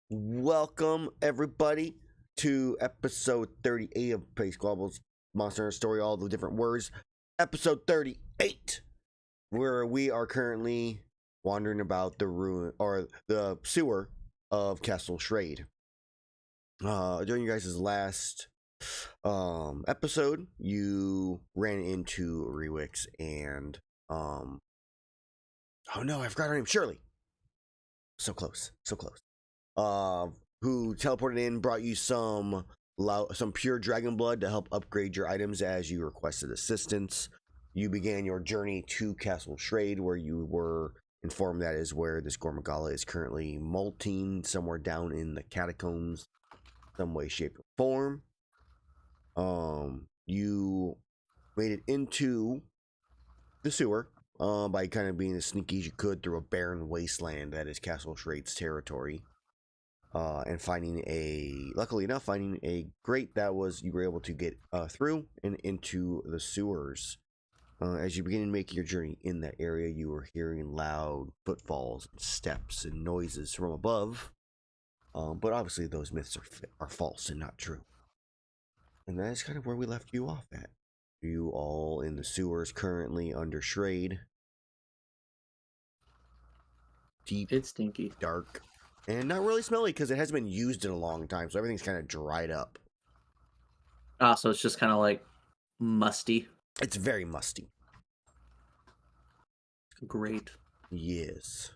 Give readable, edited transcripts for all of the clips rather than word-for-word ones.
Welcome, everybody, to episode 38 of Squabbles, Monster Hunter Story, all the different words. Episode 38, where we are currently wandering about the ruin or the sewer of Castle Shrade. During you guys' last episode, you ran into Rewix and oh no, I forgot her name, Shirley. So close. Who teleported in, brought you some pure dragon blood to help upgrade your items as you requested assistance. You began your journey to Castle Shrade, where you were informed that is where this Gormagala is currently molting, somewhere down in the catacombs, some way, shape, or form. You made it into the sewer by kind of being as sneaky as you could through a barren wasteland that is Castle Shrade's territory. And luckily enough, finding a grate that you were able to get through and into the sewers. As you begin to make your journey in that area, you were hearing loud footfalls, and steps, and noises from above. But obviously, those myths are false and not true. And that is kind of where we left you off at. You all in the sewers currently under Shrade. Deep. It's stinky. Dark. And not really smelly because it hasn't been used in a long time, so everything's kind of dried up. Ah, so it's just kind of like musty. It's very musty. Great. Yes.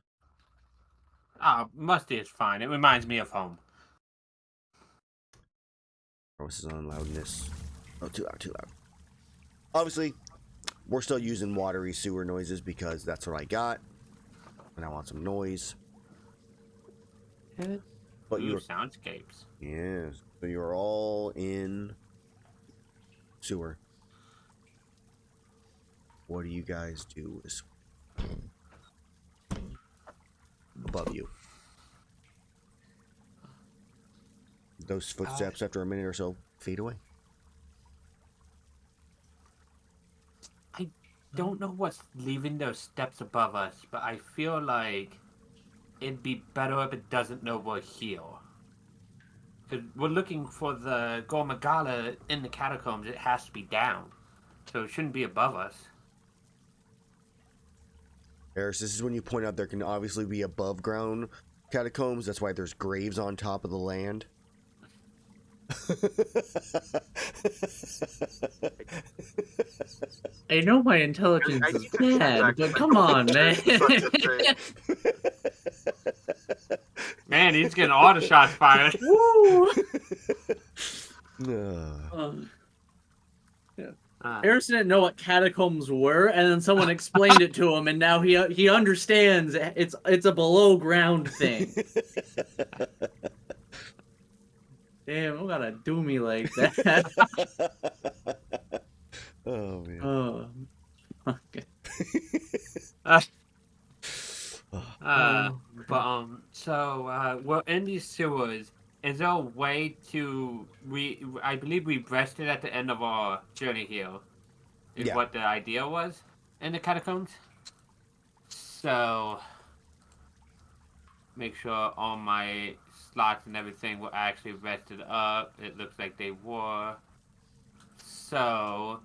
Musty is fine. It reminds me of home. Oh, this is on loudness. Oh, too loud. Obviously, we're still using watery sewer noises because that's what I got. And I want some noise. But you soundscapes. Yes. So you're all in sewer. What do you guys do above you? Those footsteps after a minute or so fade away. I don't know what's leaving those steps above us, but I feel like it'd be better if it doesn't know we're here. Because we're looking for the Gormagala in the catacombs. It has to be down. So it shouldn't be above us. Erus, this is when you point out there can obviously be above ground catacombs. That's why there's graves on top of the land. I know my intelligence is bad, but come on, man. Man, he's getting all the shots fired. Woo! Yeah. Erus didn't know what catacombs were, and then someone explained it to him, and now he understands it's a below ground thing. Damn, don't gotta do me like that. Oh man. Oh. Okay. So we're in these sewers. Is there a way to I believe we rested at the end of our journey here. Is what the idea was in the catacombs. So make sure all my slots and everything were actually rested up. It looks like they were. So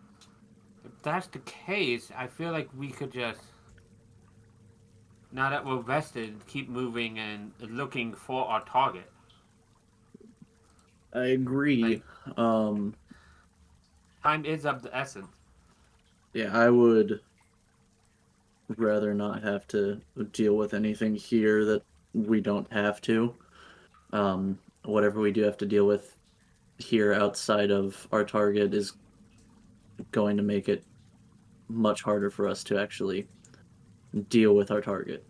if that's the case, I feel like we could just, now that we're rested, keep moving and looking for our target. I agree. Time is of the essence. Yeah, I would rather not have to deal with anything here that we don't have to. Whatever we do have to deal with here outside of our target is going to make it much harder for us to actually deal with our target.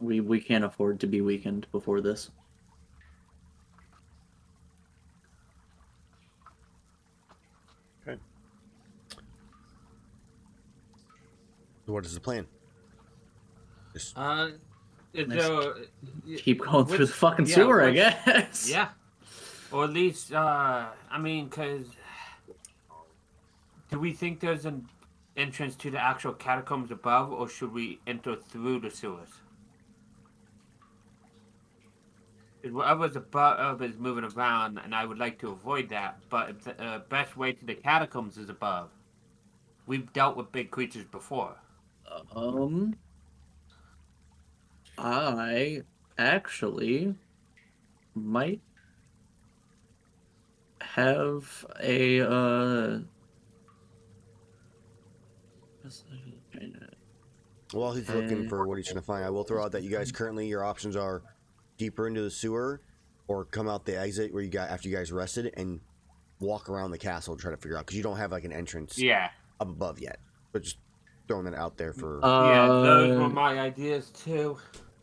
We can't afford to be weakened before this. Okay. What is the plan? Keep going through the fucking sewer, I guess. Yeah. Or at least, because do we think there's an entrance to the actual catacombs above, or should we enter through the sewers? Whatever's above is moving around, and I would like to avoid that. But if the best way to the catacombs is above. We've dealt with big creatures before. I actually might have a While he's looking for what he's trying to find, I will throw out that you guys currently your options are deeper into the sewer, or come out the exit where you got after you guys rested and walk around the castle to try to figure out because you don't have like an entrance Yeah. up above yet. But just throwing that out there for. Yeah, those were my ideas too.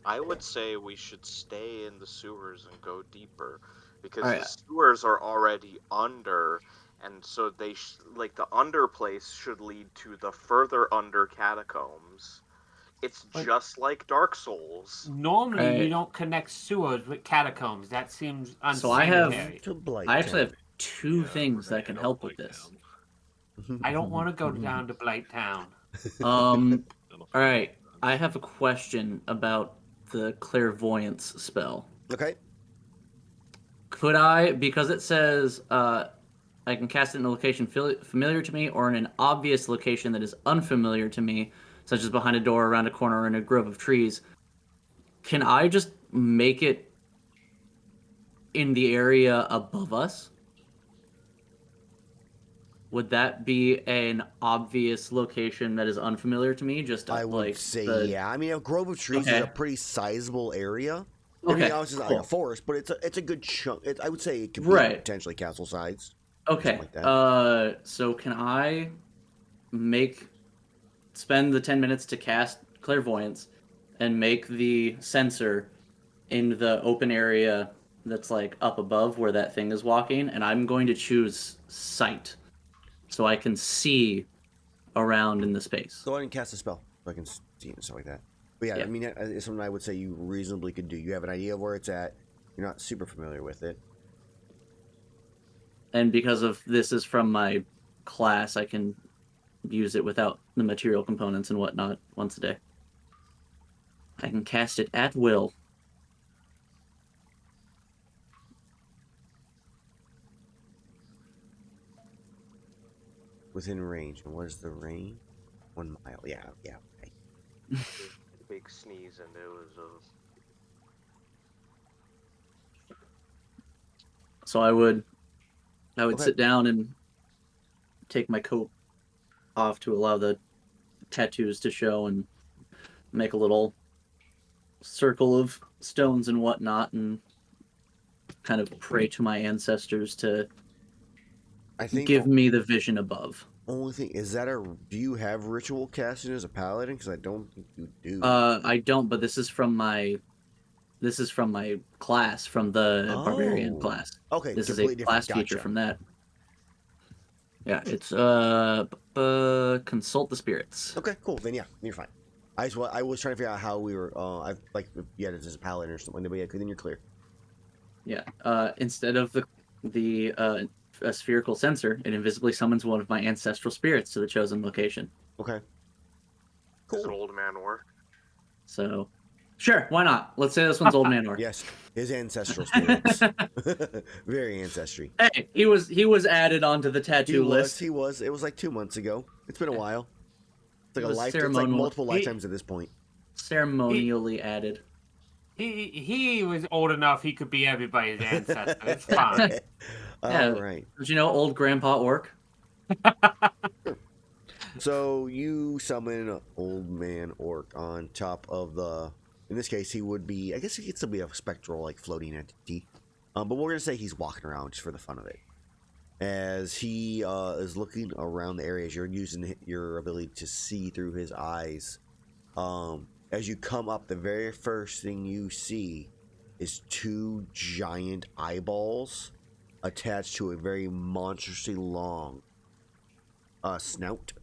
I would say we should stay in the sewers and go deeper, because Alright. the sewers are already under, and so they like the under place should lead to the further under catacombs. It's But- just like Dark Souls. Normally, Right. you don't connect sewers with catacombs. That seems unsanitary. So I have- To Blight I actually Town. have two things that can help with this. I don't want to go down to Blight Town. All right. I have a question about the clairvoyance spell. Okay. Could I, because it says I can cast it in a location familiar to me or in an obvious location that is unfamiliar to me, such as behind a door, around a corner, or in a grove of trees, can I just make it in the area above us? Would that be an obvious location that is unfamiliar to me? Just I would like say the... yeah. I mean, a grove of trees is Okay. a pretty sizable area. I mean, Okay, obviously it's not cool. like a forest, but it's a good chunk. I would say it could be Right. potentially castle size. Okay. like that. So can I spend the 10 minutes to cast clairvoyance and make the sensor in the open area that's like up above where that thing is walking, and I'm going to choose sight so I can see around in the space. Go ahead and cast a spell so I can see it and stuff like that. But yeah, Yeah. I mean, it's something I would say you reasonably could do. You have an idea of where it's at. You're not super familiar with it. And because of this is from my class, I can use it without the material components and whatnot once a day. I can cast it at will. Within range. And what is the range? 1 mile. Yeah, yeah. Okay. Big sneeze, and it was So I would Okay. sit down and take my coat off to allow the tattoos to show and make a little circle of stones and whatnot and kind of pray to my ancestors to I think give the me the vision above. only thing is that do you have ritual casting as a paladin? Because I don't think you do. I don't, but this is from my class, from the barbarian Oh. class. Okay, This is a completely class different. feature Gotcha. from that. Yeah, it's consult the spirits. Okay, cool. Then yeah, you're fine. I was trying to figure out how we were. I like if you had it as a paladin or something. But yeah, then you're clear. Yeah. Instead of a spherical sensor, it invisibly summons one of my ancestral spirits to the chosen location. Okay. Does Cool. old man work? So, sure, why not? Let's say this one's Old Man Orc. Yes, his ancestral spirits. Very ancestry. Hey, he was added onto the tattoo list. He was. It was like 2 months ago. It's been a while. It's like It a was lifetime. It's like ceremonial. multiple lifetimes at this point. Ceremonially added. He was old enough he could be everybody's ancestor. It's fine. Yeah. All right. Did you know Old Grandpa Orc? So you summon an old man orc on top of the. In this case, he would be. I guess he could still be a spectral, like floating entity. But we're gonna say he's walking around just for the fun of it. As he is looking around the area, as you're using your ability to see through his eyes. As you come up, the very first thing you see is 2 giant eyeballs attached to a very monstrously long snout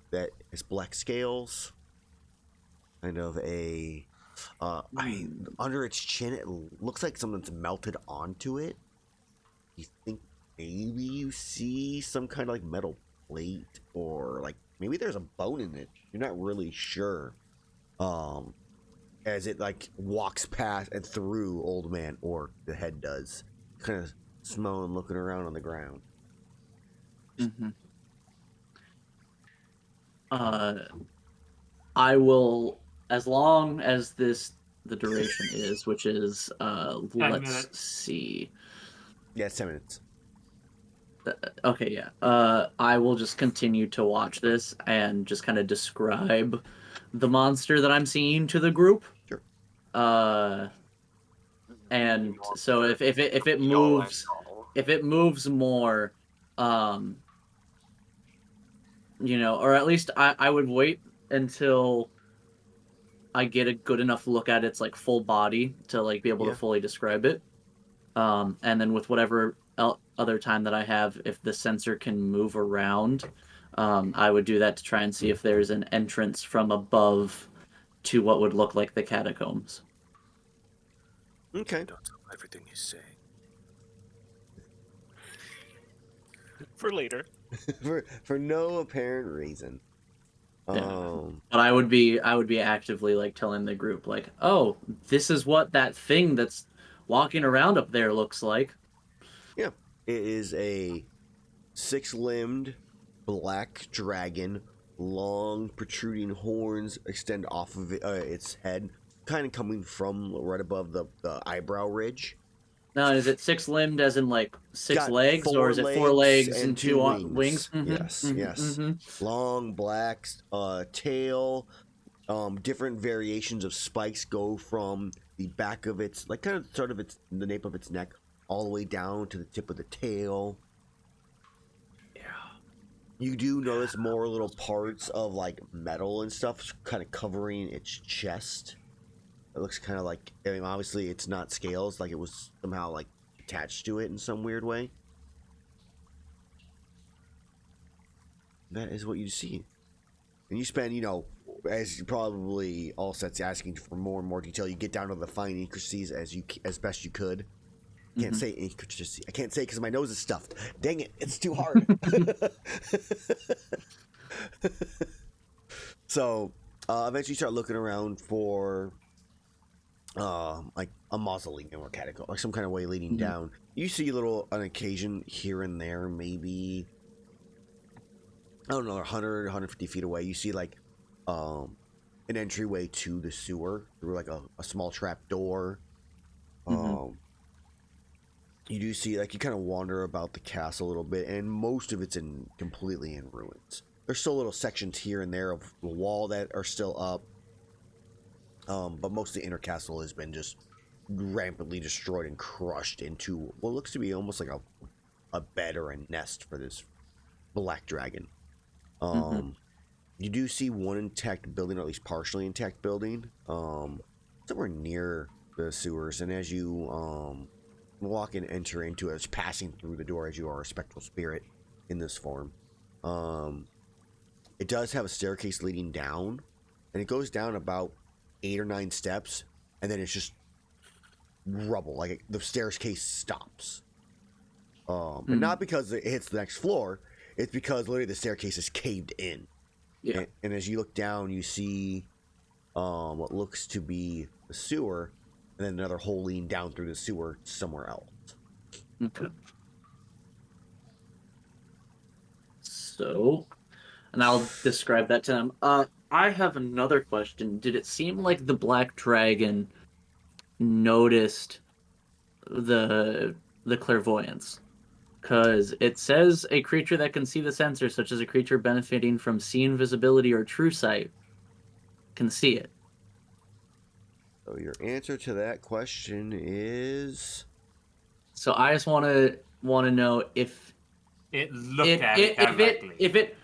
that is black scales, kind of a under its chin. It looks like something's melted onto it. You think maybe you see some kind of like metal plate, or like maybe there's a bone in it. You're not really sure. as it like walks past and through old man Orc. The head does, kind of smelling, looking around on the ground. Mm-hmm. I will, as long as the duration is, which is let's minutes. see. Yeah, it's 10 minutes. Okay, yeah. I will just continue to watch this and just kind of describe the monster that I'm seeing to the group. Sure. And so if it Be all and moves, all. if it moves more, or at least I would wait until I get a good enough look at its like full body to like be able Yeah. to fully describe it. And then with whatever other time that I have, if the sensor can move around, I would do that to try and see if there's an entrance from above to what would look like the catacombs. Okay. Don't tell everything you say. For later. for no apparent reason. Yeah. But I would be actively like telling the group like, oh, this is what that thing that's walking around up there looks like. Yeah, it is a 6-limbed black dragon. Long protruding horns extend off of its head, kind of coming from right above the eyebrow ridge. Now, is it 6-limbed as in like 6 Got legs, or is it 4 legs and 2 wings? Mm-hmm, Yes, mm-hmm, yes. Mm-hmm. Long black tail. Different variations of spikes go from the back of its, like kind of sort of the nape of its neck, all the way down to the tip of the tail. Yeah. You do notice more little parts of like metal and stuff kind of covering its chest. It looks kind of like, I mean, obviously it's not scales, like it was somehow like attached to it in some weird way. That is what you see. And you spend, as you probably all sets asking for more and more detail, you get down to the fine intricacies as best you could. Can't say intricacy. I can't say because my nose is stuffed. Dang it, it's too hard. So, eventually you start looking around for like a mausoleum or catacomb, or some kind of way leading down. You see a little, on occasion, here and there, maybe, I don't know, 100, 150 feet away, you see like an entryway to the sewer through like a small trap door. You do see, like, you kind of wander about the castle a little bit, and most of it's completely in ruins. There's still little sections here and there of the wall that are still up, but most of the inner castle has been just rampantly destroyed and crushed into what looks to be almost like a bed or a nest for this black dragon. You do see one intact building, or at least partially intact building, somewhere near the sewers, and as you walk and enter into it, it's passing through the door as you are a spectral spirit in this form. It does have a staircase leading down, and it goes down about 8 or 9 steps, and then it's just rubble. Like the staircase stops, and not because it hits the next floor. It's because literally the staircase is caved in. Yeah. And as you look down, you see what looks to be the sewer, and then another hole leading down through the sewer somewhere else. Okay. So, and I'll describe that to them. I have another question. Did it seem like the black dragon noticed the clairvoyance? Because it says a creature that can see the sensor, such as a creature benefiting from seeing visibility or true sight, can see it. So your answer to that question is... So I just want to know if It looked at it directly. if it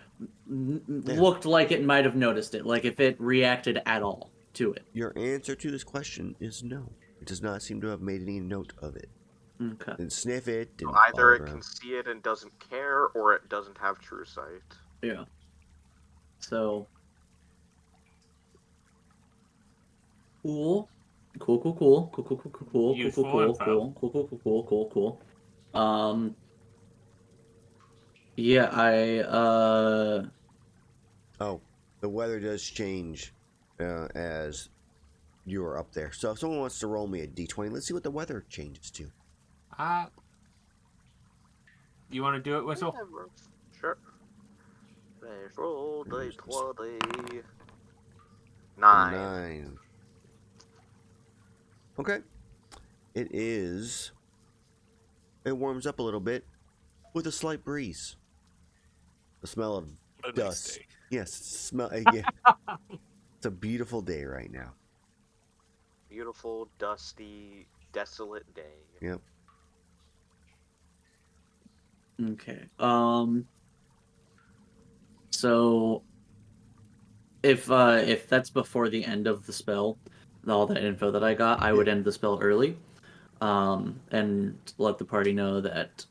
looked like it might have noticed it, like if it reacted at all to it. Your answer to this question is no. It does not seem to have made any note of it. Okay. Didn't sniff it. Didn't Either it follow can around. see it and doesn't care, or it doesn't have true sight. Yeah. So cool. Yeah, Oh, the weather does change as you are up there. So if someone wants to roll me a d20, let's see what the weather changes to. You want to do it, Whistle? Sure. Let's roll the 20. 9. 9. Okay. It warms up a little bit with a slight breeze. The smell of What a nice dust. day. Yes, yeah. It's a beautiful day right now. Beautiful, dusty, desolate day. Yep. Okay. So if that's before the end of the spell, all that info that I got, I would end the spell early, and let the party know that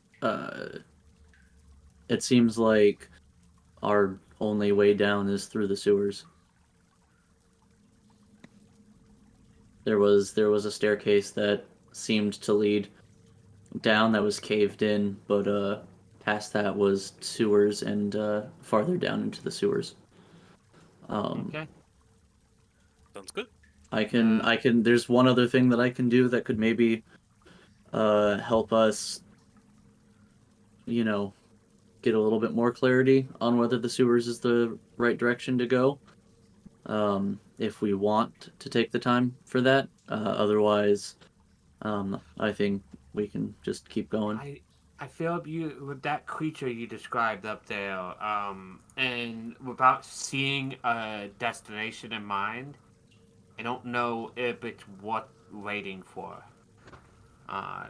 it seems like our only way down is through the sewers. There was a staircase that seemed to lead down that was caved in, but past that was sewers and farther down into the sewers. Okay. Sounds good. I can. There's one other thing that I can do that could maybe help us, get a little bit more clarity on whether the sewers is the right direction to go. If we want to take the time for that. Otherwise, I think we can just keep going. I feel with that creature you described up there, and without seeing a destination in mind, I don't know if it's worth waiting for.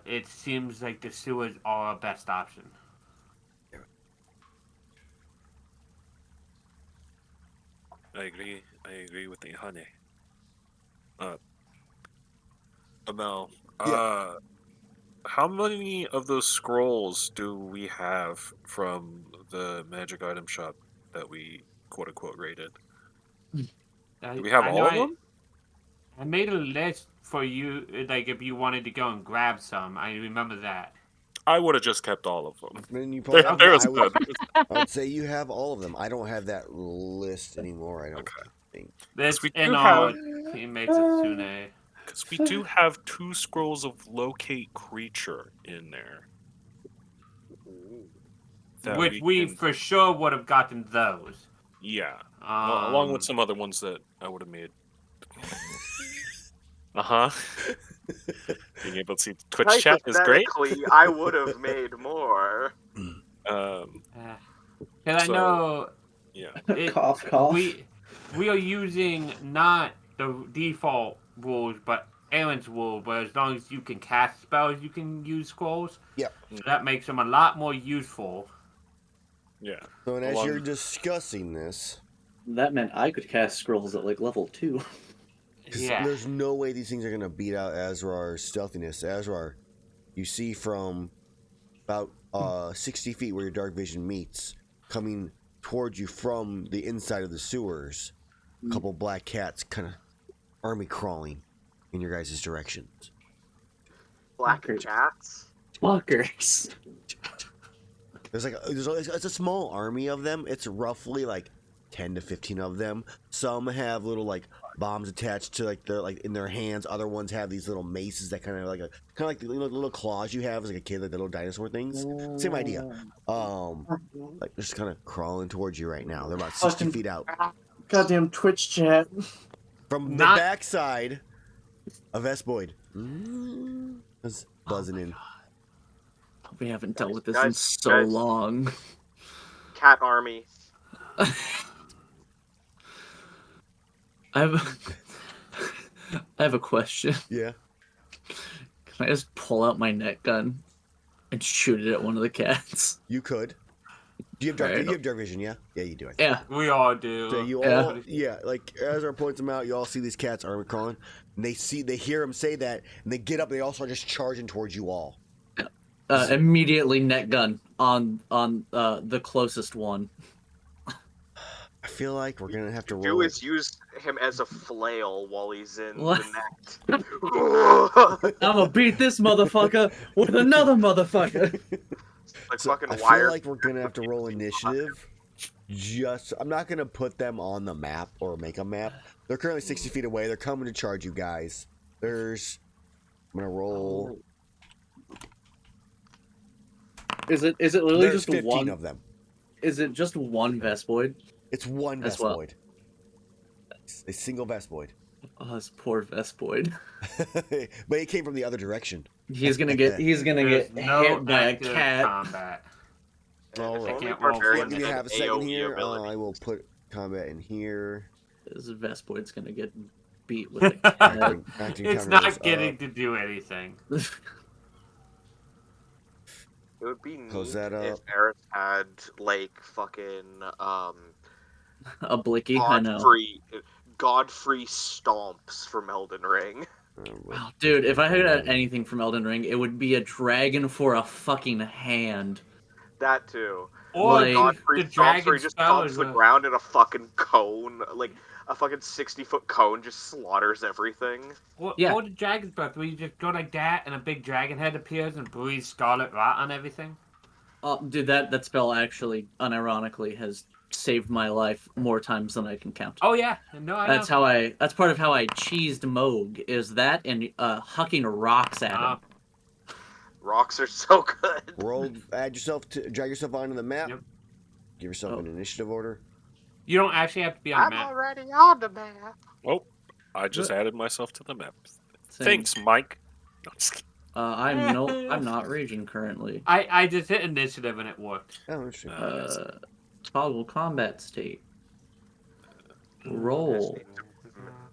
It seems like the sewers are our best option. I agree. I agree with Iihane. Amel, Yeah. how many of those scrolls do we have from the magic item shop that we quote unquote raided? Do we have all of them? I made a list for you, like if you wanted to go and grab some. I remember that. I would have just kept all of them. Then you probably have, There's I would say you have all of them. I don't have that list anymore. I don't think. This we in do our have- team Maizutsune. Because we do have 2 scrolls of locate creature in there. that Which we can- for sure would have gotten those. Yeah. Along with Um, some other ones that I would have made. Uh-huh. Being able to see Twitch chat is great. Hypothetically, I would have made more. Because I So- know Yeah. Cough, cough. we are using not the default rules, but Aaron's rule, where as long as you can cast spells, you can use scrolls. Yep. So that makes them a lot more useful. Yeah. So, and as Along- you're discussing this, That meant I could cast scrolls at like level 2. 'cause Yeah. there's no way these things are gonna beat out Azrar's stealthiness. Azrar, you see from about 60 feet where your dark vision meets, coming towards you from the inside of the sewers, a couple black cats kind of army crawling in your guys' directions. Black Okay. cats? Fuckers. There's it's a small army of them. It's roughly like 10 to 15 of them. Some have little like bombs attached to like in their hands. Other ones have these little maces that kind of like the little claws you have as like a kid, like the little dinosaur things. Same idea. Like they're just kind of crawling towards you right now. They're about 60 feet out Goddamn Twitch chat. from Not- the backside of Esboid. It's buzzing in. We haven't dealt with this Guys, in so guys. long. Cat army. I have a question. Yeah. Can I just pull out my net gun and shoot it at one of the cats? You could. Do you have dark? Alright. You have dark vision? Yeah. Yeah, you do. I think. Yeah. We all do. So you Yeah. all, like as our points them out, you all see these cats armor crawling, and they hear him say that, and they get up, and they all start just charging towards you all. Immediately net gun on the closest one. I feel like we're gonna have to Do roll. is use him as a flail while he's in What? the net. I'm gonna beat this motherfucker with another motherfucker. Like So fucking I feel wire. like we're gonna have to roll initiative just. I'm not gonna put them on the map or make a map. They're currently 60 feet away. They're coming to charge you guys. There's. I'm gonna roll. Is it literally There's just 15 one? of them. Is it just one Vespoid? It's one As well. Vespoid. A single Vespoid. Oh, this poor Vespoid. But it came from the other direction. He's gonna get There's hit no by a active cat. combat. All If right. only can't roll barbarians Give me had half a second AoE here. ability. I will put combat in here. This Vespoid's gonna get beat with a cat. Acting It's counter is not getting up. to do anything. It would be Close neat that if up. Erus had like fucking A blicky, I know. Godfrey stomps from Elden Ring. Wow, dude, if I had anything from Elden Ring, it would be a dragon for a fucking hand. That too. Or Like- Godfrey the stomps where dragon he just spell stomps is the a- ground in a fucking cone, like a fucking 60-foot cone just slaughters everything. Yeah. Or the dragon's breath, where you just go like that, and a big dragon head appears and breathes scarlet rot on everything. Oh, dude, that spell actually, unironically, has saved my life more times than I can count. Oh yeah, no, I know. That's part of how I cheesed Moog, is that and hucking rocks at him. Rocks are so good. Drag yourself onto the map. Yep. Give yourself Oh. an initiative order. You don't actually have to be on the I'm map. already on the map. Oh, I just What? added myself to the map. Same. Thanks, Mike. No, just kidding. I'm not raging currently. I just hit initiative and it worked. Oh, interesting. Toggle combat state. Roll.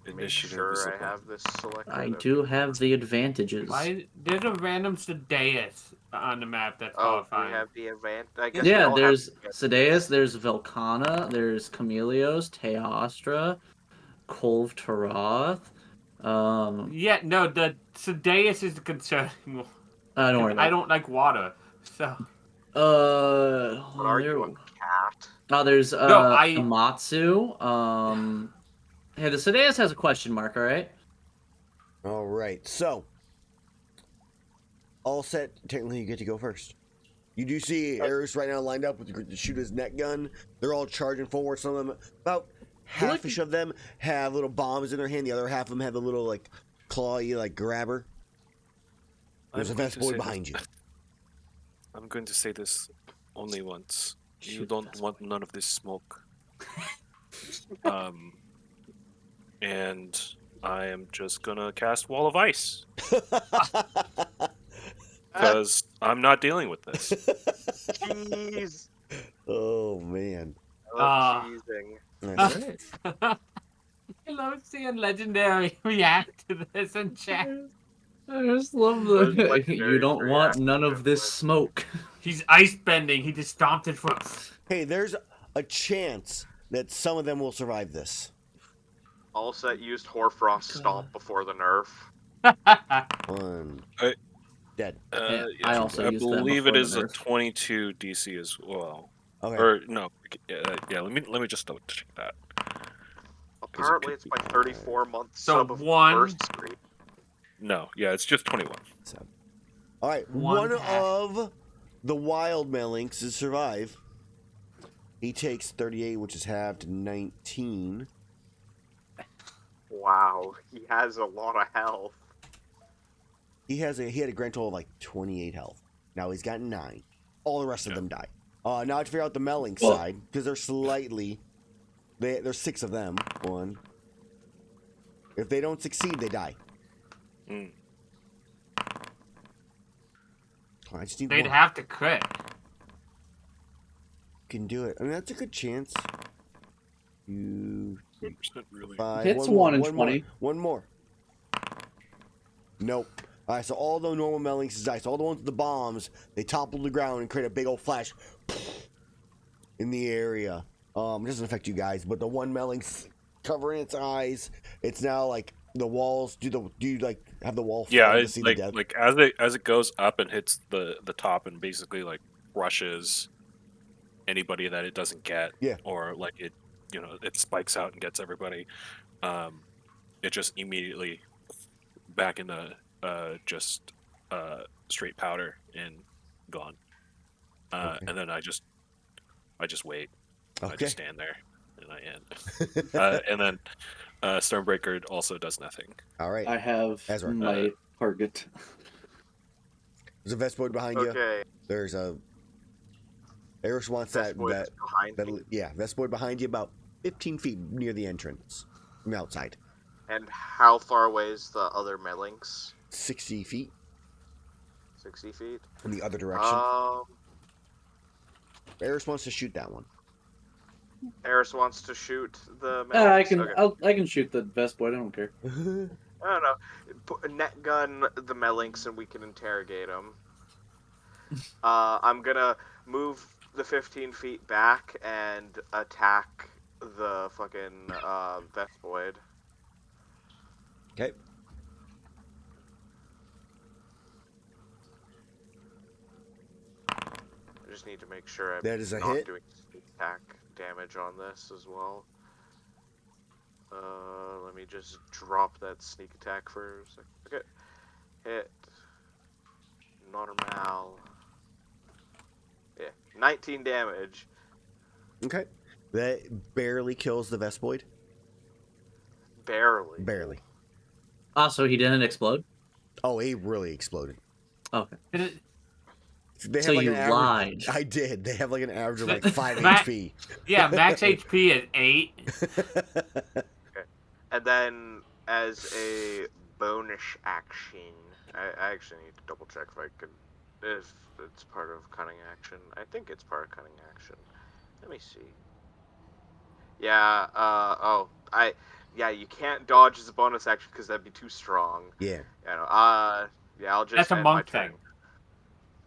Make Initiative is sure a I have this selected. I do have the advantages. Why? There's a random Sedaeus on the map that's Oh, we qualifying. have the event. I guess we Yeah, all there's have... Sedaeus, there's Velcana, there's Chameleos, Teostra, Kolv Taroth. Yeah, no, the Sedaeus is the concerning one. Don't worry about I don't like water, so. What are you, a there- cat? Oh, there's No, Amatsu. Hey, the Sedaeus has a question mark, alright? All right. So, all set. Technically, you get to go first. You do see Erus right now lined up to shoot his net gun. They're all charging forward. Some of them, about half-ish of them, have little bombs in their hand. The other half of them have the little like clawy like grabber. There's a I'm going to Vespoid say behind this- you. I'm going to say this only once. You Shoot don't Vespoid. want none of this smoke. And I am just gonna cast Wall of Ice because I'm not dealing with this. Jeez. Oh man. I love cheesing. Nice. I love seeing Legendary react to this in chat. I just love Where's the. Legendary You don't want reaction none to of this this? smoke. He's ice bending. He just stomped his foot. Hey, there's a chance that some of them will survive this. All set used Hoarfrost Stomp before the nerf. One. Hey. Dead. Yeah, I also I used that believe before it the is a nerf. 22 DC as well. Okay. Or no, yeah. Let me just double check that. Apparently, it's my 34-month So sub of one- first screen. No, yeah, it's just 21. So. All right. One One pack. of the wild Melinks to survive. He takes 38, which is halved to 19. Wow, he has a lot of health. He had a grand total of like 28 health. Now he's got 9. All the rest of them die. Now to figure out the Mellink side, because they're slightly. There's 6 of them. 1. If they don't succeed, they die. Mm. I just need They'd one. have to crit. Can do it. I mean, that's a good chance. You 100% really. 5. Hits one more, 1 in one more, 20. One more. Nope. All right, so all the normal Melinks die. So all the ones with the bombs, they topple the ground and create a big old flash in the area. It doesn't affect you guys, but the one Melink's covering its eyes. It's now like the walls. Do you like have the wall? Yeah, fall to it's see like the death? like as it goes up and hits the top and basically like crushes anybody that it doesn't get. Yeah. Or like it spikes out and gets everybody. It just immediately back into just straight powder and gone. Okay. And then I just wait. I Okay. just stand there, and I end. And then Stormbreaker also does nothing. All right. I have Azrar. my target. There's a Vespoid behind you. Okay. There's a. Erus wants that. Vespoid is behind me. Yeah, Vespoid behind you, about 15 feet near the entrance from outside. And how far away is the other Melinks? 60 feet 60 feet? in the other direction. Um, Erus wants to shoot that one. Eris wants to shoot the Melinks? Yeah, I can. Okay. I can shoot the Vespoid. I don't care. I don't know. Net gun the Melinks and we can interrogate them. I'm gonna move the 15 feet back and attack the fucking Vespoid. Okay. I just need to make sure I'm That is a not hit. doing sneak attack damage on this as well. Let me just drop that sneak attack for a second. Okay. Hit. Normal. Yeah. 19 damage. Okay. That barely kills the Vespoid. Barely. Barely. So he didn't explode? Oh, it really exploded. Okay. Did it- They So have you an average, lied. I did. They have like an average of like 5 Matt- HP. Yeah, max HP is 8. And then, as a bonus action, I actually need to double check if it's part of cunning action. I think it's part of cunning action. Let me see. Yeah. Yeah. You can't dodge as a bonus action because that'd be too strong. Yeah. You know. Yeah. I'll just. That's a end my monk turn.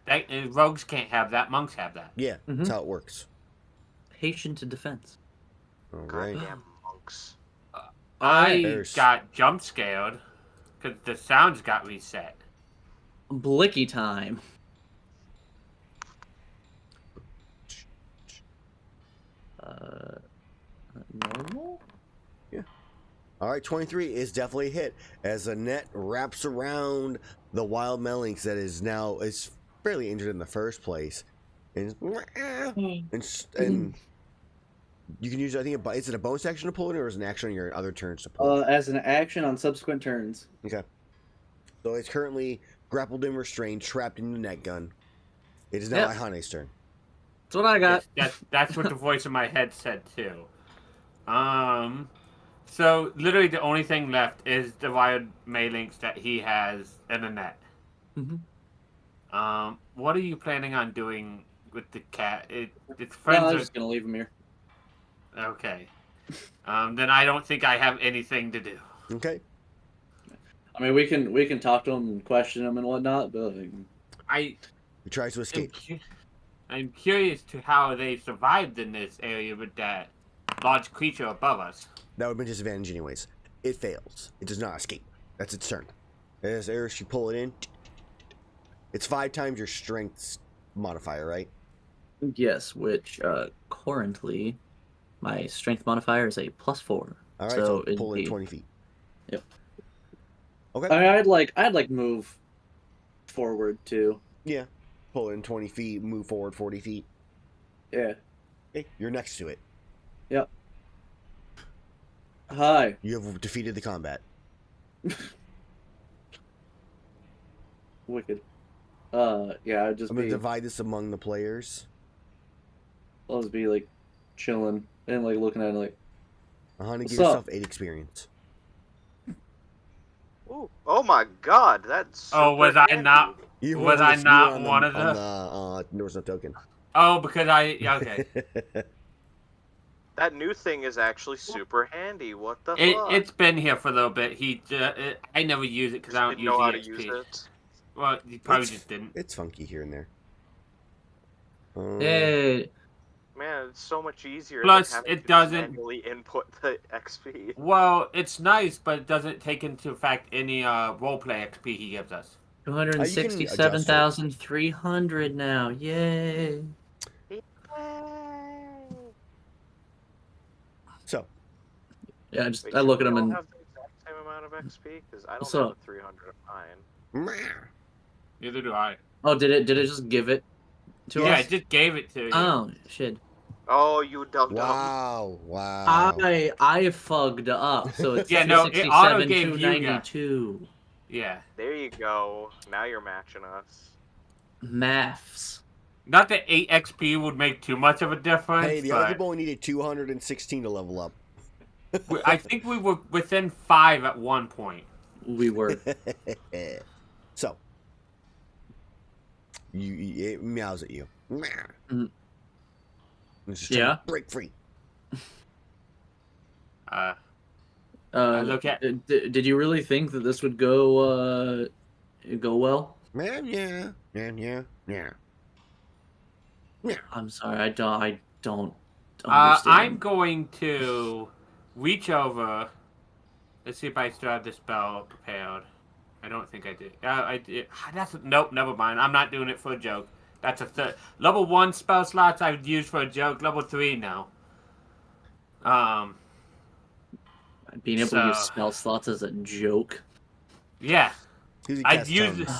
thing. Rogues can't have that. Monks have that. Yeah. That's how it works. Patient defense. All right. Goddamn monks. I There's- got jump scared because the sounds got reset. Blicky time. Normal? All right, 23 is definitely a hit as a net wraps around the wild Melinx that is fairly injured in the first place, and you can use, I think, is it a bonus action to pull it, or is it an action on your other turns to pull it? As an action on subsequent turns. Okay. So it's currently grappled and restrained, trapped in the net gun. It is now Yep. Iihane's turn. That's what I got. That's what the voice in my head said too. So literally the only thing left is the wild Melinx that he has in the net. Mhm. What are you planning on doing with the cat? Its No, friends I'm are just gonna leave him here. okay. Then I don't think I have anything to do. Okay. I mean, we can talk to him and question him and whatnot, but like, He tries to escape. I'm curious to how they survived in this area with that large creature above us. That would have been disadvantage anyways. It fails. It does not escape. That's its turn. As Erus, you pull it in. It's 5 times your strength modifier, right? yes, which currently my strength modifier is a +4. All right, so it'd pull in be- 20 feet. Yep. Okay. I mean, I'd like move forward too. Yeah. Pull in 20 feet, move forward 40 feet. Yeah. Okay, you're next to it. Yep. Hi. You have defeated the combat. Wicked. Yeah, I'd just I'm going be, to divide this among the players. I'll just be like chilling and like looking at it like, Iihane, give What's up? yourself 8 experience. Ooh. Oh my god, that's. Oh, was I not? You Was were on I the- not you were on one of there was no token. Oh, because yeah, okay. That new thing is actually super handy. What the fuck? It's been here for a little bit. I never use it because I don't Didn't use know the how to XP. use it. Well, you probably It's- just didn't. It's funky here and there. hey, Man, it's so much easier Plus, than having it to just doesn't- manually input the XP. Well, it's nice, but it doesn't take into effect any roleplay XP he gives us. 267,300 now. Yay. So, Yeah, Wait, I look at should him we all and have the exact same amount of XP? Because I don't What's have up? a 300 of mine. Neither do I. oh, did it just give it to Yeah, us? I just gave it to you. Oh shit. Oh, you dum dum. Wow. Wow. I fugged up. So it's Yeah, no, it auto 267, gave you guys. 292. Yeah. There you go. Now you're matching us. Maths. Not that 8 XP would make too much of a difference, Hey, the other but people only needed 216 to level up. I think we were within 5 at one point. We were. So, it meows at you. Mm. It's just trying Yeah. to break free. I look at. Did you really think that this would go well? Yeah. I'm sorry, I don't I'm understand. going to reach over. Let's see if I still have this spell prepared. I don't think I did. I did. Nope. Never mind. I'm not doing it for a joke. That's a level 1 spell slots I would use for a joke. Level 3 now. Being able to use spell slots as a joke. Yeah. Who's he I'd cast use tongues? this.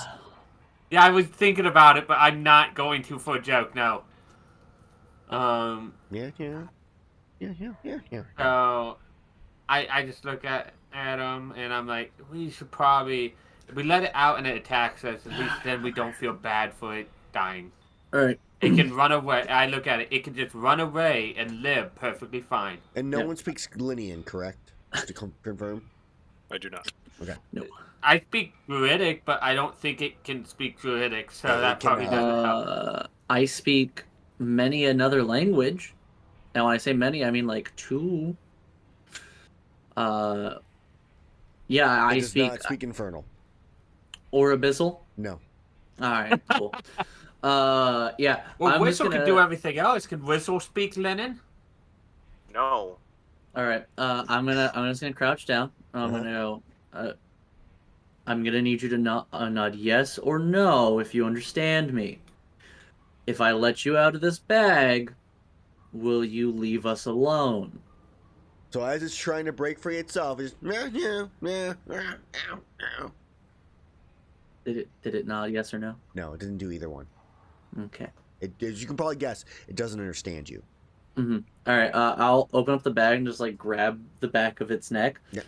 Yeah, I was thinking about it, but I'm not going to for a joke. No. Yeah. So I just look at him and I'm like, we should probably, if we let it out and it attacks us, at least then we don't feel bad for it dying. All right. It can run away. I look at it. It can just run away and live perfectly fine. And no Yep. one speaks Linean, correct? Just to confirm. I do not. Okay. No. I speak Druidic, but I don't think it can speak Druidic, so It that probably cannot. doesn't help. I speak many another language. And when I say many, I mean like 2. Yeah, I It does speak not speak Infernal. or Abyssal. No. All right, cool. Yeah. Well, I'm Whistle just gonna... can do everything else. Can Whistle speak Linen? No. All right. I'm just gonna crouch down. I'm gonna go. I'm gonna need you to nod yes or no if you understand me. If I let you out of this bag, will you leave us alone? So as it's trying to break free itself, it's Did it nod yes or no? No, it didn't do either one. Okay. As you can probably guess, it doesn't understand you. Mm-hmm. All right. I'll open up the bag and just like grab the back of its neck. It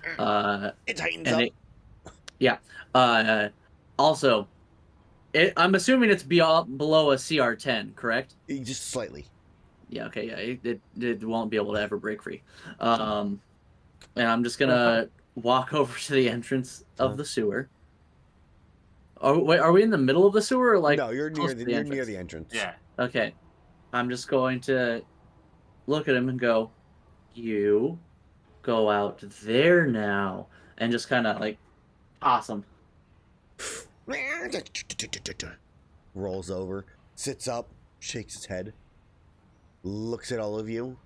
tightens And up. it, yeah. Also, I'm assuming it's below a CR10, correct? Just slightly. Yeah. Okay. Yeah. It won't be able to ever break free. And I'm just gonna walk over to the entrance of the sewer. Are we in the middle of the sewer or like? No, you're near close to the entrance? entrance. Yeah. Okay. I'm just going to look at him and go, "You go out there now," and just kind of like, awesome. Rolls over, sits up, shakes its head, looks at all of you,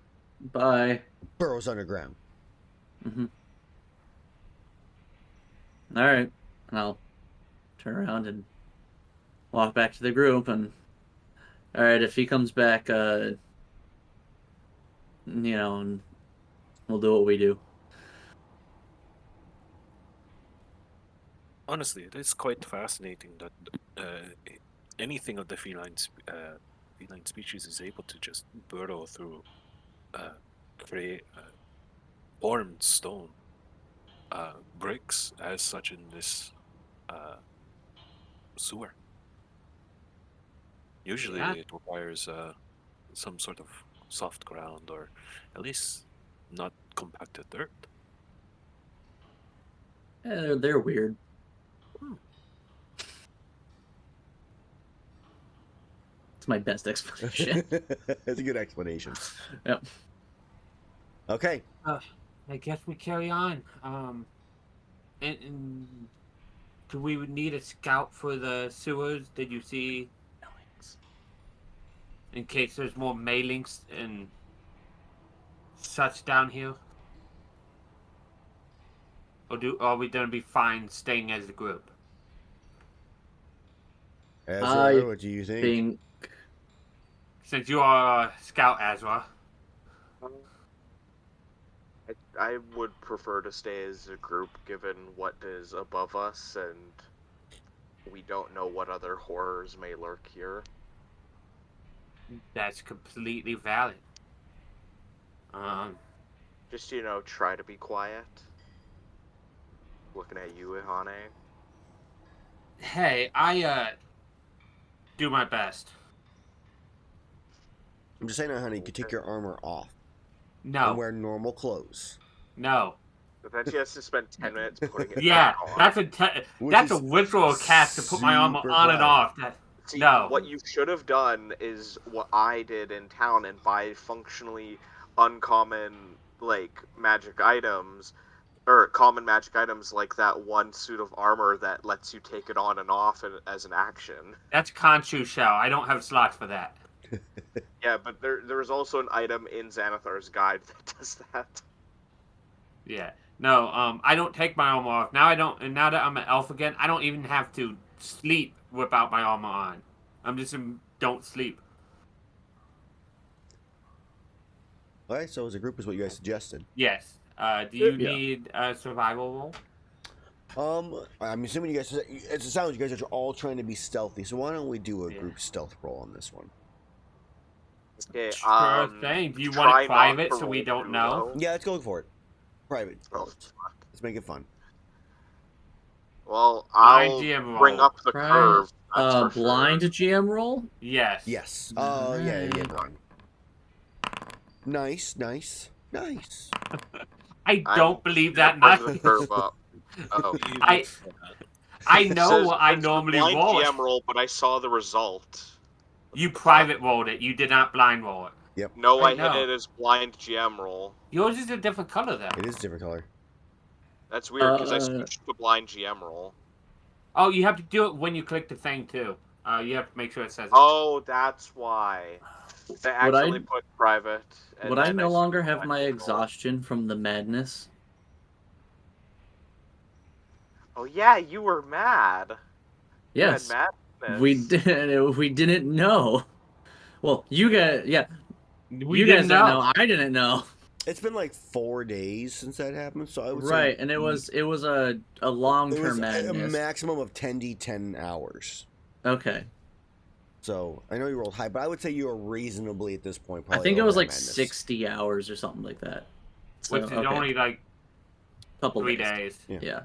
Bye. burrows underground. Mm-hmm. All right. And I'll turn around and walk back to the group. And all right, if he comes back, and we'll do what we do. Honestly, it is quite fascinating that anything of the feline species is able to just burrow through create formed stone bricks as such in this sewer. Usually, Yeah. it requires some sort of soft ground or at least not compacted dirt. They're weird. It's my best explanation. That's a good explanation. Yep. Okay. I guess we carry on. And do we need a scout for the sewers? Did you see? In case there's more mailings and such down here? Or are we gonna be fine staying as a group? Azrar, what do you think? Since you are a scout, Azrar. I would prefer to stay as a group given what is above us and we don't know what other horrors may lurk here. That's completely valid. Just, try to be quiet. Looking at you, Iihane. Hey, I do my best. I'm just saying, honey, you could take your armor off and No, wear normal clothes. no. But then she has to spend 10 minutes putting it Yeah, back on. Which that's a is ritual cast to put my armor super on and quiet. off. See, No. what you should have done is what I did in town and buy functionally uncommon, magic items, or common magic items like that one suit of armor that lets you take it on and off as an action. That's Khonshu Shell. I don't have slots for that. Yeah, but there is also an item in Xanathar's guide that does that. Yeah. No, I don't take my armor off. Now now that I'm an elf again, I don't even have to sleep without my armor on. I'm just don't sleep. Alright, so as a group is what you guys suggested. Yes. Do you Yeah. need a survival roll? I'm assuming you guys, it sounds you guys are all trying to be stealthy, so why don't we do a Yeah. group stealth roll on this one? Okay, Sure thing. Do you try want not it private to so we roll don't too know? low. Yeah, let's go for it. Private. Oh, Let's make it fun. Well, Blind I'll GM bring roll. up the curve. That's for Blind sure. GM roll? Yes. Yes. Yeah, Alright. blind. Nice. I I'm don't believe gonna that. bring the curve up. Oh. I It know says what I it's the normally blind roll. GM roll, but I saw the result. You private rolled it. You did not blind roll it. Yep. No, I know. hit it as blind GM roll. Yours is a different color though. It is a different color. That's weird because I switched to blind GM roll. Oh, you have to do it when you click the thing too. You have to make sure it says it. Oh, that's why. I actually put private. And Would I then no longer switched have blind my GM roll. exhaustion from the madness? Oh yeah, you were mad. Yes. You had madness. We didn't know. Well, you guys, yeah. We you didn't guys didn't know. I didn't know. It's been like 4 days since that happened, so I would Right, say and it was a long it was term a madness. maximum of 10 hours. Okay. So I know you rolled high, but I would say you are reasonably at this point. I Probably think it over was that like madness. 60 hours or something like that. So, which is only like couple 3 days. days. Yeah.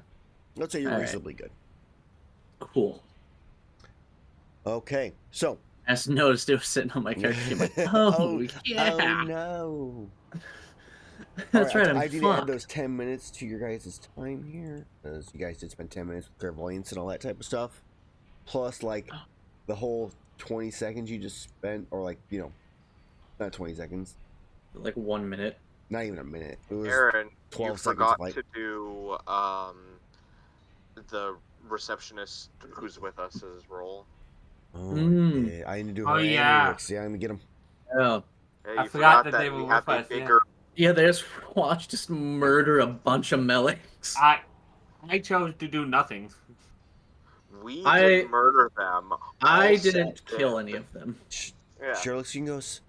Let's say you're All right. reasonably good. Cool. Okay, so I just noticed it was sitting on my character sheet. I'm like, oh, yeah. oh no. That's Alright, right. I I'm do need to add fucked. those 10 minutes to your guys' time here, because you guys did spend 10 minutes with clairvoyance and all that type of stuff, plus like the whole 20 seconds you just spent, or like, not 20 seconds, Like 1 minute. not even a minute. It was Aaron, 12 you seconds forgot of light. to do the receptionist who's with us as role. Oh, Mm. yeah, I need to do Oh, her and yeah. Rick's. Yeah, I'm gonna get them. Oh. Hey, I you forgot forgot that they we were have with a us, yeah. bigger. Yeah, they just watched us murder a bunch of Mellics. I chose to do nothing. We I- didn't murder them. I All didn't set kill did. any of them. Yeah. Shirley Sheen goes,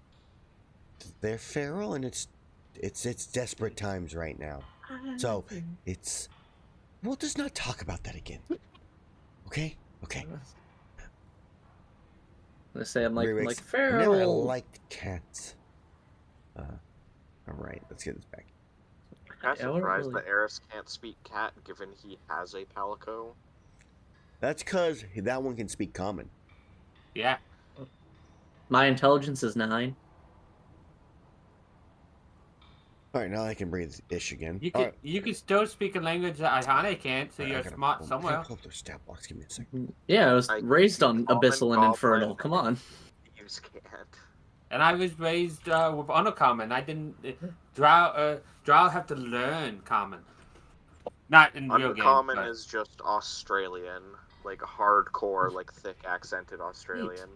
they're feral, and it's desperate times right now. So we'll just not talk about that again. Okay. I say I'm like Rick's, feral. never liked cats. All right, let's get this back. I'm Yeah, what surprised really- that Erus can't speak cat, given he has a palico. That's because that one can speak common. Yeah. My intelligence is 9. All right, now I can breathe ish again. You All could right. you could still speak a language that Iihane can't, so All right, you're I gotta smart pull- I somewhere. gotta pull up their stat blocks. Give me a second. Yeah, I was I raised on common, Abyssal and goblin, Infernal. Come on. Thieves can't. And I was raised with uncommon. I didn't drow have to learn common. Not in real game. Uncommon but- is just Australian, like hardcore, like thick accented Australian.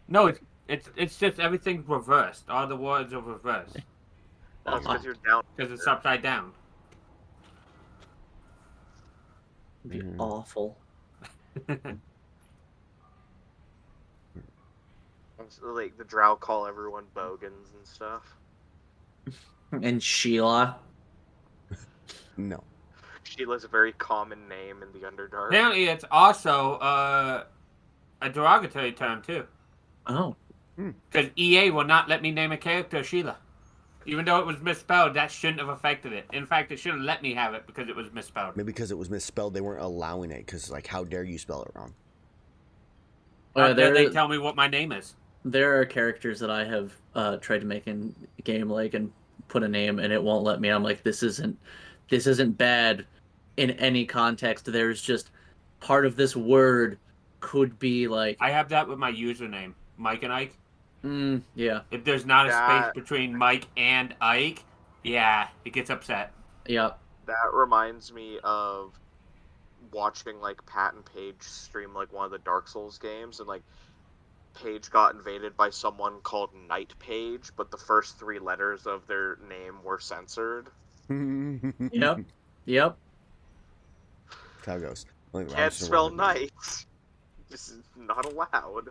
No, it's just everything's reversed. All the words are reversed That's because you're down. because it's upside down. It'd be Mhm. awful. Like the drow call everyone bogans and stuff. And Sheila. No. Sheila's a very common name in the Underdark. Apparently, it's also a derogatory term too. Oh. Because EA will not let me name a character Sheila. Even though it was misspelled, that shouldn't have affected it. In fact, it should have let me have it because it was misspelled. Maybe because it was misspelled, they weren't allowing it. Because like, how dare you spell it wrong? How dare they tell me what my name is? There are characters that I have tried to make in game like and put a name and it won't let me. I'm like, this isn't bad in any context. There's just part of this word could be like I have that with my username, Mike and Ike. yeah. If there's not a space That- between Mike and Ike, yeah, it gets upset. Yeah. That reminds me of watching like Pat and Paige stream like one of the Dark Souls games, and like Paige got invaded by someone called Night Page, but the first 3 letters of their name were censored. Yep. Yep. That's how it goes. Like, I'm Can't just gonna spell write it down. night. Just not allowed.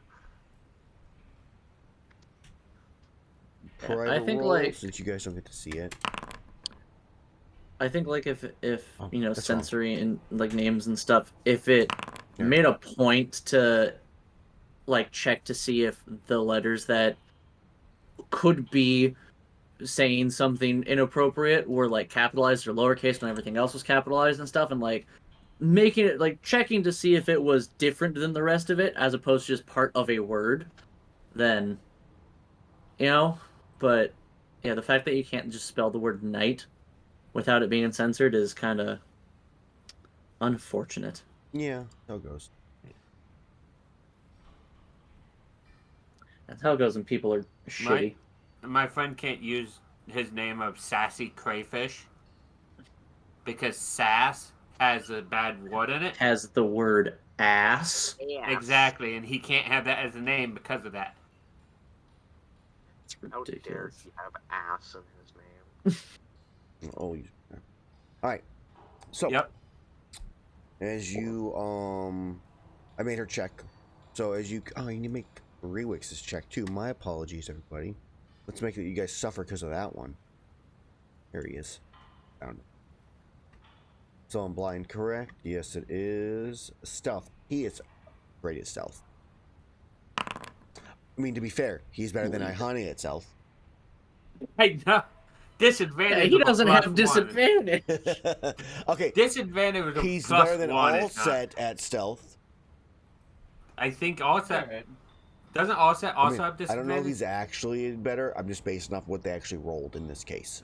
Private I think roll, like since you guys don't get to see it. I think like if Oh, you know that's wrong. censoring and like names and stuff, if it Yeah. made a point to like check to see if the letters that could be saying something inappropriate were like capitalized or lowercase when everything else was capitalized and stuff, and like making it like checking to see if it was different than the rest of it as opposed to just part of a word, then you know. But yeah, the fact that you can't just spell the word night without it being censored is kind of unfortunate. Yeah, how it goes. That's how it goes when people are shitty. My friend can't use his name of Sassy Crayfish because sass has a bad word in it. Has the word ass. Exactly, and he can't have that as a name because of that. It's How dare ridiculous. he have ass in his name? Oh, all right. So, Yep. as you I made her check. So as you you need to make Rewix's check too. My apologies, everybody. Let's make it you guys suffer because of that one. There he is. Found it. So I'm blind, correct? Yes, it is. Stealth. He is great at stealth. I mean, to be fair, he's better than Iihane at stealth. Hey, no. Disadvantage. Yeah, he of a doesn't plus have one. disadvantage. Okay, Disadvantage of a he's plus better than one. all It's not- set at stealth. I think all set. Alright. Doesn't all set I also mean, have I disadvantage? don't know if he's actually better. I'm just basing off what they actually rolled in this case.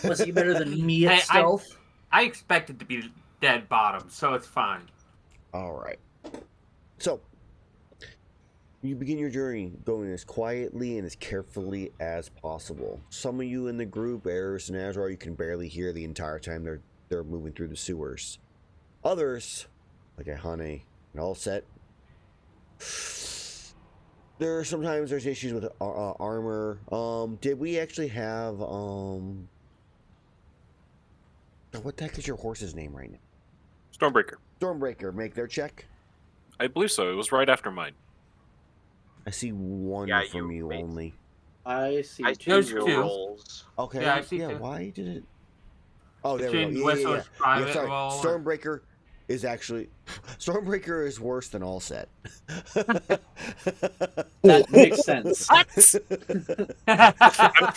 Was he better than me at Hey, stealth? I expected to be dead bottom, so it's fine. All right. So, you begin your journey going as quietly and as carefully as possible. Some of you in the group, Erus and Azrar, you can barely hear the entire time they're moving through the sewers. Others, like Iihane and all set, sometimes there's issues with armor. Did we actually have what the heck is your horse's name right now? Stormbreaker. Stormbreaker, make their check. I believe so. It was right after mine. I see one Yeah, from you you made- only. I see I Those see two. your rolls. Okay. Yeah, I see two. Why did it? Oh, there we go. Between Yeah, Whistle's private sorry. roll. Stormbreaker is actually Stormbreaker is worse than all set. That makes sense.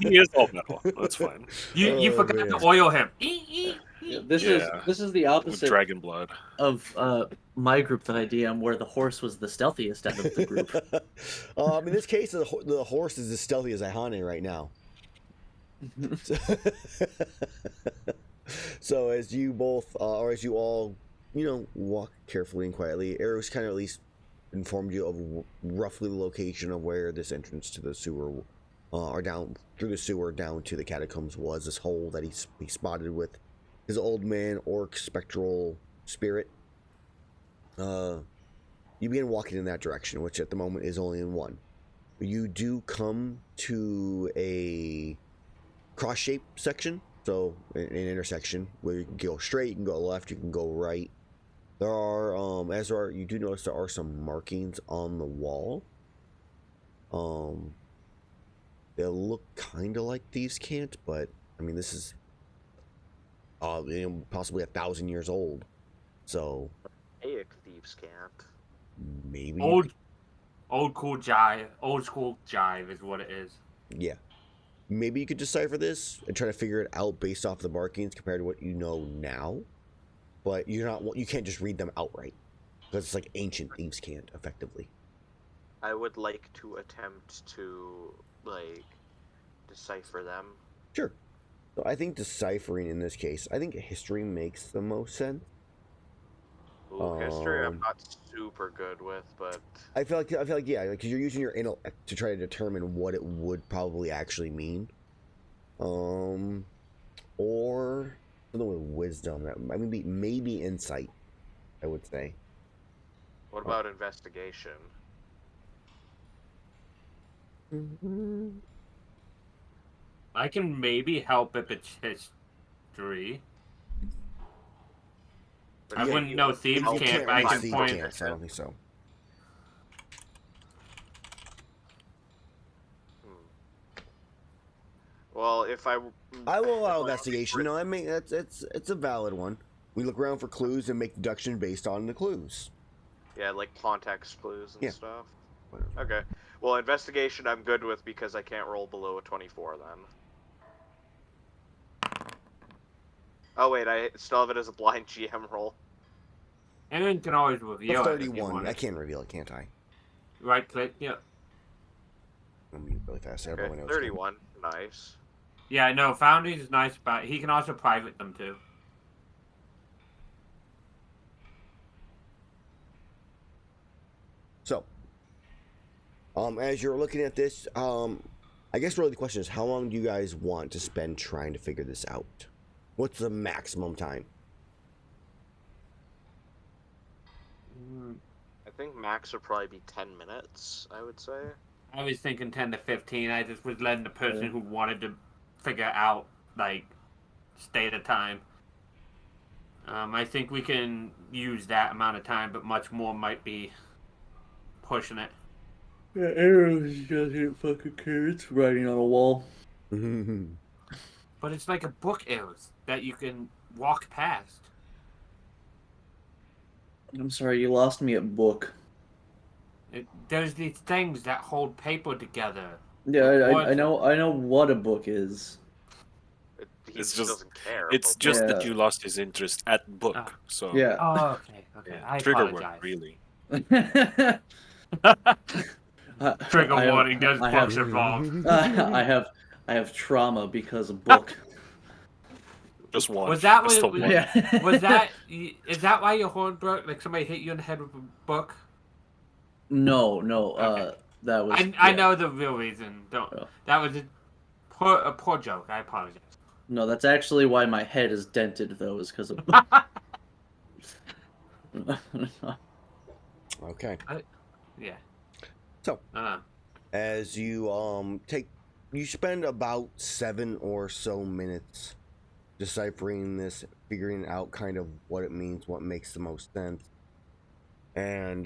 He is all metal. That's fine. You Oh, forgot man. to oil him. This Yeah. is the With opposite dragon blood. of my group that I DM, where the horse was the stealthiest out of the group. In this case, the horse is as stealthy as Iihane right now. So as you both, or as you all, walk carefully and quietly, Erus kind of at least informed you of roughly the location of where this entrance to the sewer, or down through the sewer down to the catacombs was. This hole that he spotted with his old man orc spectral spirit. You begin walking in that direction, which at the moment is only in one. You do come to a cross-shaped section, so an intersection where you can go straight, you can go left, you can go right. There are, Azrar, you do notice there are some markings on the wall. They look kind of like thieves' cant, but I mean this is possibly 1,000 years old, so Hey, thieves can't. maybe Old school jive is what it is. yeah. maybe you could decipher this and try to figure it out based off the markings compared to what you know now. But you can't just read them outright because it's like ancient thieves can't effectively. I would like to attempt to like decipher them. Sure. So I think deciphering in this case, I think history makes the most sense. Ooh, history I'm not super good with, but I feel like yeah, because you're using your intellect to try to determine what it would probably actually mean. Or something with wisdom. That I mean, maybe insight. I would say. what about investigation? I can maybe help if it's history. But I can wouldn't you know thieves help can't, can't but I read can thieves point. can't, so I don't think so. Well, if I will allow investigation. No, I mean it's a valid one. We look around for clues and make deduction based on the clues. Yeah, like context clues and Yeah. stuff. Okay. Well, investigation I'm good with because I can't roll below a 24 then. Oh wait, I still have it as a blind GM roll. Anyone can always The reveal it if you 31. want I it. can't reveal it, can't I? Right click, yeah. I'm gonna be really fast. Okay, Everyone knows. 31. Nice. Yeah, no, Foundries is nice, but he can also private them too. So, as you're looking at this, I guess really the question is, how long do you guys want to spend trying to figure this out? What's the maximum time? I think max would probably be 10 minutes, I would say. I was thinking 10 to 15. I just was letting the person who wanted to figure out, like, stay the time. I think we can use that amount of time, but much more might be pushing it. Yeah, Erus doesn't fucking care. It's writing on a wall. But it's like a book, Erus, that you can walk past. I'm sorry, you lost me at book. There's these things that hold paper together. Yeah, I know what a book is. He It's just just- doesn't care. It's but just Yeah. that you lost his interest at book. So Yeah. Oh, okay. yeah, I trigger apologize. word really. Trigger I have- warning, there's I books have- involved. I have trauma because of book. Just one. Was that Just what the it one. Yeah. Was that, is that why your horn broke? Like somebody hit you in the head with a book? No. Okay. That was. I yeah. know the real reason. Don't. Oh. That was a poor joke. I apologize. No, that's actually why my head is dented, though, is because of. Okay. Yeah. So, Uh, as you you spend about 7 or so minutes deciphering this, figuring out kind of what it means, what makes the most sense, and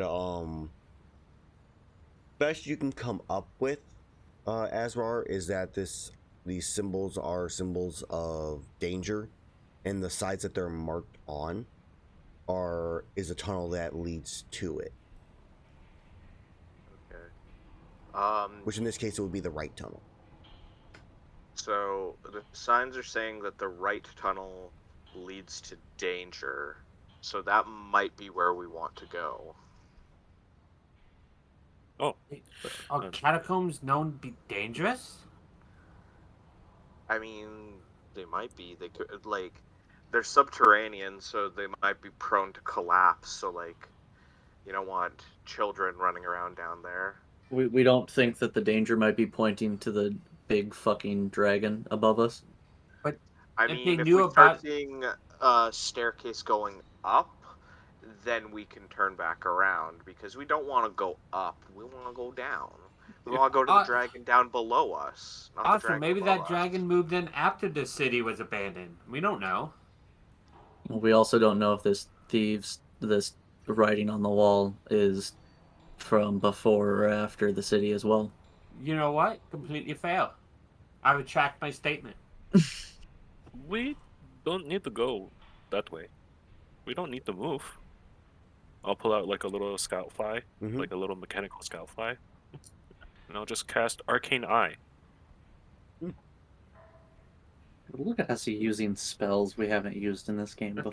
best you can come up with, Azrar, is that these symbols are symbols of danger, and the sides that they're marked on is a tunnel that leads to it, Okay. which in this case it would be the right tunnel. So the signs are saying that the right tunnel leads to danger. So that might be where we want to go. Oh, are catacombs known to be dangerous? I mean, they might be. They could they're subterranean, so they might be prone to collapse. So you don't want children running around down there. We don't think that the danger might be pointing to the big fucking dragon above us. I If mean, they if knew we start about- seeing a staircase going up, then we can turn back around because we don't want to go up. We want to go down. We want to go to the dragon down below us. Not the Also, dragon maybe above that us. dragon moved in after the city was abandoned. We don't know. We also don't know if this writing on the wall is from before or after the city as well. You know what? Completely fair. I retract my statement. we don't need to go that way. We don't need to move. I'll pull out like a little scout fly, Mhm. like a little mechanical scout fly, and I'll just cast Arcane Eye. Look at us using spells we haven't used in this game before.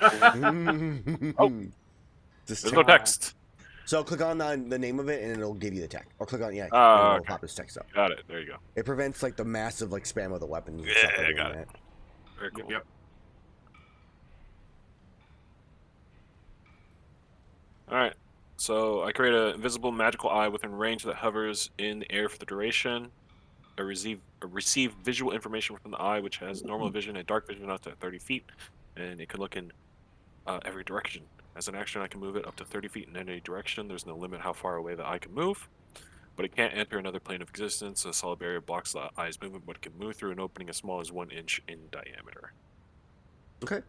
Just There's no check. text. So click on the name of it and it'll give you the text. Or click on and Ah, it'll okay. pop this text up. Got it. There you go. It prevents like the massive like spam of the weapons and Yeah, stuff by doing got it. that. Very cool. Yep. All right. So I create an invisible magical eye within range that hovers in the air for the duration. I receive visual information from the eye, which has normal vision and dark vision up to 30 feet, and it can look in every direction. As an action, I can move it up to 30 feet in any direction. There's no limit how far away the eye can move, but it can't enter another plane of existence. A solid barrier blocks the eye's movement, but it can move through an opening as small as 1 inch in diameter. Okay.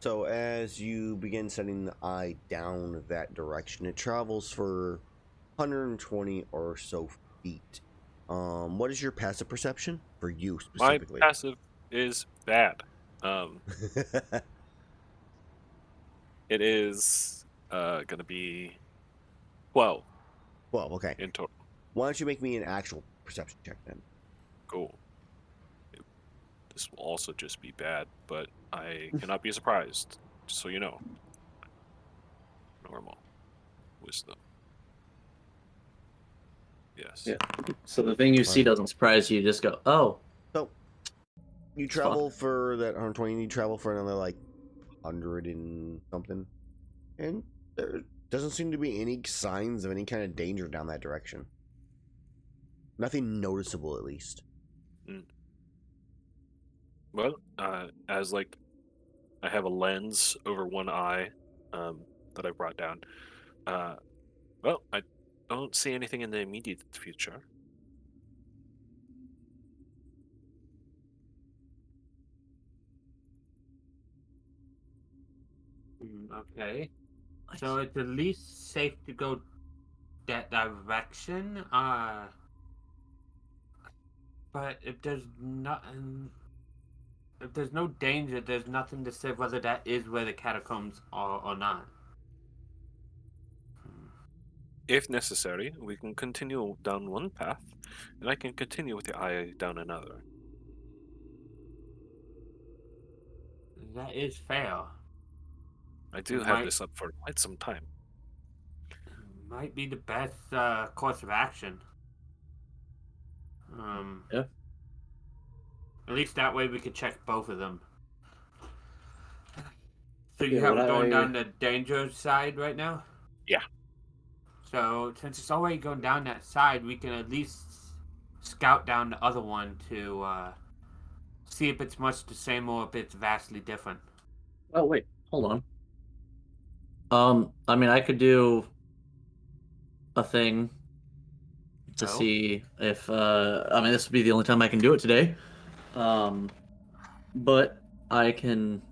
So as you begin setting the eye down that direction, it travels for 120 or so feet. What is your passive perception for you My specifically? passive is bad. It is gonna be 12 well, okay. in total. Why don't you make me an actual perception check then? Cool. This will also just be bad, but I cannot be surprised. Just so you know. Normal. Wisdom. Yes. Yeah. So the thing you see doesn't surprise you. You just go, oh. So you It's travel for that 120, and you travel for another like 100 and something, and there doesn't seem to be any signs of any kind of danger down that direction. Nothing noticeable, at least. Well, as like I have a lens over one eye that I brought down. Well, I don't see anything in the immediate future. Okay. So it's at least safe to go that direction. But if there's no danger, there's nothing to say whether that is where the catacombs are or not. If necessary, we can continue down one path, and I can continue with the eye down another. That is fair. I do It have might- this up for quite some time. Might be the best course of action. Yeah. At least that way we could check both of them. So you Yeah, have what it going I- down the danger side right now? Yeah. So since it's already going down that side, we can at least scout down the other one to see if it's much the same or if it's vastly different. Oh wait, hold on. I mean, I could do a thing to Oh. see if. I mean, this would be the only time I can do it today. But I can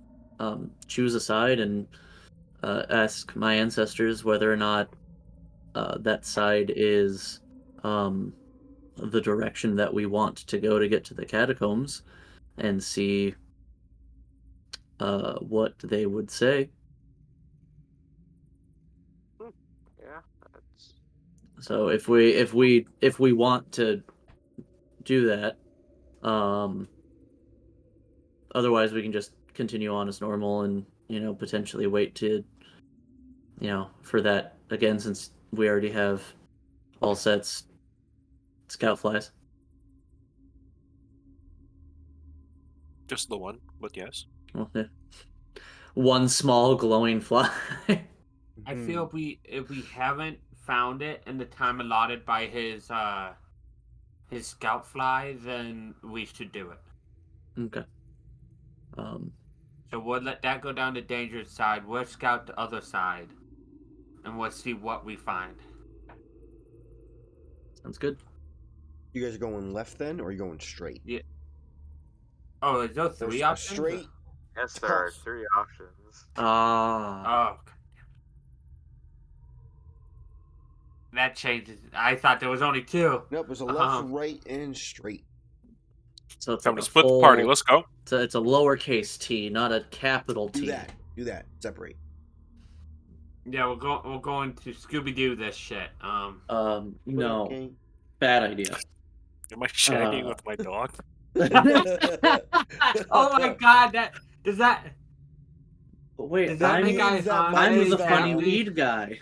choose a side and ask my ancestors whether or not that side is the direction that we want to go to get to the catacombs, and see what they would say. Yeah, that's So if we want to do that, otherwise we can just continue on as normal and potentially wait to for that again, since we already have all sets scout flies. Just the one, but yes. Well, yeah. One small glowing fly. I feel if we haven't found it in the time allotted by his scout fly, then we should do it. Okay. So we'll let that go down the dangerous side. We'll scout the other side, and we'll see what we find. Sounds good. You guys are going left then, or are you going straight? Yeah. Oh, is there three There's a options? straight. yes, there are Tough. 3 options. Oh. That changes. I thought there was only 2. Nope, there's a left, right, and straight. So it's Time like to a split the party. full- Let's go. It's a lowercase t, not a capital T. Do that. Separate. Yeah, we're going to Scooby Doo this shit. No, Okay. bad idea. Am I shagging Uh, with my dog? Oh my god, does that Wait, that make means that Iihane my I'm name's the Velma. funny happy? weed guy.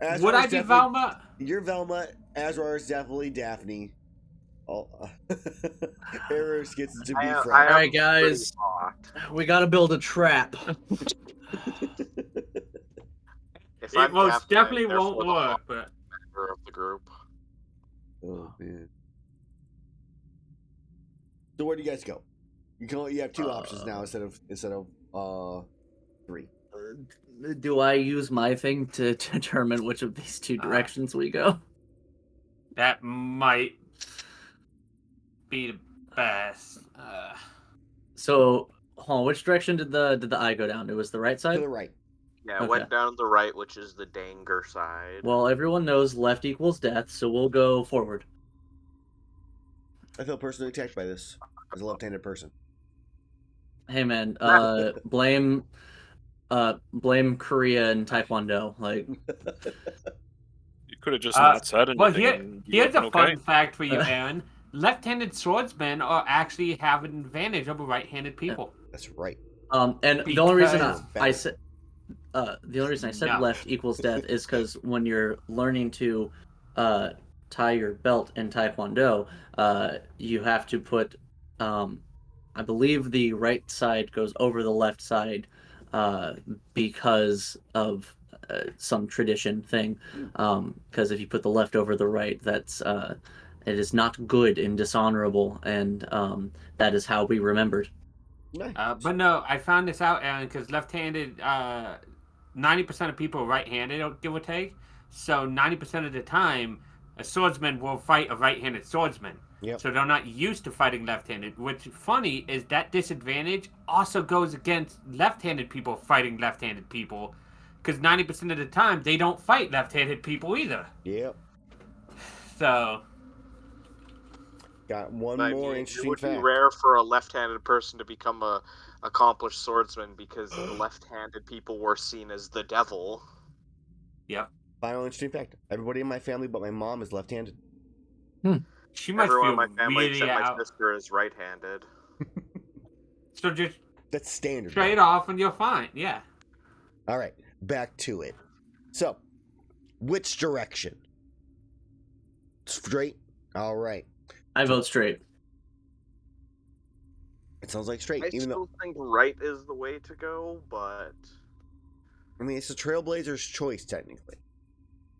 Azrar Would is I be definitely- Velma? You're Velma. Azrar is definitely Daphne. Oh, Erus gets to be I Fred. am Alright, guys. pretty hot. We gotta build a trap. If It I'm most Daphne, definitely I'm won't therefore the hot work, but member of the group. Oh man. So where do you guys go? You have two options now instead of 3. Do I use my thing to determine which of these two directions we go? that might be the best. So, hold on, which direction did the eye go down? It was the right To side? the right. Yeah, Okay. went down the right, which is the danger side. Well, everyone knows left equals death, so we'll go forward. I feel personally attacked by this as a left-handed person. Hey man, blame Korea and Taekwondo. Like, You could have just Uh, not said anything. Well, and you here's a would've been fun fact for you, Aaron. Left-handed swordsmen are actually have an advantage over right-handed people. That's right. and the only reason Because- I said No. left equals death is because when you're learning to tie your belt in Taekwondo, you have to put, I believe the right side goes over the left side because of some tradition thing. Because if you put the left over the right, that's it is not good and dishonorable, and that is how we remembered. Nice. But no, I found this out, Aaron, because left-handed, 90% of people are right-handed, give or take. So 90% of the time, a swordsman will fight a right-handed swordsman. Yep. So they're not used to fighting left-handed. What's funny is that disadvantage also goes against left-handed people fighting left-handed people, because 90% of the time they don't fight left-handed people either. Yep. So Got one I more mean, it interesting would be fact. rare for a left-handed person to become a accomplished swordsman because the left-handed people were seen as the devil. yep, Final interesting fact. Everybody in my family but my mom is left-handed. she must Everyone feel in my family really except my out. sister is right-handed. So just That's standard. trade though. off and you're fine. Yeah. All right, back to it. So, which direction? Straight? All right. I vote straight. It sounds like straight. I Even though, still think right is the way to go, but I mean, it's the Trailblazer's choice, technically.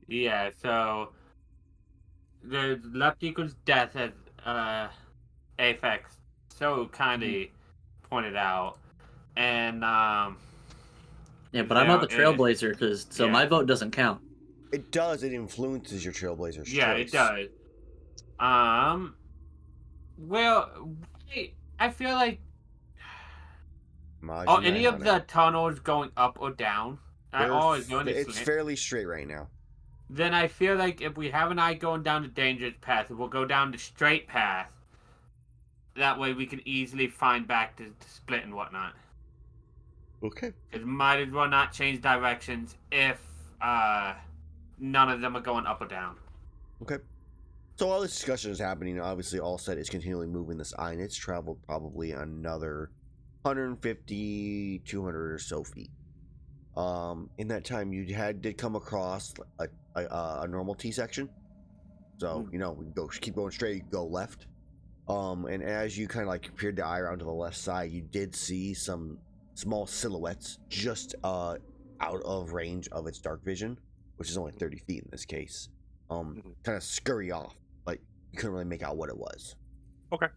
Yeah, so the left equals death as Apex so kindly pointed out. And Yeah, but I'm not the There is- trailblazer, because so yeah. my vote doesn't count. It does. It influences your Trailblazer's yeah, choice. it does. Well, I feel like Maj any of Iihane. the tunnels going up or down at all is going to It's slant. fairly straight right now. Then I feel like if we have an eye going down the dangerous path, we'll go down the straight path. That way we can easily find back to split and whatnot. Okay. It might as well not change directions if none of them are going up or down. Okay. So all this discussion is happening. Obviously, Allset is continually moving this eye, and it's traveled probably another 150, 200 or so feet. In that time, you did come across a normal T section. So we keep going straight. You go left. And as you kind of like peered the eye around to the left side, you did see some small silhouettes just out of range of its dark vision, which is only 30 feet in this case. Kind of scurry off, but you couldn't really make out what it was. Okay.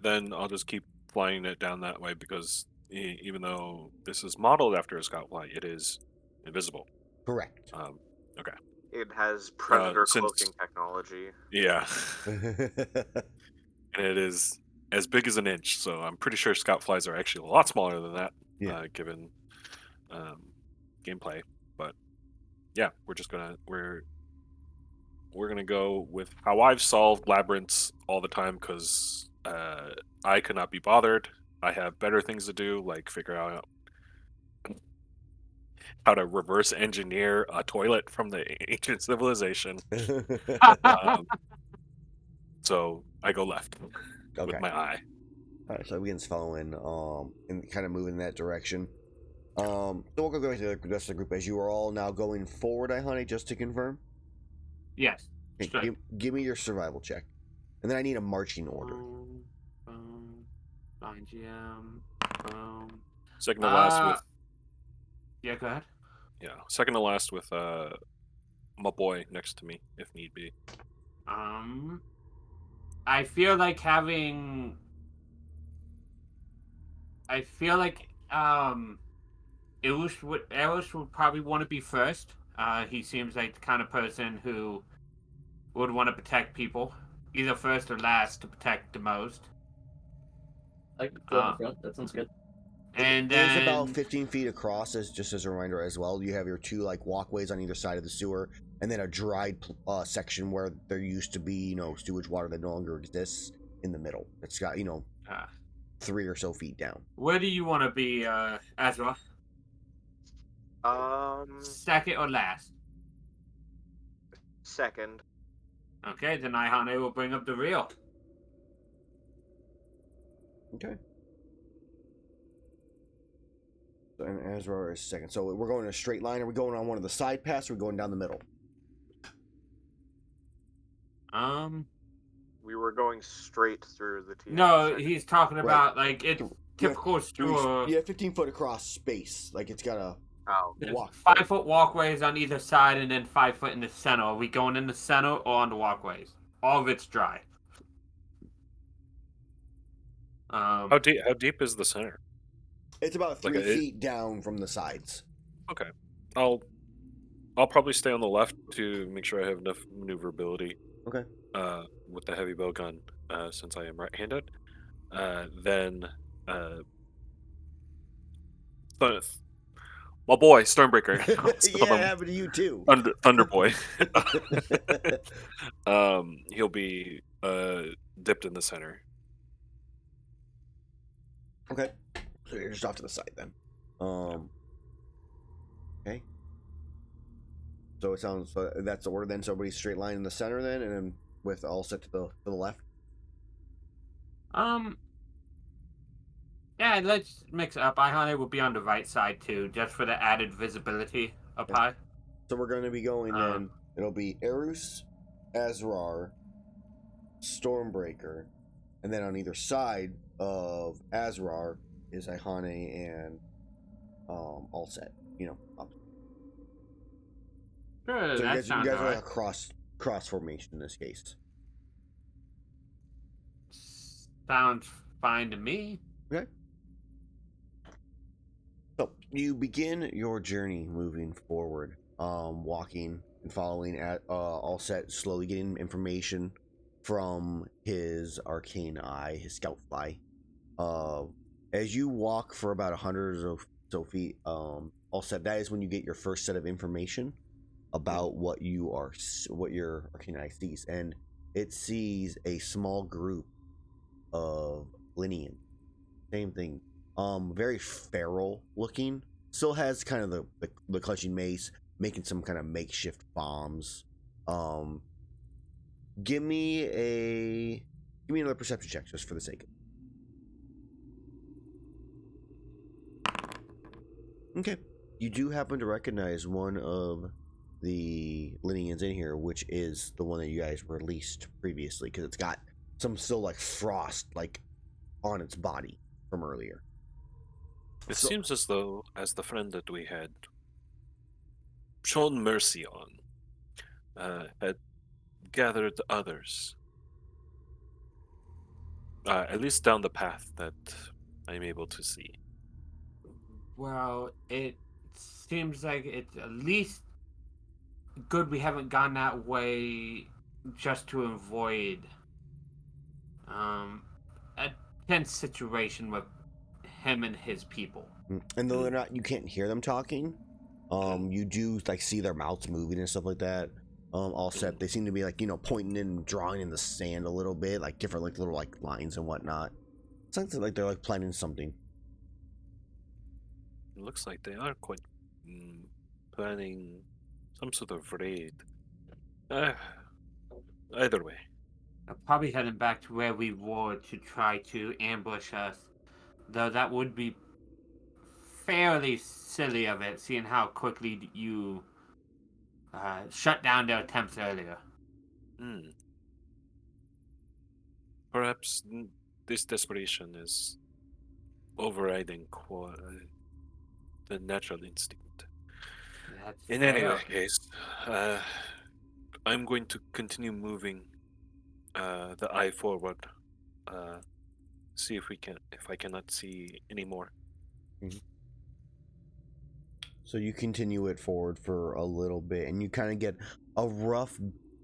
Then I'll just keep flying it down that way because even though this is modeled after a scout flight, it is invisible. Correct. Okay. it has predator since- cloaking technology. Yeah. And it is as big as an inch, so I'm pretty sure scout flies are actually a lot smaller than that, Yeah. given gameplay. But yeah, we're gonna go with how I've solved labyrinths all the time because I could not be bothered. I have better things to do, like figure out how to reverse engineer a toilet from the ancient civilization. So I go left. Okay. with my eye. All right, so it begins following, and kind of moving in that direction. So we'll go back to the rest of the group as you are all now going forward, Iihane, just to confirm. Yes. Okay, Straight. give me your survival check, and then I need a marching order. Fine, GM. Second to last with Yeah, go ahead. second to last with my boy next to me if need be. I feel like having. I feel like Erus would probably want to be first. He seems like the kind of person who would want to protect people, either first or last to protect the most. I could go in the front. That sounds good. And It is then about 15 feet across, as just as a reminder as well. You have your two like walkways on either side of the sewer, and then a dried section where there used to be sewage water that no longer exists in the middle. It's got 3 or so feet down. where do you want to be, Azrar? Second or last? Second. Okay, then Iihane will bring up the rear. Okay. And Azrar is second. So we're going in a straight line. Are we going on one of the side paths? Or are we going down the middle? We were going straight through the TNT No, section. he's talking about like it's typical sewer. You have 15 foot across space. Like it's got a Oh. walk. 5 foot walkways on either side, and then 5 foot in the center. Are we going in the center or on the walkways? All of it's dry. How deep is the center? It's about 3 Like feet down from the sides. Okay. I'll probably stay on the left to make sure I have enough maneuverability. Okay. With the heavy bow gun, since I am right-handed. Then my boy Stormbreaker. Yeah, it happened to you too. Thunder Boy. He'll be dipped in the center. Okay. So you're just off to the side then. Okay. So it sounds that's the order then. So everybody's straight line in the center then, and then with all set to the left. Yeah, let's mix it up. Iihane will be on the right side too, just for the added visibility up high. So we're going to be going then. It'll be Erus, Azrar, Stormbreaker, and then on either side of Azrar is Iihane and all set. Up. Sure, So that you sounds guys are alright. like a cross formation in this case. Sounds fine to me. Okay. So you begin your journey moving forward, walking and following at all set, slowly getting information from his arcane eye, his scout fly. As you walk for about 100 or so feet, all set, that is when you get your first set of information about what your arcane eye sees, and it sees a small group of Linean. Same thing. Very feral looking. Still has kind of the clutching mace, making some kind of makeshift bombs. Give me another perception check just for the sake of it. Okay. You do happen to recognize one of the Lineans in here, which is the one that you guys released previously, because it's got some still like frost like on its body from earlier. It seems as though, as the friend that we had shown mercy on, had gathered others, at least down the path that I'm able to see. Well, it seems like it's at least good we haven't gone that way just to avoid a tense situation with him and his people. And though you can't hear them talking, you do like see their mouths moving and stuff like that. All set. They seem to be like pointing and drawing in the sand a little bit, like different like little like lines and whatnot. Sounds like they're like planning something. It looks like they are quite planning some sort of raid. Either way, I'm probably heading back to where we were to try to ambush us. Though that would be fairly silly of it, seeing how quickly you shut down their attempts earlier. Hmm. Perhaps this desperation is overriding the natural instinct. That's In any fair. case, uh, I'm going to continue moving the eye forward. Uh, See if I cannot see any more. So you continue it forward for a little bit, and you kind of get a rough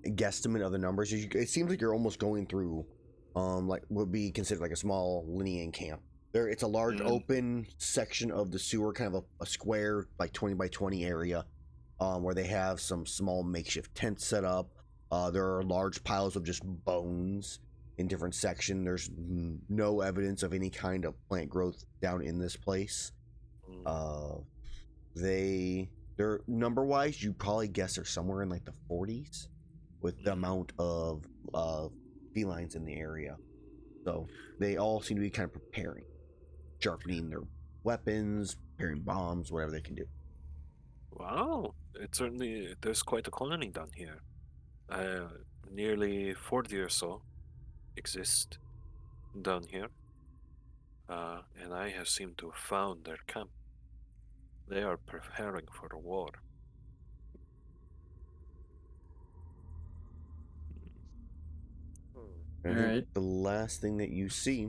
guesstimate of the numbers. It seems like you're almost going through, like would be considered like a small Linean camp. There, it's a large open section of the sewer, kind of a square, like 20 by 20 area, where they have some small makeshift tents set up. There are large piles of just bones in different sections. There's no evidence of any kind of plant growth down in this place. Mm. They're number wise, you probably guess they're somewhere in like the 40s with the amount of felines in the area. So they all seem to be kind of preparing, sharpening their weapons, preparing bombs, whatever they can do. Wow, there's quite a colony down here. Uh, Nearly 40 or so exist down here, and I have seemed to have found their camp. They are preparing for a war. And I All think right. the last thing that you see,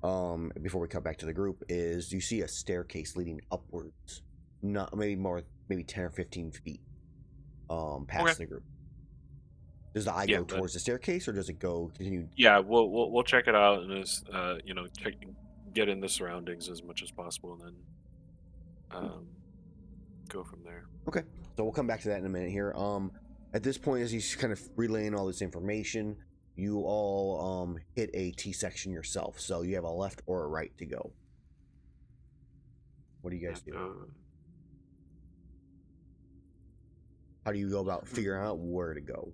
before we cut back to the group, is you see a staircase leading upwards, not maybe 10 or 15 feet, past Okay. the group. Does the eye Yeah, go towards the staircase, or does it go continue? yeah, we'll check it out and just get in the surroundings as much as possible, and then go from there. Okay, so we'll come back to that in a minute here. At this point, as he's kind of relaying all this information, you all hit a T section yourself, so you have a left or a right to go. What do you guys do? How do you go about figuring out where to go?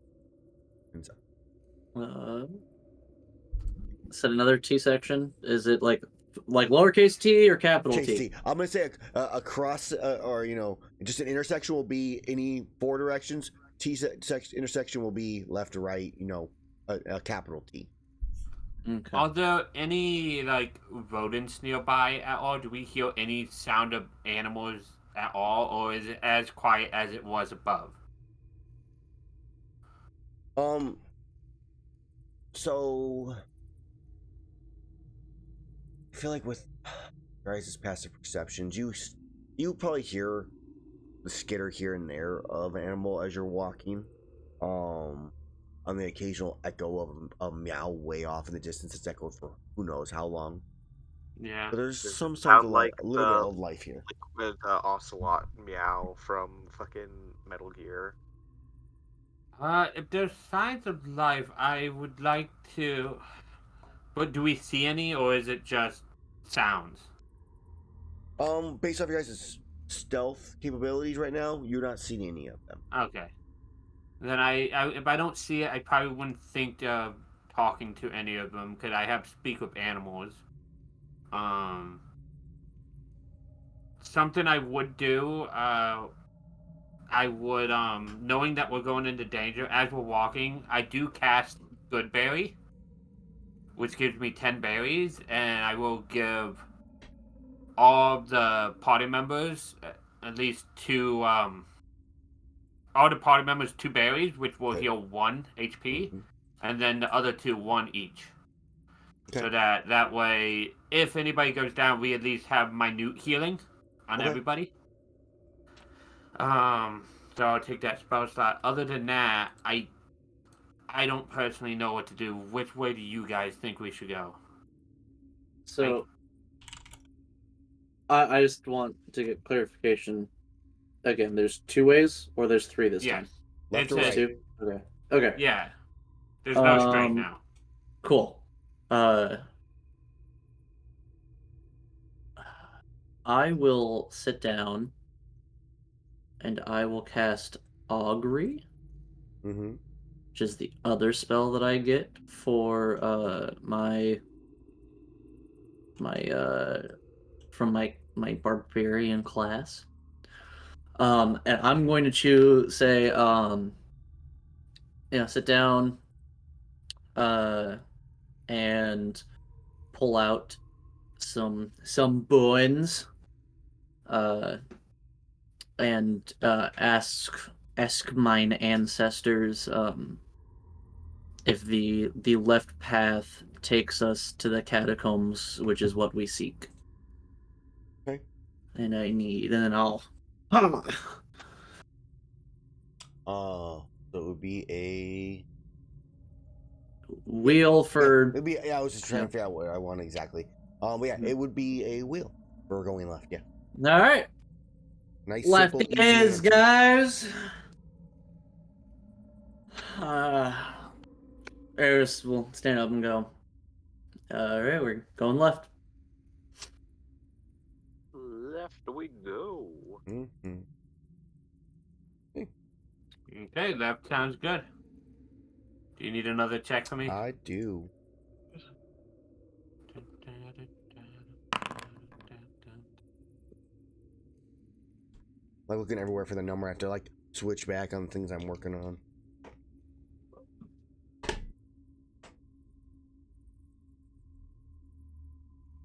Said another T section. Is it like lowercase T or capital Chase T? T. I'm gonna say a cross, or just an intersection will be any four directions. Intersection will be left to right. A capital T. Okay. Are there any like rodents nearby at all? Do we hear any sound of animals at all, or is it as quiet as it was above? So I feel like with your guys' passive perceptions, you probably hear the skitter here and there of an animal as you're walking. On the occasional echo of a meow way off in the distance. It's echoed for who knows how long. Yeah. But there's Does it some signs sound of like a little bit of life here. with Ocelot meow from fucking Metal Gear? If there's signs of life, I would like to. But do we see any, or is it just sounds? Based off your guys' stealth capabilities right now, you're not seeing any of them. Okay. Then if I don't see it, I probably wouldn't think of talking to any of them because I have to speak with animals. Something I would do. I would knowing that we're going into danger as we're walking. I do cast Good Berry, which gives me 10 berries, and I will give all of the party members at least two all the party members 2 berries, which will Okay. heal 1 HP, Mhm. and then the other 2 1 each. Okay. So that way, if anybody goes down, we at least have minute healing on Okay. everybody. So I'll take that spell slot. Other than that, I don't personally know what to do. Which way do you guys think we should go? So I just want to get clarification. Again, there's 2 ways, or there's 3 this time? Yes. Left It's or a- right? 2? Okay. Okay. Yeah. There's no straight now. Cool. I will sit down and I will cast Augury. Mm-hmm. which is the other spell that I get for my barbarian class. And I'm going to sit down, and pull out some bones, uh, and ask mine ancestors if the left path takes us to the catacombs, which is what we seek. Okay. And then I'll. So it would be a Wheel for. it'd be, I was just trying yeah. to figure out what I want exactly. But yeah, it would be a wheel for going left. Yeah. All right. Nice, Left simple, easy is, answer. guys. Erus will stand up and go. All right, we're going left. Left we go. Mm-hmm. Okay, that sounds good. Do you need another check for me? I do. Like looking everywhere for the number. I have to like switch back on things I'm working on.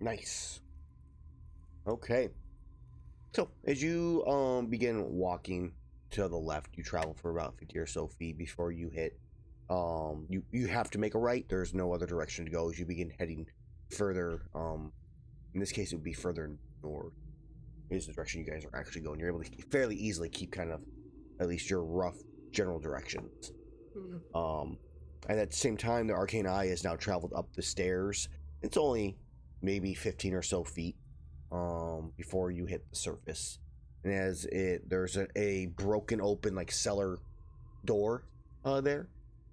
Nice. Okay. So as you begin walking to the left, you travel for about 50 or so feet before you hit. You have to make a right. There's no other direction to go as you begin heading further. In this case, it would be further north. Is the direction you guys are actually going. You're able to fairly easily keep kind of at least your rough general directions. And at the same time, the arcane eye has now traveled up the stairs. It's only maybe 15 or so feet before you hit the surface. And there's a broken open like cellar door there.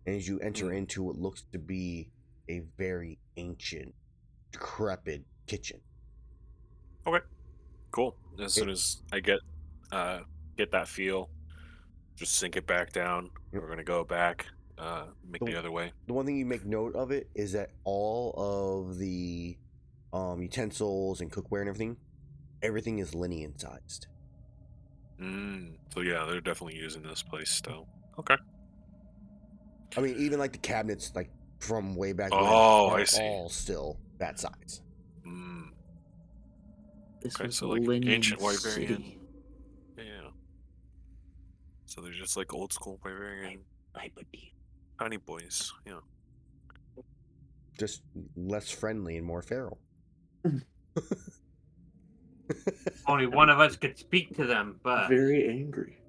And as you enter into what looks to be a very ancient, decrepit kitchen. Okay. Cool. As soon as I get that feel, just sink it back down. Yep. We're gonna go back, make the other way. The one thing you make note of it is that all of the utensils and cookware and everything is linear sized. So yeah, they're definitely using this place still. Okay. I mean, even like the cabinets, like from way back when, Oh, are I see. all still that size. This Okay, was so like Linen ancient City. Wyverian. Yeah. So they're just like old school Wyverian tiny boys. Yeah. Just less friendly and more feral. Only one of us could speak to them, but Very angry.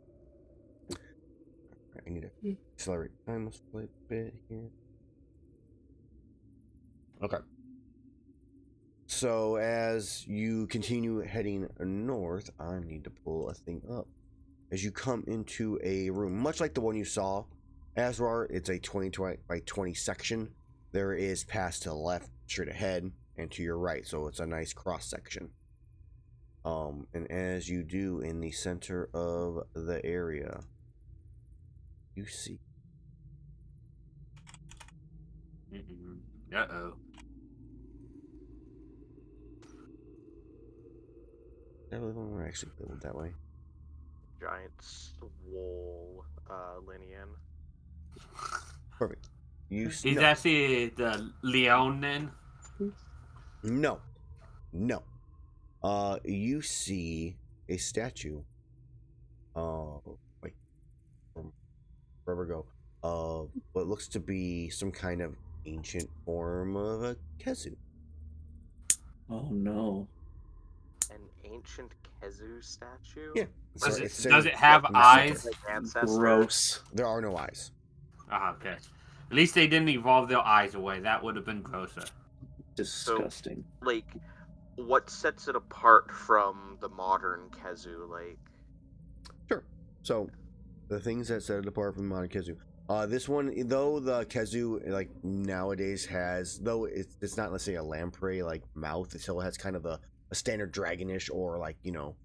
I need to accelerate time a slight bit here. Okay. So as you continue heading north, I need to pull a thing up. As you come into a room, much like the one you saw, Azrar, it's a 20 by 20 section. There is paths to the left, straight ahead, and to your right, so it's a nice cross section. And as you do in the center of the area, you see. uh-oh. I really don't want to actually build that way. Giant swole Linian. Perfect. Is actually the Leonin? No. You see a statue. Wait. From wherever go. Of what looks to be some kind of ancient form of a Kezu. Oh no. An ancient Kezu statue? Yeah. Does it have eyes? Like ancestor? Gross. There are no eyes. Okay. At least they didn't evolve their eyes away. That would have been grosser. Disgusting. Like, what sets it apart from the modern Kezu? Like, Sure. So, the things that set it apart from the modern Kezu. This one, though the Kezu like nowadays has, though it's not, let's say, a lamprey like mouth, it still has kind of a standard dragonish or like, you know,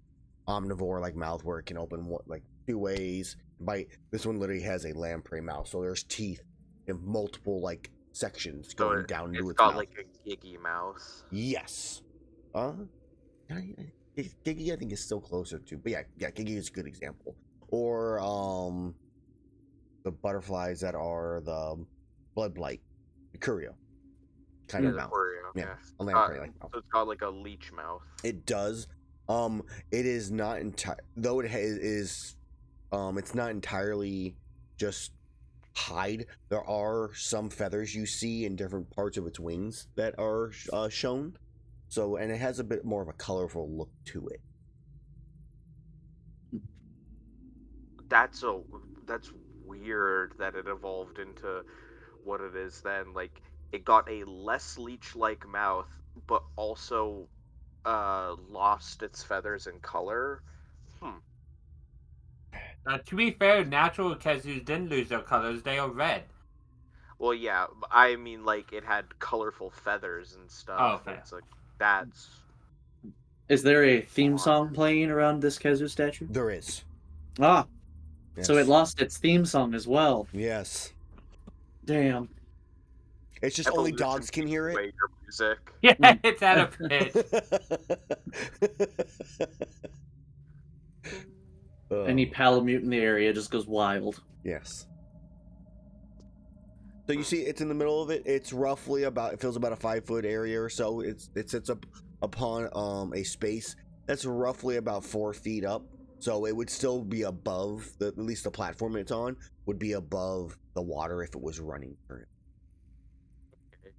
omnivore like mouth where it can open like two ways. Bite. This one literally has a lamprey mouth, so there's teeth in multiple like sections So going down into it's its got mouth. like a giggy mouth. Yes. Giggy I think is still closer to, but yeah, Giggy is a good example. Or the butterflies that are the blood blight, the curio kind Yeah, of the mouth. Oreo. Yeah, Yeah. a lamprey like mouth. So it's got like a leech mouth. It does. It is not though it is. It's not entirely just hide. There are some feathers you see in different parts of its wings that are shown. So, and it has a bit more of a colorful look to it. That's weird that it evolved into what it is then. Like it got a less leech-like mouth, but also lost its feathers and color. To be fair, natural Kazus didn't lose their colors. They are red. Well, yeah, I mean, like it had colorful feathers and stuff. Okay. It's like that's Is there a theme odd. song playing around this Kazu statue? There is. Ah, Yes. so it lost its theme song as well. Yes. Damn. It's just only Evolution dogs can hear Play it. your music. Yeah, it's out of pitch. Any Palamute in the area just goes wild. Yes. So you see, it's in the middle of it. It's roughly about. It feels about a 5-foot area or so. It sits up upon a space that's roughly about 4 feet up. So it would still be above at least the platform it's on would be above the water if it was running current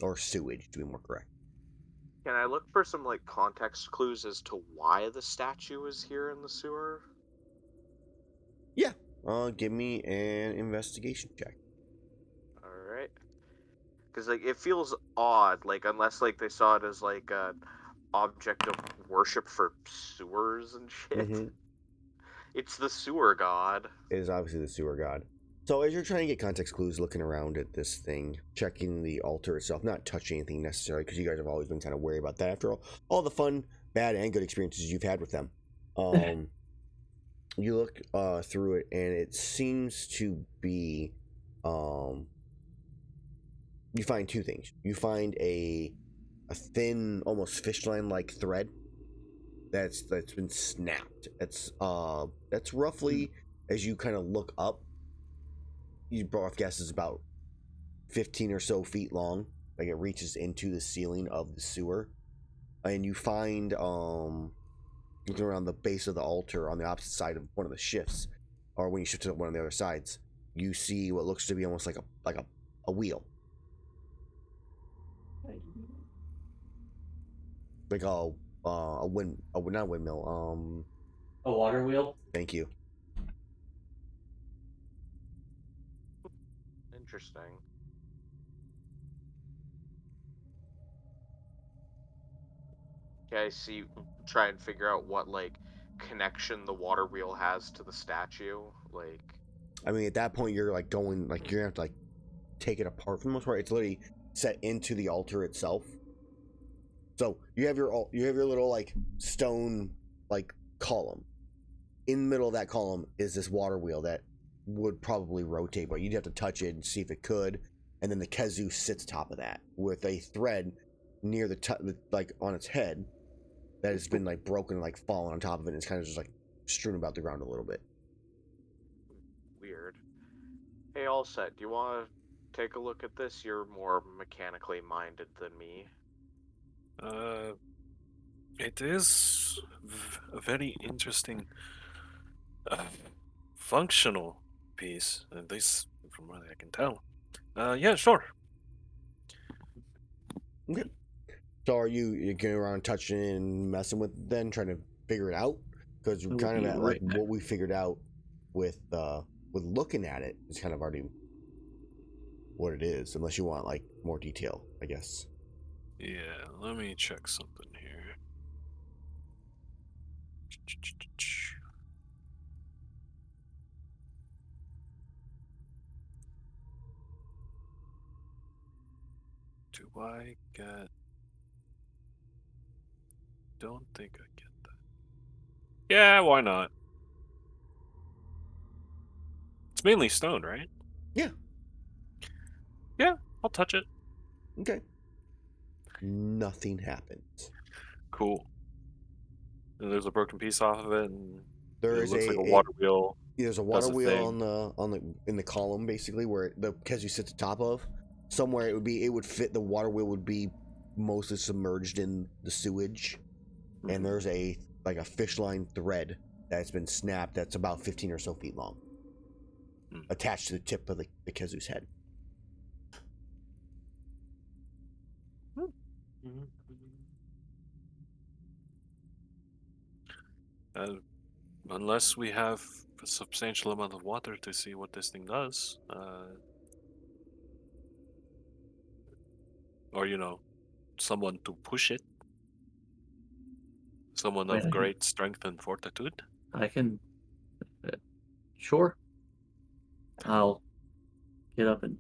or sewage to be more correct. Can I look for some like context clues as to why the statue is here in the sewer? Yeah. Give me an investigation check. All right. Because like it feels odd, like unless like they saw it as like a object of worship for sewers and shit. Mm-hmm. It's the sewer god. It is obviously the sewer god. So as you're trying to get context clues, looking around at this thing, checking the altar itself, not touching anything necessarily, because you guys have always been kind of wary about that after all the fun, bad, and good experiences you've had with them. You look through it, and it seems to be, you find 2 things. You find a thin, almost fish line-like thread that's been snapped. That's roughly, as you kind of look up, you rough guess is about 15 or so feet long. Like it reaches into the ceiling of the sewer, and you find looking around the base of the altar on the opposite side of one of the shifts, or when you shift to one of the other sides, you see what looks to be almost like a wheel, like a wind, not a windmill. A water wheel? Thank you. Interesting. Okay, I see. Try and figure out what like connection the water wheel has to the statue. Like, I mean, at that point, you're like going, like you're gonna have to like take it apart for the most part. It's literally set into the altar itself. So you have your little like stone like column. In the middle of that column is this water wheel that would probably rotate, but you'd have to touch it and see if it could. And then the Kazu sits top of that with a thread near like on its head that has been like broken and like fallen on top of it, and it's kind of just like strewn about the ground a little bit. weird. Hey, all set. Do you want to take a look at this? You're more mechanically minded than me. It is a very interesting functional piece, at least from what I can tell. Yeah, sure. Okay. So are you going around touching and messing with it then, trying to figure it out? Because we're kind of at like what we figured out with looking at it is kind of already what it is, unless you want like more detail, I guess. Yeah, let me check something here. Do I get... Don't think I get that. Yeah, why not? It's mainly stone, right? Yeah. Yeah, I'll touch it. Okay. Nothing happens. Cool. And there's a broken piece off of it, and There it is looks like a water wheel. There's a water does a wheel thing. in the column basically where the Kezu sits atop of. Somewhere it would fit. The water wheel would be mostly submerged in the sewage, and there's a fish line thread that's been snapped that's about 15 or so feet long, attached to the tip of the Kezu's head. Unless we have a substantial amount of water to see what this thing does, or someone to push it, someone Wait, of great strength and fortitude. I can. Sure. I'll get up and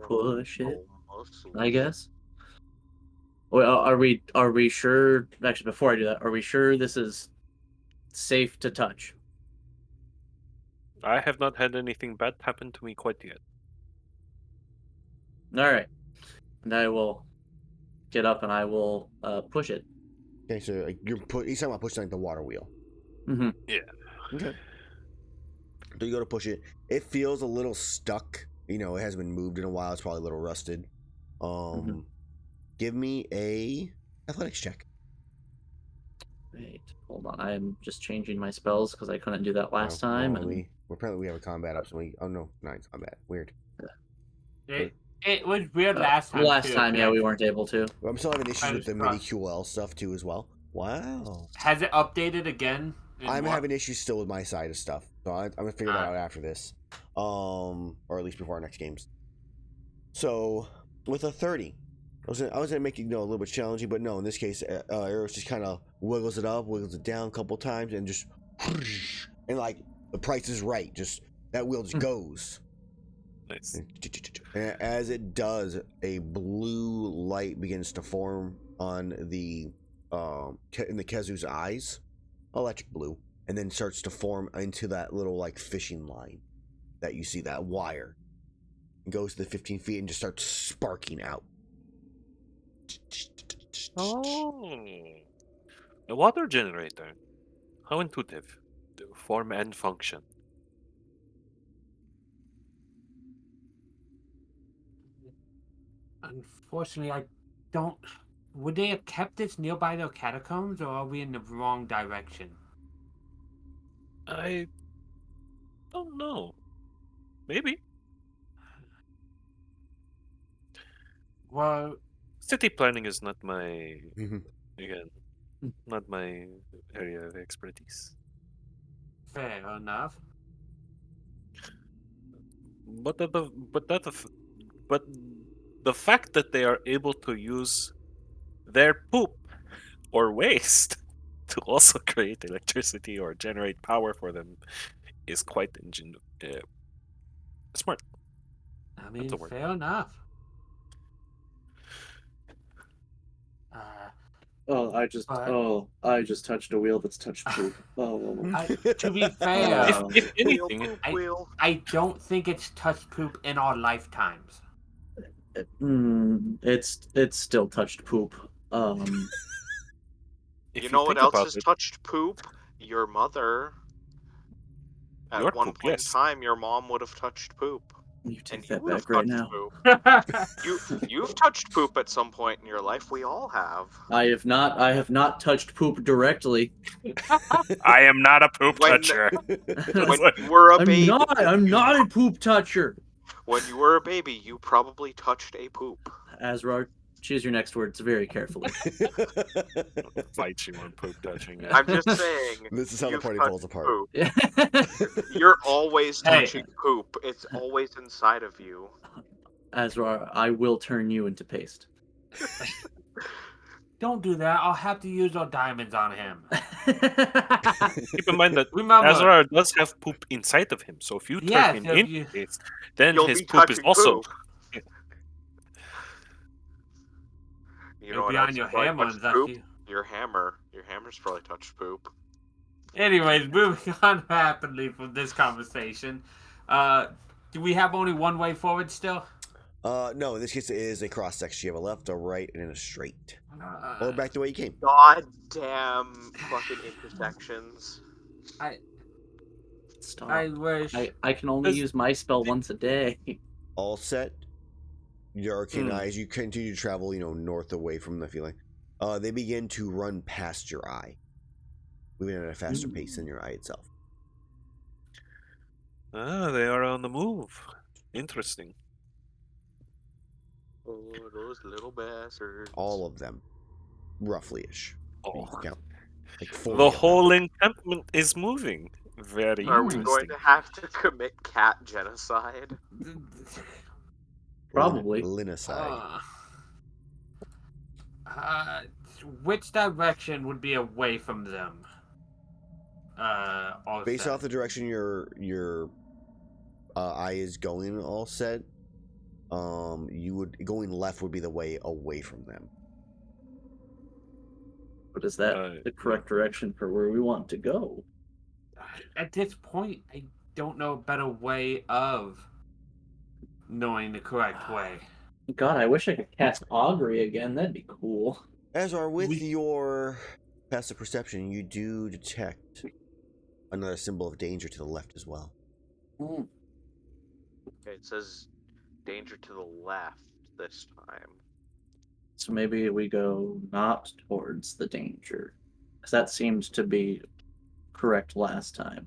push it, I guess. Well, are we sure? Actually, before I do that, are we sure this is safe to touch? I have not had anything bad happen to me quite yet. All right, and I will get up and I will push it. Okay, so you're talking about pushing the water wheel. Mm-hmm. Yeah. Okay. So you go to push it. It feels a little stuck. It hasn't been moved in a while. It's probably a little rusted. Give me a athletics check. Wait, hold on. I'm just changing my spells because I couldn't do that last time. Well, we have a combat up, so no, not combat. Weird. It was weird last time. Last too, time, yeah, we weren't able to. I'm still having issues with the MIDI QL stuff too, as well. Wow. Has it updated again? I'm having issues still with my side of stuff, so I'm gonna figure that out after this, or at least before our next games. So with a 30, I was gonna make it a little bit challenging, but no, in this case, Erus just kind of wiggles it up, wiggles it down a couple times, and just and the price is right. Just that wheel just goes. Nice. And as it does, a blue light begins to form on the in the Kezu's eyes, electric blue, and then starts to form into that little fishing line that you see, that wire. It goes to the 15 feet and just starts sparking out. Oh, a water generator. How intuitive. The form and function. Unfortunately, I don't. Would they have kept this nearby the catacombs, or are we in the wrong direction? I don't know. Maybe. Well, City planning is not my not my area of expertise. fair enough. But the fact that they are able to use their poop or waste to also create electricity or generate power for them is quite smart. I mean, fair enough. I just touched a wheel that's touched poop. To be fair, if anything, I don't think it's touched poop in our lifetimes. It's still touched poop. You know what else has touched poop? Your mother. At Your one poop, point yes. in time, your mom would have touched poop. You take And that you would have back right touched now. poop. You've touched poop at some point in your life. We all have. I have not touched poop directly. I am not a poop toucher. When you were a baby. I'm not a poop toucher. When you were a baby, you probably touched a poop. Azrar, choose your next words very carefully. Fight you on poop touching. I'm just saying. This is how the party falls apart. You're always touching poop. It's always inside of you. Azrar, I will turn you into paste. Don't do that. I'll have to use our diamonds on him. Keep in mind that Azrar does have poop inside of him, so if you turn him into paste, then his poop is also. Poop. You know what on your hammer, poop? Your hammer. Your hammer's probably touched poop. Anyways, moving on rapidly from this conversation. Do we have only one way forward still? No, in this case, it is a cross section. You have a left, a right, and then a straight. Or back the way you came. Goddamn fucking intersections. Stop. I wish. I can only Does- use my spell once a day. All set. Your arcane eyes, you continue to travel, north away from the feeling. They begin to run past your eye, moving at a faster pace than your eye itself. Ah, they are on the move. Interesting. Oh, those little bastards. All of them, roughly-ish. You Oh. can count. Like 40 The of them. whole encampment is moving. Very Are we interesting. going to have to commit cat genocide? Probably. Linicide. Which direction would be away from them? All Based set. off the direction your eye is going, all set. Going left would be the way away from them. But is that the correct direction for where we want to go? At this point, I don't know a better way of knowing the correct way. God, I wish I could cast Augury again. That'd be cool. Azrar, with your passive perception, you do detect another symbol of danger to the left as well. Mm. Okay, it says danger to the left this time. So maybe we go not towards the danger. Because that seems to be correct last time.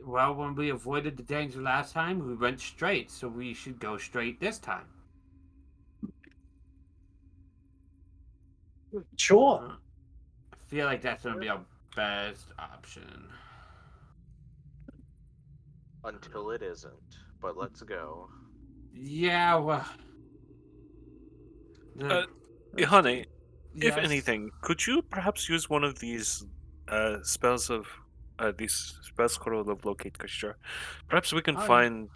Well, when we avoided the danger last time, we went straight, so we should go straight this time. Sure. I feel like that's going to be our best option. Until it isn't. But let's go. Yeah, well... Iihane, if Yes. anything, could you perhaps use one of these spells of these spell scroll of locate creature? Perhaps we can Oh, yeah. find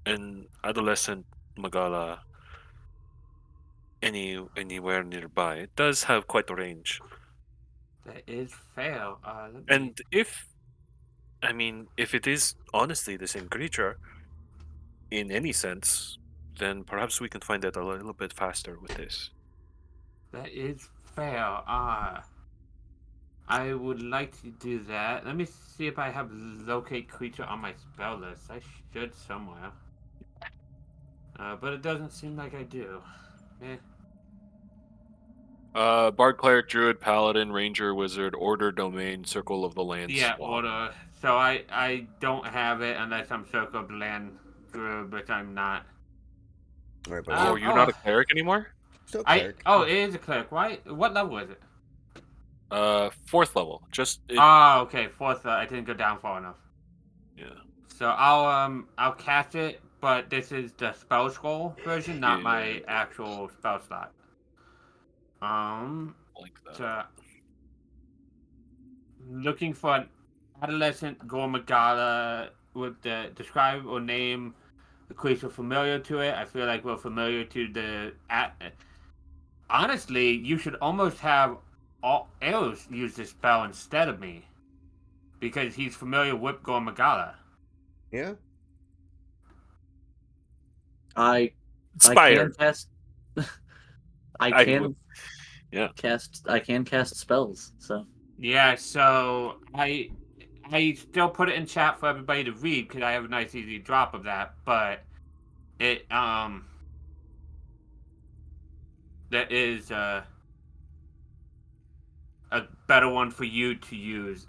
an adolescent Magala anywhere nearby. It does have quite a range. That is fair. And if it is honestly the same creature, in any sense, then perhaps we can find it a little bit faster with this. That is fair. I would like to do that. Let me see if I have locate creature on my spell list. I should somewhere. But it doesn't seem like I do. Bard, Cleric, Druid, Paladin, Ranger, Wizard, Order, Domain, Circle of the Land, Yeah, Swamp. order. So I don't have it unless I'm Circle of the Land Druid, which I'm not. All right, Oh, you're not a cleric anymore? Still cleric. It is a cleric. Why? What level is it? 4th level. Okay, 4th. I didn't go down far enough. Yeah. So I'll cast it, but this is the spell scroll version, not my actual spell slot. Like that. So, looking for an adolescent Gormagala with the describe or name the creature familiar to it. I feel like we're familiar to the. Honestly, you should almost have Erus use this spell instead of me, because he's familiar with Gormagala. Yeah. I Inspired. can cast. I can cast spells. So Yeah, so I still put it in chat for everybody to read because I have a nice easy drop of that, but it that is a better one for you to use.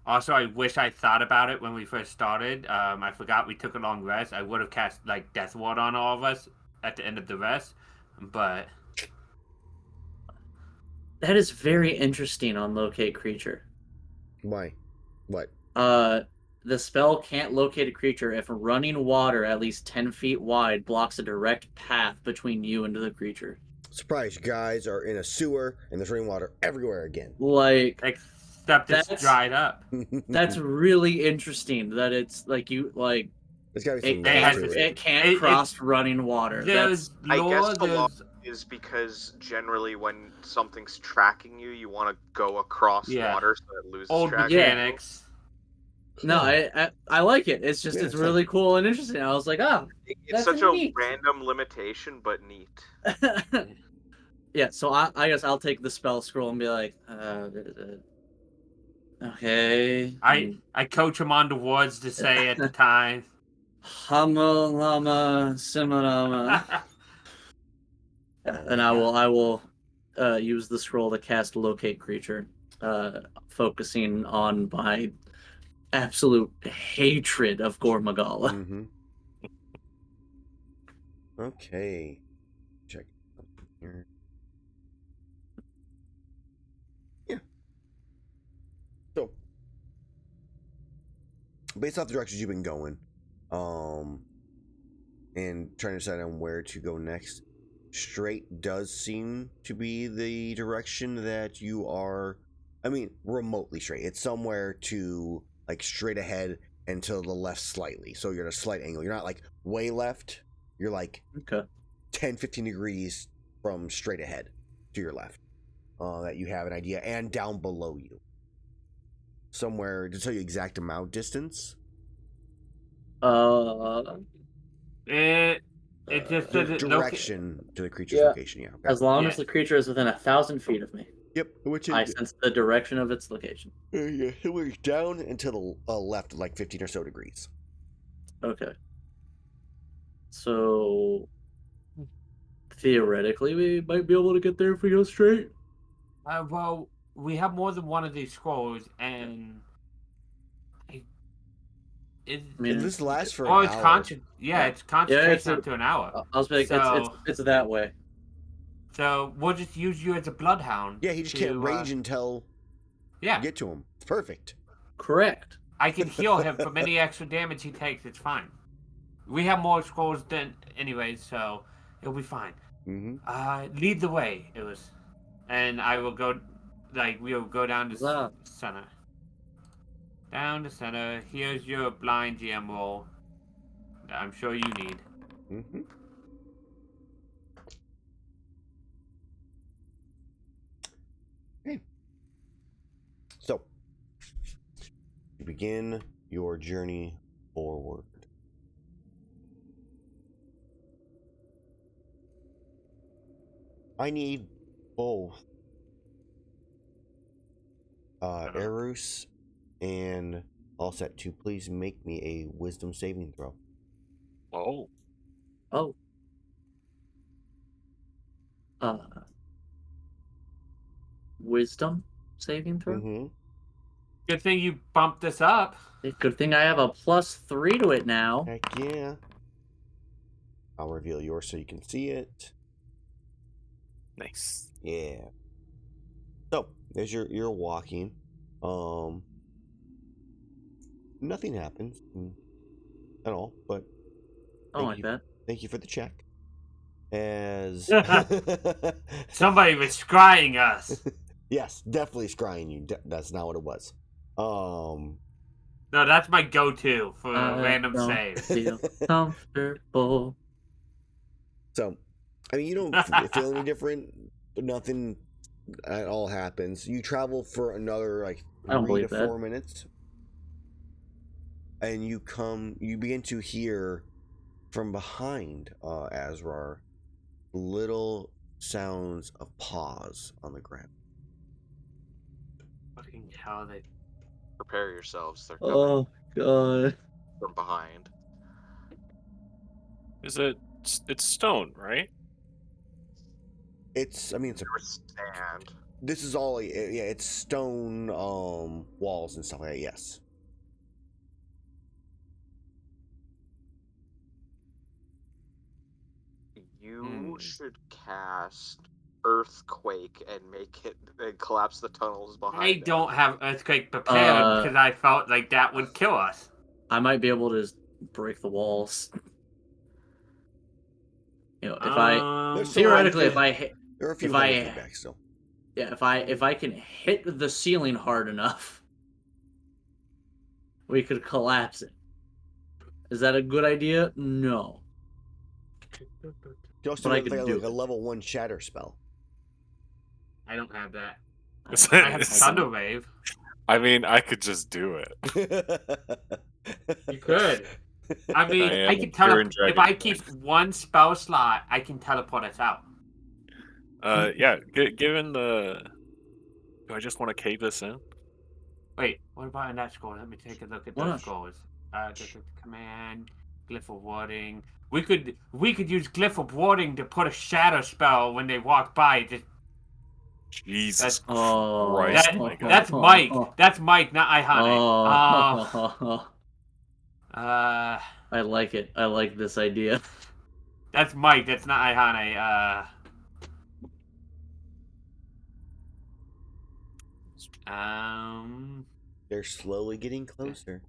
Also, I wish I thought about it when we first started. I forgot we took a long rest. I would have cast like Death Ward on all of us at the end of the rest, but that is very interesting on locate creature. Why? What? The spell can't locate a creature if running water at least 10 feet wide blocks a direct path between you and the creature. Surprise, you guys are in a sewer and there's running water everywhere again. Like, except it's dried up. That's really interesting that it's like you like. There's gotta be some it can't cross running water. That's I guess the law is because generally when something's tracking you, you want to go across water so it loses old track. mechanics. No, I like it. It's just Yeah, it's it's really cool and interesting. I was like, oh, It's that's such a neat. random limitation, but neat. Yeah, so I guess I'll take the spell scroll and be like, okay. I coach him on the words to say at the time. Hama lama simanama. And I will use the scroll to cast locate creature, focusing on my absolute hatred of Gormagala. Mm-hmm. Okay. Check something here. Yeah. So, based off the directions you've been going, and trying to decide on where to go next, straight does seem to be the direction that you are. I mean, remotely straight. It's somewhere to like straight ahead and to the left slightly. So you're at a slight angle. You're not like way left. You're like Okay. 10, 15 degrees from straight ahead to your left. That you have an idea, and down below you. Somewhere, to tell you exact amount distance. It just The says direction to the creature's Yeah. location, yeah. Okay. As long Yeah. as the creature is within 1,000 feet of me, Yep, which I is sense the direction of its location. yeah, it was down and to the left, like 15 or so degrees. Okay. So theoretically, we might be able to get there if we go straight. well, we have more than one of these scrolls, and I mean, And this lasts for oh, an it's hour. it's concentration it's up to an hour. I was like, it's that way. So we'll just use you as a bloodhound. Yeah, he just can't rage until Yeah, you get to him. It's perfect. Correct. I can heal him from any extra damage he takes. It's fine. We have more scrolls than anyways, so it'll be fine. Mm-hmm. Lead the way, Erus, and I will go. Like we'll go down to Azrar. center. Down to center. Here's your blind GM roll. That I'm sure you need. Mm-hmm. Okay. So, you begin your journey forward. I need both Erus and Allset to please make me a wisdom saving throw. Oh. Wisdom saving throw. Mm-hmm. Good thing you bumped this up. Good thing I have a +3 to it now. Heck yeah. I'll reveal yours so you can see it. Nice. Yeah. So, as you're walking, nothing happens at all, but thank you for the check. As Somebody was scrying us. yes, definitely scrying you. That's not what it was. No, that's my go-to for a random save. Feel comfortable. So, I mean, you don't feel any different. Nothing at all happens. You travel for another like 3 to 4 minutes, and you begin to hear from behind Azrar little sounds of paws on the ground. Fucking hell, they. Prepare yourselves. They're coming Oh god. from behind. It's stone, right? It's They were stand. this is all it's stone walls and stuff like that. Yes. You should cast Earthquake and make it and collapse the tunnels behind. I don't have earthquake prepared because I felt like that would kill us. I might be able to just break the walls. You know, if I theoretically if I hit there are a few if I feedback still. Yeah, if I can hit the ceiling hard enough, we could collapse it. Is that a good idea? No. You also But I have can like do a it. level 1 shatter spell. I don't have that. Is I have that- Thunder Wave. I mean, I could just do it. You could. I mean, I am I a can Kieran if I Dragonborn. keep one spell slot, I can teleport us out. Yeah. Given the, do I just want to cave this in? Wait, what about in that score? Let me take a look at Why those not? scores. The command, glyph of warding. We could use glyph of warding to put a shadow spell when they walk by. Just Jesus Oh, Christ, my guy. that's Mike. That's Mike, not Iihane. Oh, Uh, I like it. I like this idea. that's Mike. That's not Iihane. They're slowly getting closer.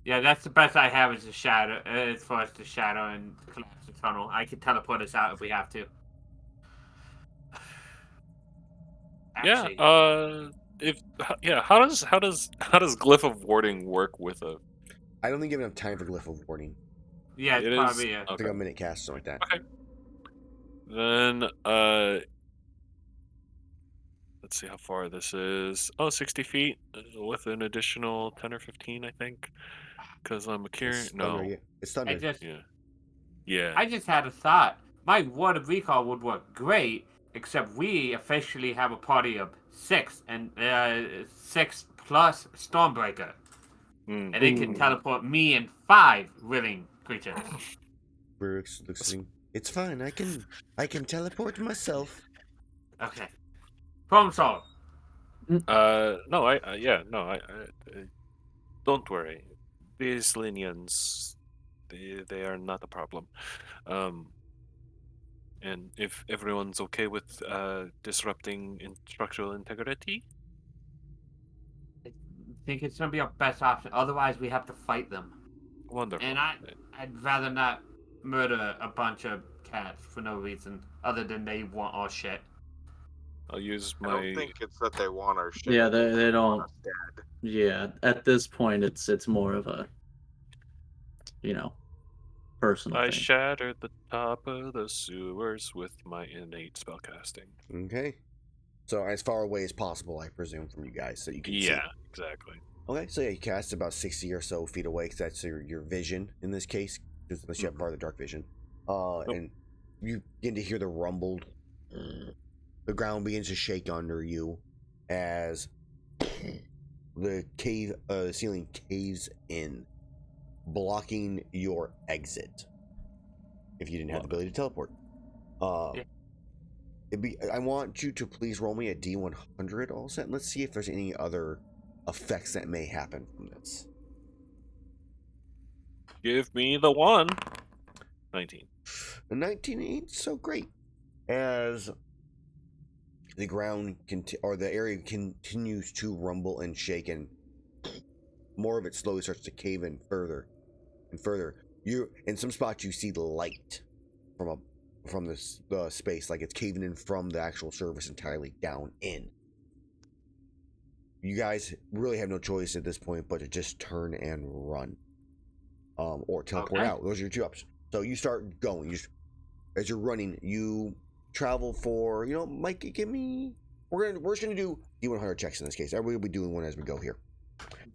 Yeah, that's the best I have is the shadow. As far as the shadow and collapse the tunnel, I can teleport us out if we have to. Actually, How does glyph of warding work with a? I don't think you have enough time for Glyph of Warding. yeah, it's It is probably I think a minute cast, something like that. Okay. Then let's see how far this is. Oh, 60 feet with an additional 10 or 15, I think. Because I'm a Kieran. It's thunder, No. yeah. It's thunder. Yeah. I just had a thought. My ward of recall would work great, except we officially have a party of 6 and 6 plus Stormbreaker, and it can teleport me and 5 living creatures. Brooks looks at me. It's fine. I can teleport myself. Okay, problem solved. No, I don't worry. These Linians, they are not a problem. And if everyone's okay with disrupting structural integrity, I think it's gonna be our best option. Otherwise, we have to fight them. wonderful. And I'd rather not murder a bunch of cats for no reason other than they want our shit. I'll use I my. don't think it's that they want our shit. Yeah, I think they don't. want us dead. Yeah, at this point, it's more of a, personal I thing. shattered the top of the sewers with my innate spellcasting. Okay. So as far away as possible, I presume, from you guys, so you can see. Yeah, exactly. Okay, so yeah, you cast about 60 or so feet away, because that's your vision in this case, unless you have farther dark vision. And you begin to hear the rumble. The ground begins to shake under you as the ceiling caves in, blocking your exit. If you didn't have the ability to teleport. I want you to please roll me a D100 all set, and let's see if there's any other effects that may happen from this. Give me the 1. 19. The 19 ain't so great, as the ground or the area continues to rumble and shake, and more of it slowly starts to cave in further and further. You in some spots you see the light from the space, like it's caving in from the actual surface entirely down in. You guys really have no choice at this point but to just turn and run, or teleport out. Those are your two options. So you start going. As you're running, you travel for, Mike, give me. We're just gonna do D100 checks in this case. Everybody will be doing one as we go here.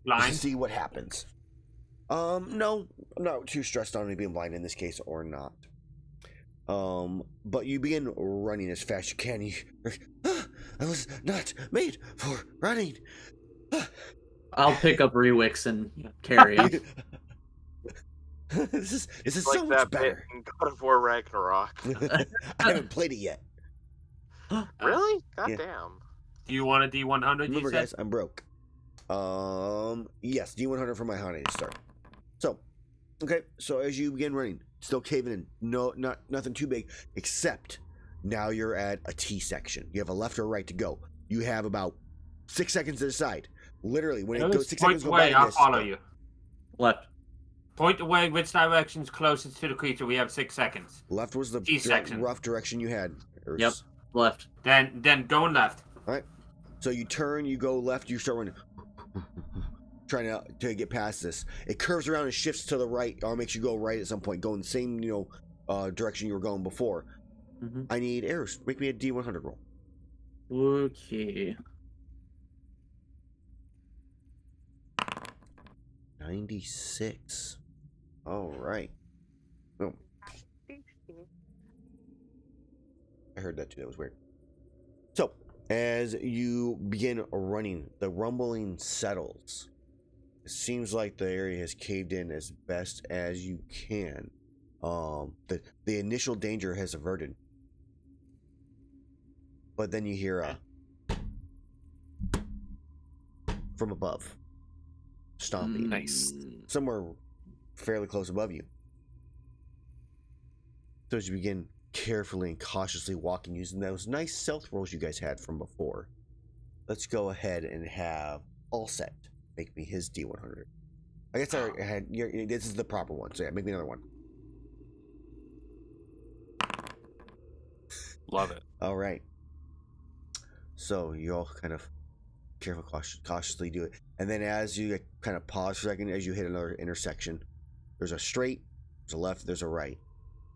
Blind. See what happens. No, I'm not too stressed on being blind in this case or not. But you begin running as fast as you can. I was not made for running. I'll pick up Rewix and carry him. This is like so that much better. bit in God of War Ragnarok. I haven't played it yet. Really? God Yeah. damn. Do you want a D100? Remember, guys, I'm broke. Yes, D100 for my Iihane to start. So, okay, so as you begin running, still caving in, nothing too big, except now you're at a T section. You have a left or right to go. You have about 6 seconds to decide. Literally, when it goes 6 seconds go by, I'll follow you. Left. Point away which direction's closest to the creature. We have 6 seconds. Left was the T section. rough direction you had. Erus. Yep, left. Then going left. All right. So you turn, you go left, you start running. Trying to get past this. It curves around and shifts to the right, or makes you go right at some point, going the same, direction you were going before. Mm-hmm. I need Erus. Make me a D100 roll. Okay. 96. All right. Oh, I heard that too. That was weird. So, as you begin running, the rumbling settles. It seems like the area has caved in as best as you can. The initial danger has averted. But then you hear a from above. Stomping. Nice. Somewhere fairly close above you. So as you begin carefully and cautiously walking using those nice stealth rolls you guys had from before, let's go ahead and have all set make me his D100. I guess I had this is the proper one, so yeah, make me another one. Love it. All right. So you all kind of careful, cautiously do it, and then as you kind of pause for a second, as you hit another intersection, there's a straight, there's a left, there's a right.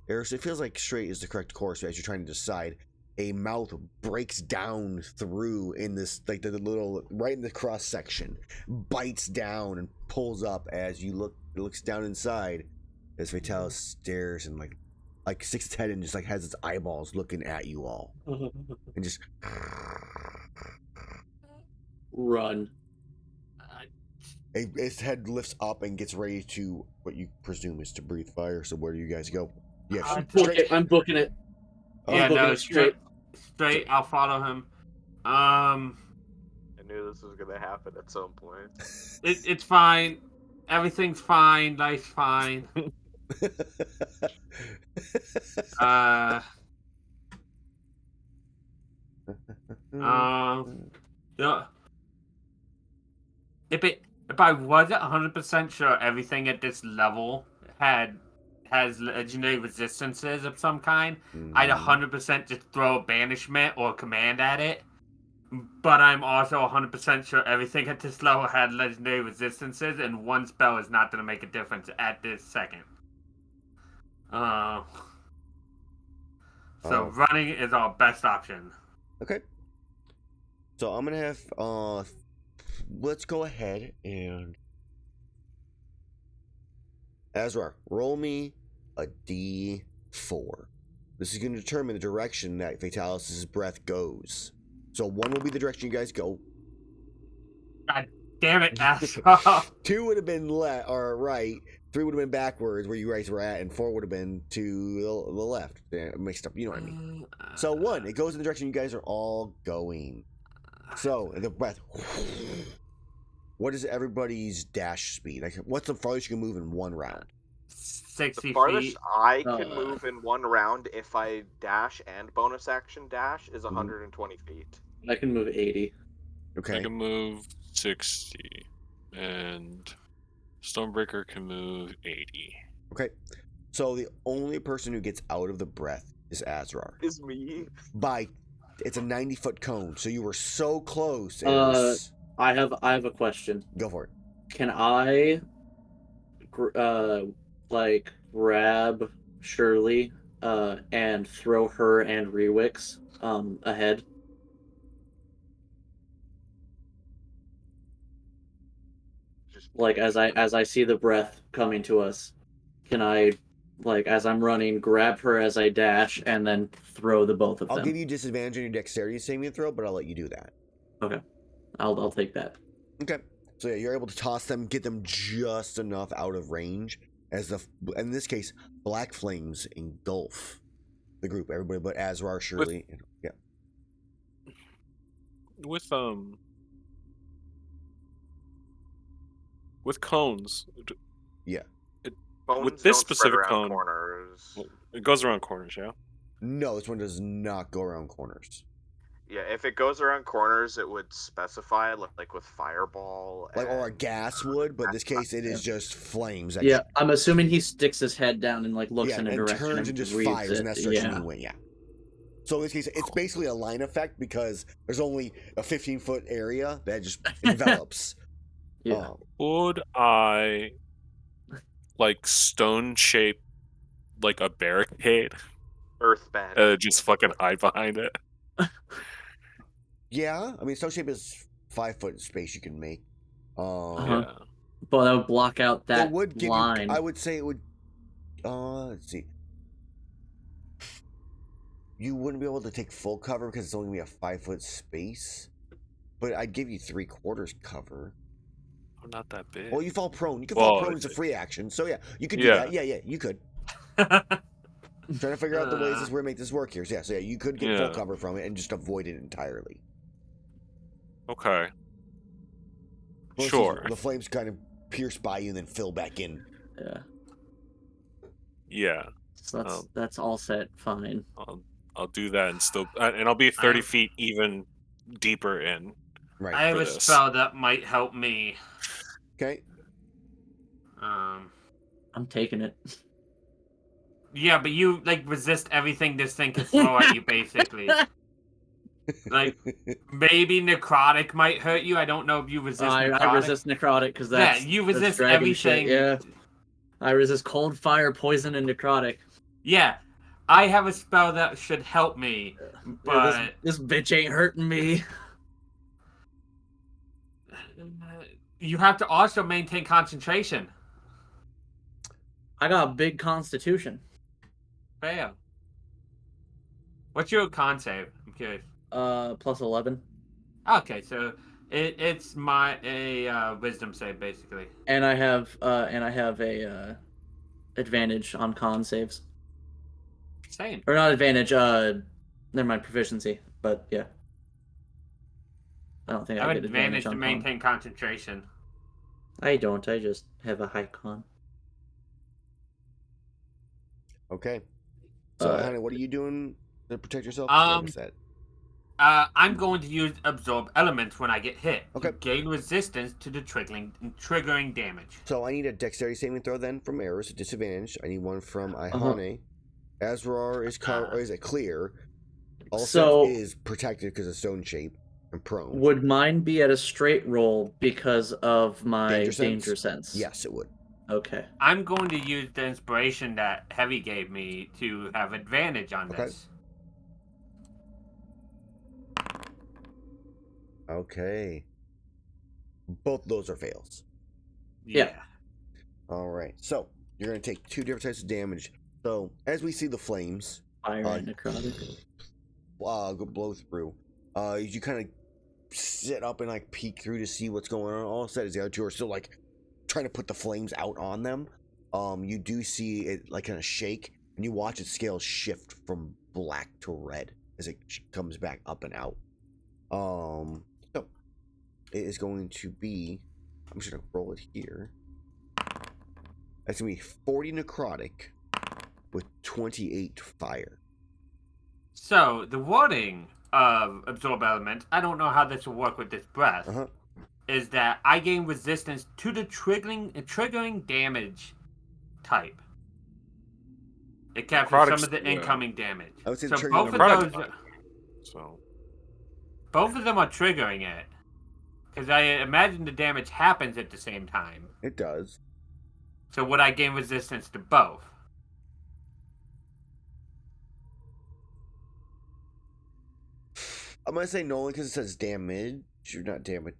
Erus, it feels like straight is the correct course as you're trying to decide. A mouth breaks down through in this, like the little, right in the cross section, bites down and pulls up as you look. It looks down inside as Vitalis stares and like sticks its head and just like has its eyeballs looking at you all, and just Run. its head lifts up and gets ready to what you presume is to breathe fire. So where do you guys go? Yeah, I'm booking it. Yeah, booking no, it straight. Straight. I'll follow him. I knew this was gonna happen at some point. It's fine. Everything's fine. Life's fine. Yeah. If I wasn't 100% sure everything at this level has legendary resistances of some kind, I'd 100% just throw a banishment or command at it. But I'm also 100% sure everything at this level had legendary resistances, and one spell is not going to make a difference at this second. So running is our best option. Okay. So I'm gonna have let's go ahead and Azrar, roll me a D4. This is going to determine the direction that Fatalis' breath goes. So 1 will be the direction you guys go. God damn it, Azrar. 2 would have been right. 3 would have been backwards where you guys were at, and 4 would have been to the left. Yeah, mixed up, you know what I mean. So 1, it goes in the direction you guys are all going. So the breath. What is everybody's dash speed? Like, what's the farthest you can move in 1 round? 60 The farthest feet. I can move in 1 round if I dash and bonus action dash is 120 feet. I can move 80. Okay. I can move 60, and Stonebreaker can move 80. Okay. So the only person who gets out of the breath is Azrar. Is me. It's a 90-foot cone, so you were so close. I have a question. Go for it. Can I grab Shirley and throw her and Rewix ahead? Like as I see the breath coming to us, can I, like as I'm running, grab her as I dash and then throw the both of them? I'll give you disadvantage on your dexterity saving throw, but I'll let you do that. Okay. I'll take that. Okay. So yeah, you're able to toss them, get them just enough out of range as in this case, black flames engulf the group, everybody but Azrar, Shirley. Yeah. With cones. Yeah. Bones With this don't spread specific around cone, corners. it goes around corners, yeah? No, this one does not go around corners. Yeah, if it goes around corners, it would specify like with fireball. Or a gas would, but in this case it is just flames. Yeah, I'm assuming he sticks his head down and looks in a direction turns and just reads fires, it. and that starts shooting away. Yeah. So in this case, it's basically a line effect because there's only a 15-foot area that just envelops. Yeah. Would I stone shape like a barricade? Earthbed. Just fucking hide behind it. Yeah, I mean, stone shape is 5-foot space you can make. Yeah. But that would block out that it would give line. you. I would say it would. Let's see. You wouldn't be able to take full cover because it's only gonna be a 5-foot space. But I'd give you 3/4 cover. Oh, not that big. Well, you fall prone. You can fall prone as a free action. So yeah, you could do that. Yeah, you could. I'm trying to figure out the ways this where make this work here. So yeah, you could get full cover from it and just avoid it entirely. Okay. Well, Sure. The flames kind of pierce by you and then fill back in. Yeah. Yeah. So that's all set. Fine. I'll do that and still, and I'll be 30 feet even deeper in. Right. I have a spell that might help me. Okay. I'm taking it. Yeah, but you like resist everything this thing can throw at you, basically. Like maybe necrotic might hurt you. I don't know if you resist. Necrotic. I resist necrotic because that's you resist that's everything. Shit. Yeah. I resist cold, fire, poison, and necrotic. Yeah, I have a spell that should help me, but yeah, this bitch ain't hurting me. You have to also maintain concentration. I got a big constitution. Fail. What's your con save? I'm curious. Plus 11. Okay, so it's my wisdom save basically. And I have a advantage on con saves. Same. Or not advantage. Never mind, proficiency. But yeah. I don't think I have get advantage to on maintain concentration. I don't. I just have a high con. Okay. So, Iihane, what are you doing to protect yourself? I'm going to use absorb elements when I get hit. Okay. To gain resistance to the triggering damage. So I need a dexterity saving throw then from Erus, a disadvantage. I need one from Iihane. Azrar is it clear? Also is protected because of stone shape and prone. Would mine be at a straight roll because of my danger sense? Yes, it would. Okay. I'm going to use the inspiration that Heavy gave me to have advantage on this. Okay. Both of those are fails. Yeah. All right. So you're going to take 2 different types of damage. So as we see the flames, fire and necrotic, blow through. You kind of sit up and like peek through to see what's going on. All of a sudden, the other 2 are still like trying to put the flames out on them. You do see it like kind of shake, and you watch its scales shift from black to red as it comes back up and out. So it is going to be. I'm just gonna roll it here. That's gonna be 40 necrotic with 28 fire. So the wording of absorb element, I don't know how this will work with this breath. Is that I gain resistance to the triggering damage type. It captures some of the incoming damage. I would say so both of those. Both of them are triggering it, because I imagine the damage happens at the same time. It does. So would I gain resistance to both? I'm gonna say no only because it says damage. You're not damage.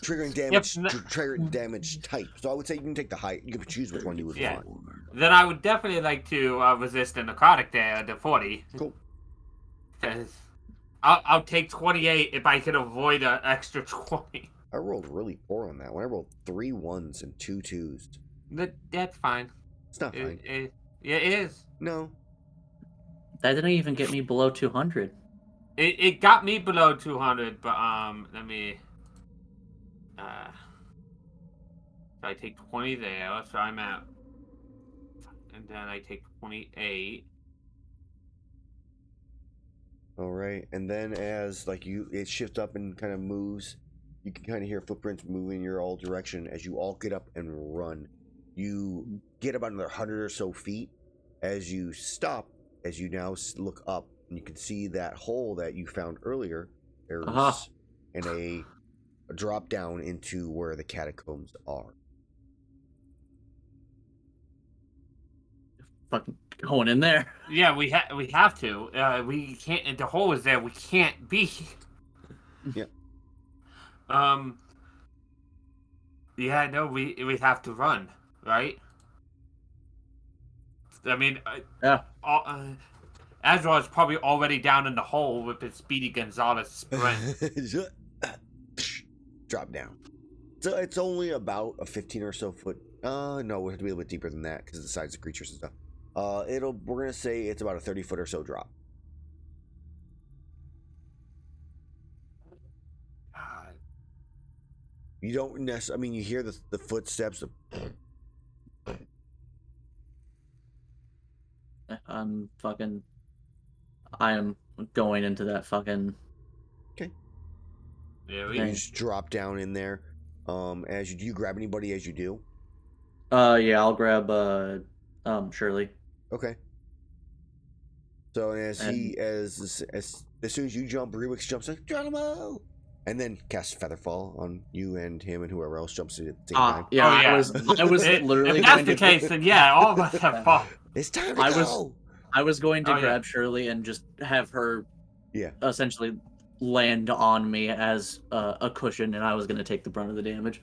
Triggering damage. Triggering damage type. So I would say you can take the high. You can choose which one you would want. Then I would definitely like to resist the necrotic there, the 40. Cool. Because I'll take 28 if I can avoid an extra 20. I rolled really poor on that one. I rolled 3 1s and 2 2s. That's fine. It's not fine. It is. No. That didn't even get me below 200. It got me below 200, but let me. So I take 20 there, so I'm at. And then I take 28. All right, and then as like it shifts up and kind of moves, you can kind of hear footprints moving in your all direction as you all get up and run. You get about another 100 or so feet as you stop. As you now look up, and you can see that hole that you found earlier. There's and a drop down into where the catacombs are. Fucking going in there. Yeah, we have to. We can't. The hole is there. We can't be. Yeah. Yeah, no, we have to run, right? I mean, Yeah. Azrar is probably already down in the hole with his Speedy Gonzalez sprint. Drop down. So it's only about a 15 or so foot. No, we have to be a little bit deeper than that because of the size of creatures and stuff. We're gonna say it's about a 30 foot or so drop. God. You don't necessarily. I mean, you hear the footsteps. I am going into that fucking Yeah, You thing. just drop down in there. As you do, you grab anybody as you do. Yeah, I'll grab Shirley. Okay. So as And- as soon as you jump, Rewix jumps in, Geronimo, and then casts Featherfall on you and him and whoever else jumps in at the same time. Yeah, Oh, yeah. I was literally If that's going the to case, then yeah, all of us have fought. It's time to I go. was going to Oh, yeah. grab Shirley and just have her Yeah. essentially land on me as a cushion, and I was going to take the brunt of the damage.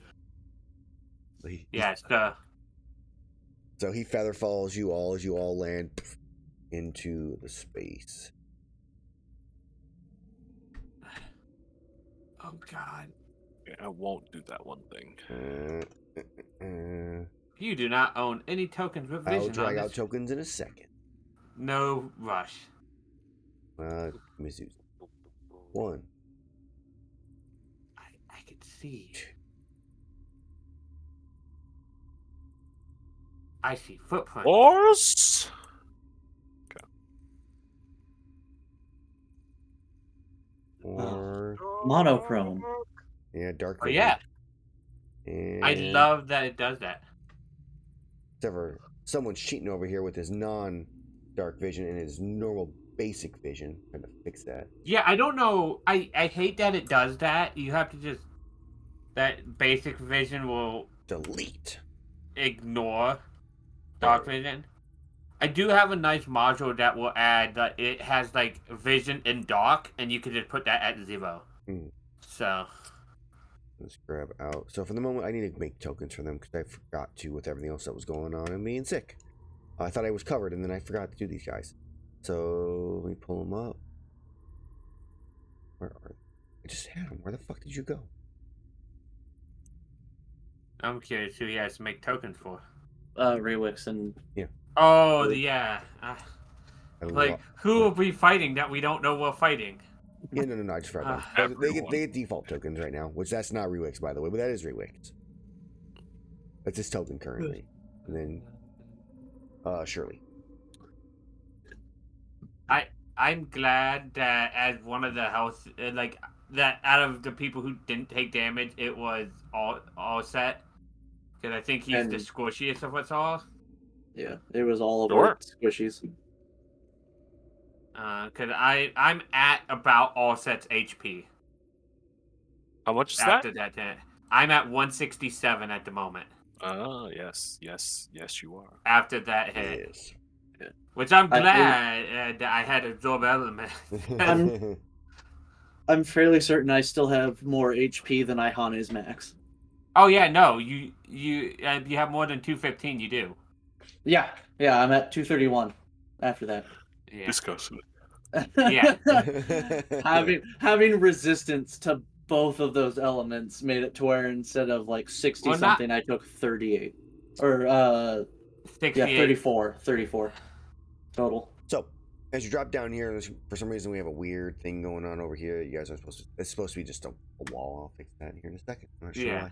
Yeah, So he feather falls you all as you all land into the space. oh God. Yeah, I won't do that one thing. You do not own any tokens with I'll vision drag on out this. tokens in a second. No rush. Maizutsune. 1. I can see. I see footprints. Horse. Or Monochrome. yeah, dark Oh vision. yeah, And I love that it does that. except for someone's cheating over here with his non-dark vision and his normal basic vision. I'm gonna fix that. Yeah, I don't know. I hate that it does that. You have to just that basic vision will Delete. ignore dark vision. I do have a nice module that will add that it has like vision in dark, and you can just put that at 0. So Let's grab out. So for the moment, I need to make tokens for them because I forgot to with everything else that was going on and being sick. I thought I was covered, and then I forgot to do these guys. So let me pull them up. Where are they? I just had them. Where the fuck did you go? I'm curious who he has to make tokens for. Rewix and Oh yeah. I Who are we fighting that we don't know we're fighting? Yeah, no. I just forgot them. But they get default tokens right now, which that's not Rewix, by the way, but that is Rewix. That's his token currently. And then Shirley. I'm glad that as one of the health like that out of the people who didn't take damage, it was all set. Because I think he's the squishiest of us all. yeah, it was all of Sure. our squishies. Because I'm at about all sets HP. How much is After that? that, I'm at 167 at the moment. Ah, yes, you are. After that hit, Yes. which I'm glad that I had absorb element. I'm fairly certain I still have more HP than Iihane's max. Oh yeah, no, you have more than 215. You do. Yeah, I'm at 231 after that. Yeah. Disgusting. Yeah. having resistance to both of those elements made it to where instead of like 60 Well, something, I took 38 or 68. 34 total. So, as you drop down here, for some reason we have a weird thing going on over here. You guys are supposed to. It's supposed to be just a wall. I'll fix that here in a second. I'm not sure Yeah. why.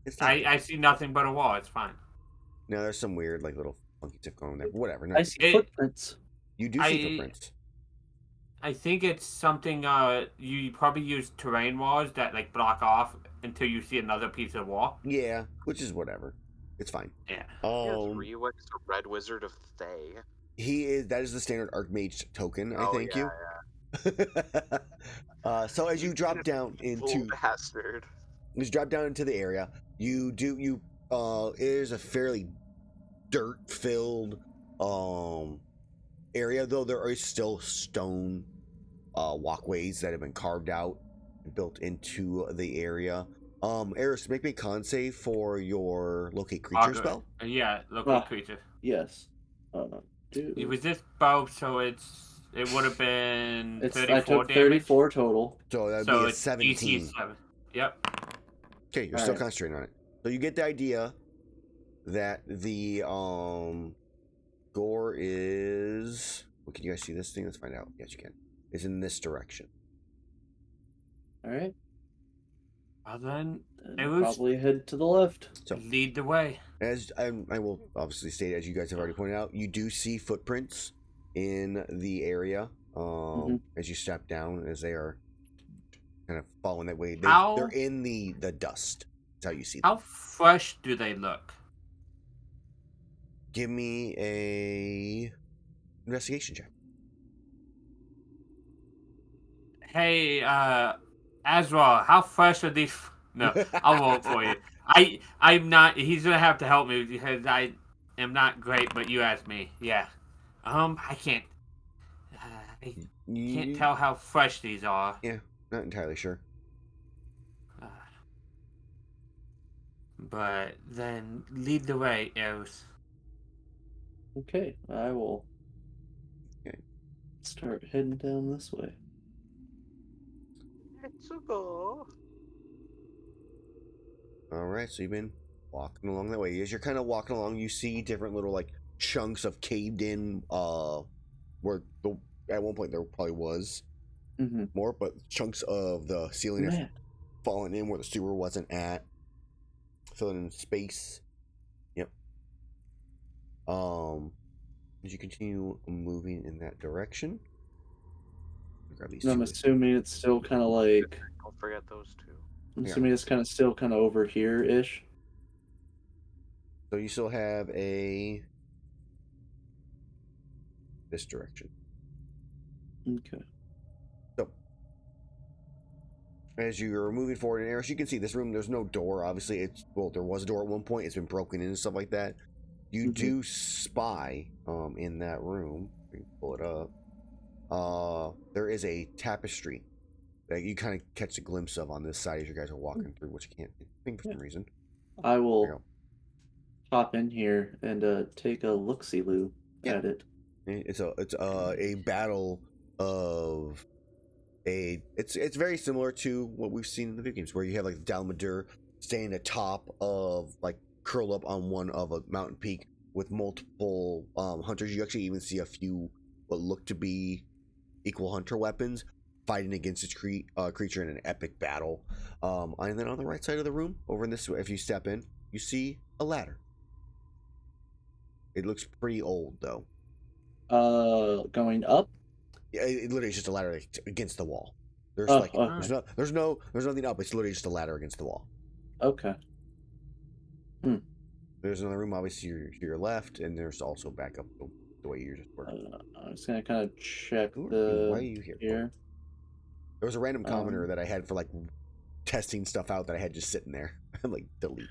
It's I see nothing but a wall. It's fine. No, there's some weird like little funky stuff going on there. But whatever. I see footprints. You do see footprints. I think it's something. You probably use terrain walls that like block off until you see another piece of wall. Yeah, which is whatever. It's fine. Yeah. Rewix, the Red Wizard of Thay. That is the standard Archmage token. I thank you. Yeah. So as you drop down into bastard. As you drop down into the area, it is a fairly dirt-filled area, though there is still stone walkways that have been carved out and built into the area. Erus, make me a con save for your locate creature Augur. spell. Yeah, local Ah. creature. Yes. It Dude. was this both, so it would have been I 34 took damage. 34 total. So that'd So be a it's 17. DC 7. Yep. Okay, you're All still right. concentrating on it. So you get the idea that the gore is. Well, can you guys see this thing? Let's find out. Yes, you can. Is in this direction. All right. Well then, Then Erus, probably head to the left. So lead the way. as I will obviously state, as you guys have already pointed out, you do see footprints in the area as you step down, as they are kind of following that way. They're in the dust. That's how you see them. How fresh do they look? Give me a investigation check. Hey, Azrar, how fresh are these? No, I'll roll it for you. I'm not. He's gonna have to help me because I am not great. But you asked me. Yeah. I can't. I can't tell how fresh these are. Yeah, not entirely sure. But then lead the way, Erus. Okay, I will start heading down this way. Let's go. All right, so you've been walking along that way. As you're kind of walking along, you see different little like chunks of caved in. Where at one point there probably was more, but chunks of the ceiling have fallen in where the sewer wasn't at, filling in space. Yep. As you continue moving in that direction, grab these I'm two. assuming it's still kind of like. Don't forget those two. I'm assuming it's kind of still kind of over here ish. So you still have this direction. Okay. So as you're moving forward in Erus, you can see this room. There's no door. Obviously, there was a door at one point. It's been broken in and stuff like that. You do spy in that room. We can pull it up. There is a tapestry that you kind of catch a glimpse of on this side as you guys are walking through, which you can't think for some reason. I will hop in here and take a look-see-loo at it. It's a battle of it's very similar to what we've seen in the video games, where you have like Dalmadur standing atop of like curled up on one of a mountain peak with multiple hunters. You actually even see a few what look to be equal hunter weapons fighting against its creature in an epic battle. And then on the right side of the room, over in this, if you step in, you see a ladder. It looks pretty old though. Going up. Yeah, it literally is just a ladder against the wall. There's there's nothing up. It's literally just a ladder against the wall. Okay. There's another room obviously to your left, and there's also back up the way you just were. I'm just gonna kind of check Why the are you here? here. There was a random commenter that I had for like testing stuff out that I had just sitting there. I'm like, delete.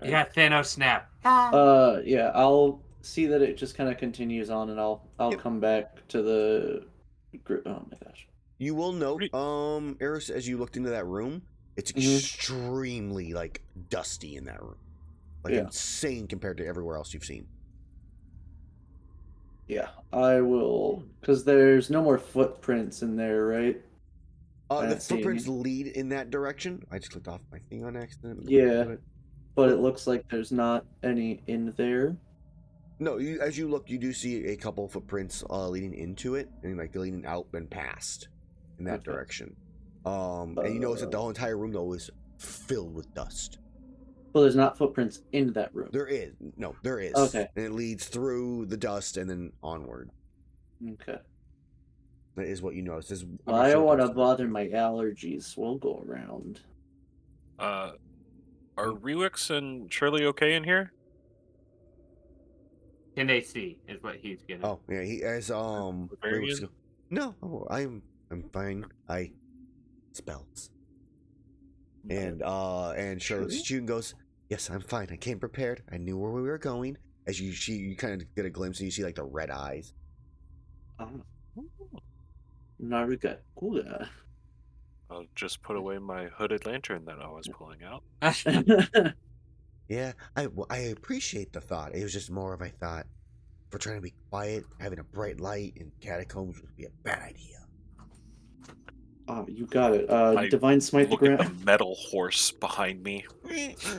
Yeah, Thanos snap. Yeah, I'll see that it just kind of continues on, and I'll come back to the. Oh my gosh. You will note, Erus, as you looked into that room, it's extremely like dusty in that room, like insane compared to everywhere else you've seen. Yeah, I will, because there's no more footprints in there, right? The footprints lead in that direction. I just clicked off my thing on accident. Yeah, but it looks like there's not any in there. No, as you look, you do see a couple footprints leading into it, and like leading out and past in that direction. And you notice that the whole entire room though is filled with dust. Well, there's not footprints in that room. There is. No, there is. Okay. And it leads through the dust and then onward. Okay. That is what you notice. Well, I don't want to bother my allergies. We'll go around. Are Rewix and Shirley okay in here? Can they see? Is what he's getting. Oh yeah, he has No, I'm fine. I spells. And Charlotte June goes, yes, I'm fine. I came prepared. I knew where we were going. As you kind of get a glimpse and you see like the red eyes. I'll just put away my hooded lantern that I was pulling out. Yeah, I appreciate the thought. It was just more of I thought, if we're trying to be quiet, having a bright light in catacombs would be a bad idea. You got it. I Divine Smite the Look at the ground. metal horse behind me.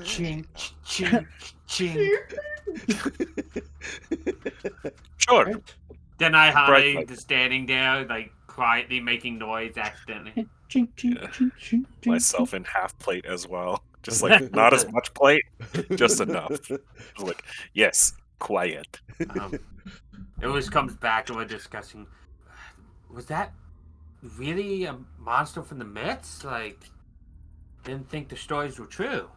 Ching, ching, ching. Sure. Right. Then Bright Iihane light. just standing there, like quietly making noise accidentally. Ching, ching, Yeah. ching, ching, ching, Myself in half plate as well. Just like not as much plate, just enough. Like, yes, quiet. Erus comes back and we're discussing. Was that really a monster from the myths? Like, didn't think the stories were true.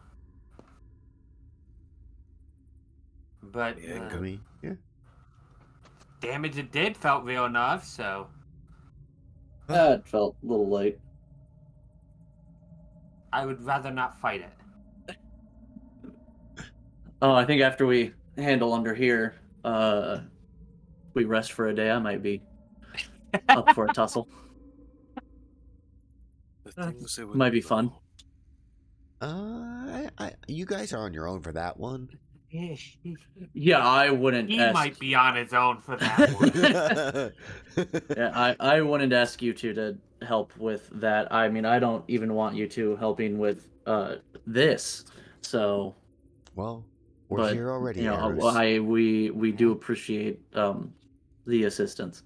But Yeah, I mean, yeah. damage it did felt real enough, so That felt a little light. I would rather not fight it. Oh, I think after we handle under here, we rest for a day. I might be up for a tussle. The things that would Might be fun. You guys are on your own for that one. Yeah, I wouldn't. He ask... might be on his own for that one. Yeah, I wouldn't ask you two to help with that. I mean, I don't even want you two helping with this. So, Well, we're but here already. you know, Erus. we do appreciate the assistance.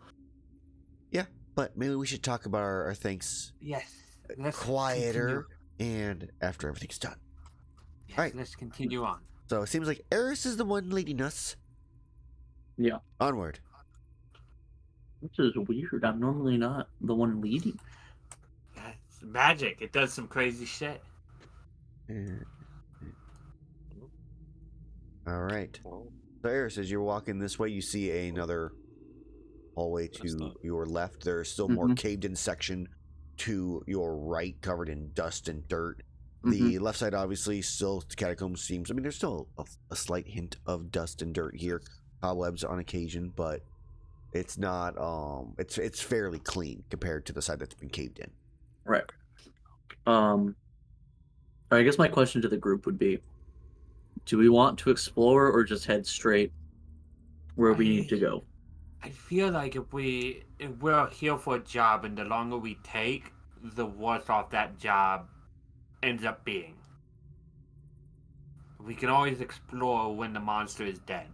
Yeah, but maybe we should talk about our things Yes. Let's quieter and after everything's done. Yes, Alright. let's continue on. So it seems like Erus is the one leading us. Yeah. Onward. This is weird. I'm normally not the one leading. It's magic. It does some crazy shit. All right. Well, So Erus, as you're walking this way, you see another hallway to your left. There's still more caved-in section to your right, covered in dust and dirt. The left side, obviously, still catacombs seems. I mean, there's still a slight hint of dust and dirt here, cobwebs on occasion, but it's not. It's fairly clean compared to the side that's been caved in. Right. I guess my question to the group would be: do we want to explore or just head straight where we need to go? I feel like if we're here for a job, and the longer we take, the worse off that job ends up being. We can always explore when the monster is dead.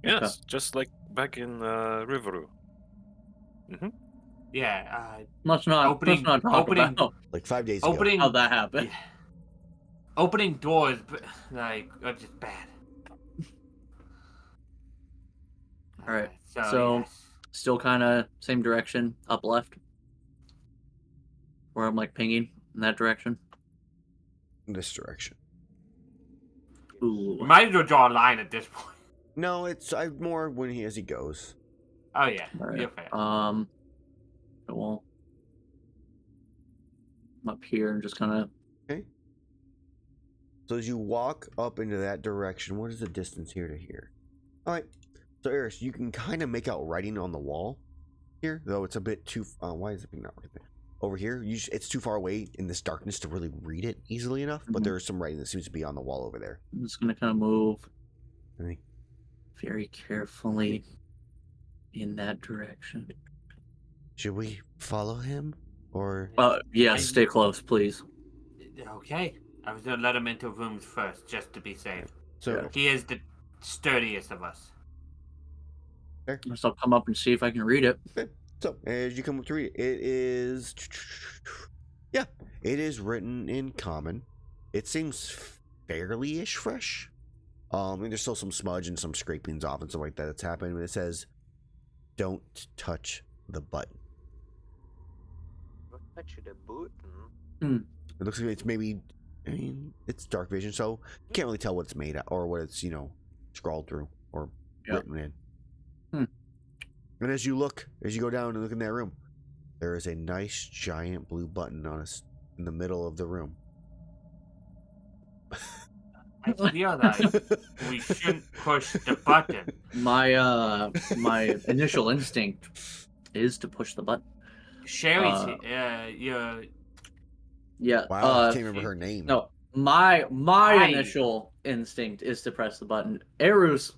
yes, just like back in Riveroo. Yeah. Let's not talk about Like 5 days ago. how that happened. Yeah. Opening doors, are just bad. All right. So So- yes. Still kind of same direction, up left, where I'm like pinging in that direction. In this direction. Ooh. We might as well draw a line at this point. No, it's more when as he goes. Oh yeah, All right. you're fair. Well, I'm up here and just kind of. Okay. So as you walk up into that direction, what is the distance here to here? All right. So Erus, you can kind of make out writing on the wall here, though it's a bit too. Why is it not working? Over here, it's too far away in this darkness to really read it easily enough. But there is some writing that seems to be on the wall over there. I'm just gonna kind of move Right. very carefully in that direction. Should we follow him, or? Yeah, stay close, please. Okay, I was gonna let him into rooms first, just to be safe. So He is the sturdiest of us. So I'll come up and see if I can read it. So as you come up to read it, it is. Yeah, it is written in common. It seems fairly-ish fresh. And there's still some smudge and some scrapings off and stuff like that that's happening. But it says, "Don't touch the button." Touch the button. It looks like it's maybe. I mean, it's dark vision, so you can't really tell what it's made of or what it's scrawled through or written in. And as you go down and look in that room, there is a nice giant blue button on us in the middle of the room. I feel like we shouldn't push the button. My initial instinct is to push the button. Sherry's your Yeah. Wow, I can't remember her name. No, my I- initial instinct is to press the button. Erus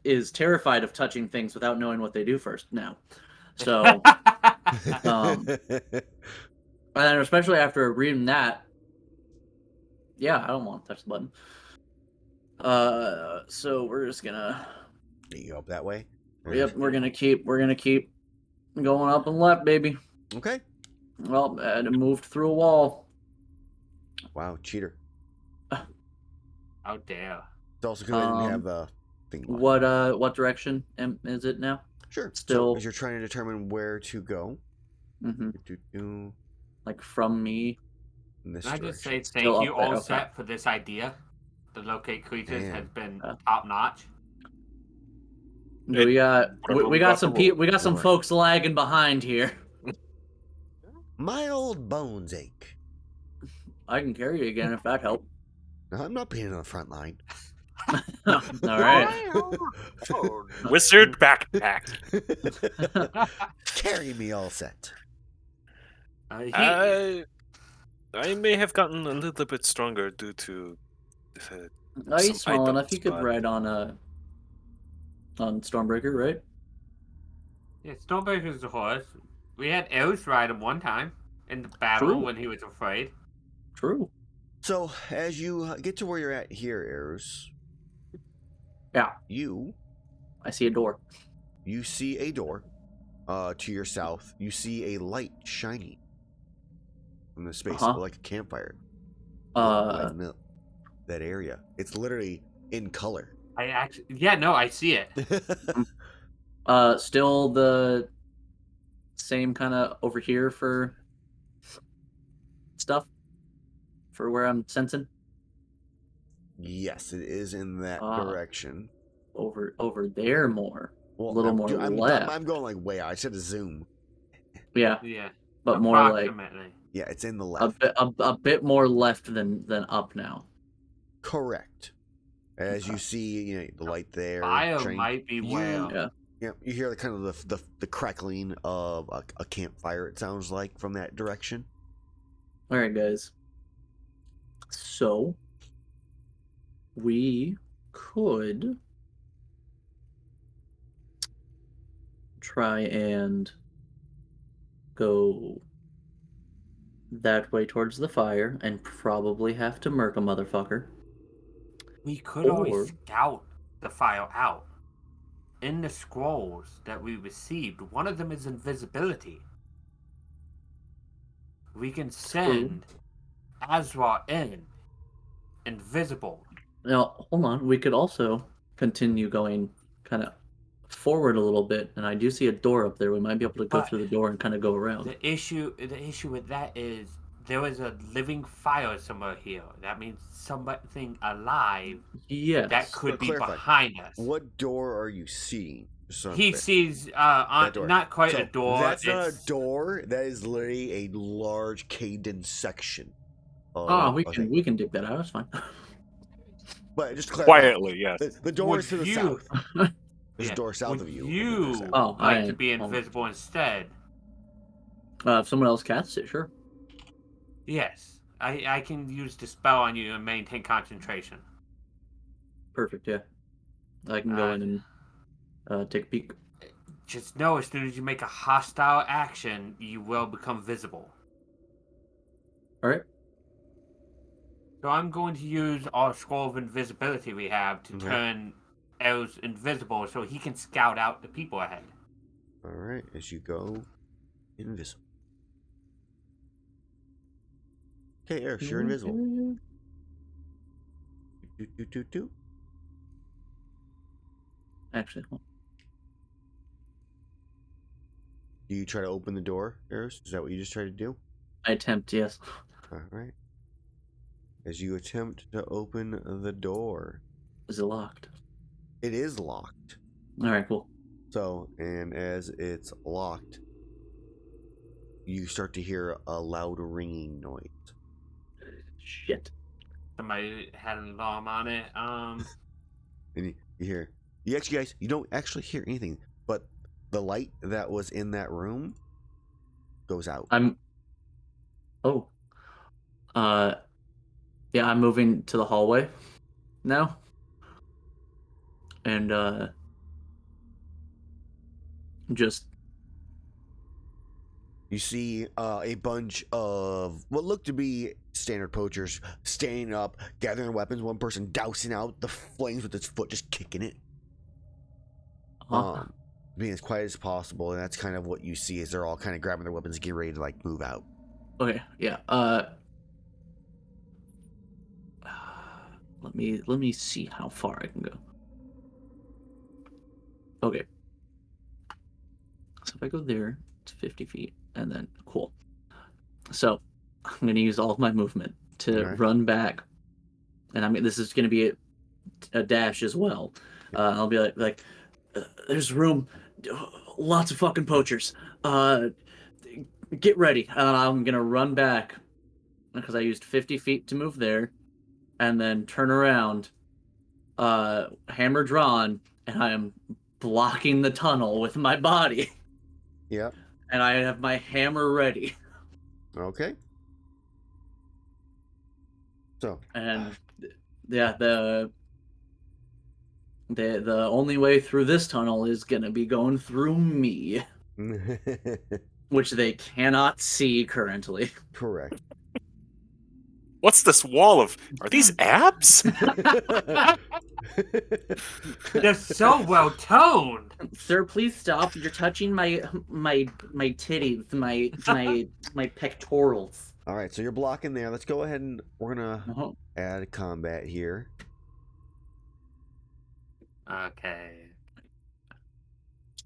is terrified of touching things without knowing what they do first now. So, and especially after reading that, yeah, I don't want to touch the button. So we're just gonna. You go up that way. Yep, we're gonna keep going up and left, baby. Okay. Well, it moved through a wall. Wow, cheater. How dare. It's also because I didn't have the thing. locked. What direction is it now? Sure. Still- So, as you're trying to determine where to go, Mm-hmm. Like from me. in this Can I just say direction. thank Still you, up there, all okay. set, for this idea? The locate creatures Man. has been Yeah. top notch. We got whatever we we got got some to roll. we got some Right. folks lagging behind here. My old bones ache. I can carry you again if that helps. No, I'm not being on the front line. All right. Oh, Wizard backpack. Carry me all set. I may have gotten a little bit stronger due to Oh, he's some small enough. items, You could but- ride on Stormbreaker, right? Yeah, Stormbreaker's a horse. We had Erus ride him one time in the battle True. when he was afraid. True. So, as you get to where you're at here, Erus, Yeah. you I see a door. see a door to your south. You see a light shining from the space, Uh-huh. like a campfire, lighting up that area. It's literally in color. I see it. Still the same kind of over here for stuff for where I'm sensing Yes, it is in that Ah. direction. over there more. Well, little I'm, more I'm, left. I'm going like way out. I said a zoom. Yeah, Yeah. but more like Approximately. Yeah, it's in the a left. bit more left than up now. Correct. As you see, the light there. Fire shining. might be You- where. Yeah. Yeah, you hear the kind of the crackling of a campfire. It sounds like from that direction. All right, guys. So we could try and go that way towards the fire and probably have to murk a motherfucker. We could Or- always scout the file out. In the scrolls that we received, one of them is invisibility. We can send Azrar in, invisible. Now, hold on. We could also continue going kind of forward a little bit, and I do see a door up there. We might be able to go But- through the door and kind of go around. The issue with that is there is a living fire somewhere here. That means something alive Yes. that could But be clarify, behind us. What door are you seeing? So I'm He clear. sees That door. not quite So a door. That's not a it's- door. That is literally a large caved-in section. Oh, we of can thing. we can dig that out. That's fine. But just to clarify, Quietly, yes. the door Would is to the you- south. There's Yeah. a door south Would of you. You Oh, like I- to be oh. invisible instead? If someone else casts it, sure. Yes, I can use the spell on you and maintain concentration. Perfect. Yeah. I can go Uh, in and take a peek. Just know, as soon as you make a hostile action, you will become visible. All right. So I'm going to use our scroll of invisibility we have to Okay. turn Erus invisible, so he can scout out the people ahead. All right, as you go invisible. Okay, Erus, you're invisible. Do. Actually, hold Do you try to open the door, Erus? Is that what you just tried to do? I attempt. Yes. All right. As you attempt to open the door, Is it locked? it is locked. All right. Cool. So, and as it's locked, you start to hear a loud ringing noise. Shit. Somebody had an alarm on it. And you hear, you don't actually hear anything, but the light that was in that room goes out. Oh. Yeah, I'm moving to the hallway now. And just You see a bunch of what look to be standard poachers standing up, gathering weapons. One person dousing out the flames with his foot, just kicking it. Being as quiet as possible, and that's kind of what you see as they're all kind of grabbing their weapons, getting ready to like move out. okay, yeah. Let me see how far I can go. Okay. So if I go there, it's 50 feet, and then cool. So I'm gonna use all of my movement to Okay. run back, and this is gonna be a dash as well. I'll be like, there's room, lots of fucking poachers. Get ready. And I'm gonna run back because I used 50 feet to move there, and then turn around, hammer drawn, and I am blocking the tunnel with my body. Yep. And I have my hammer ready. Okay. So. And yeah, the only way through this tunnel is gonna be going through me, which they cannot see currently. Correct. What's this wall of? Are these abs? They're so well toned. Sir, please stop! You're touching my titties, my pectorals. All right, so you're blocking there. Let's go ahead and we're gonna Uh-huh. add combat here. Okay.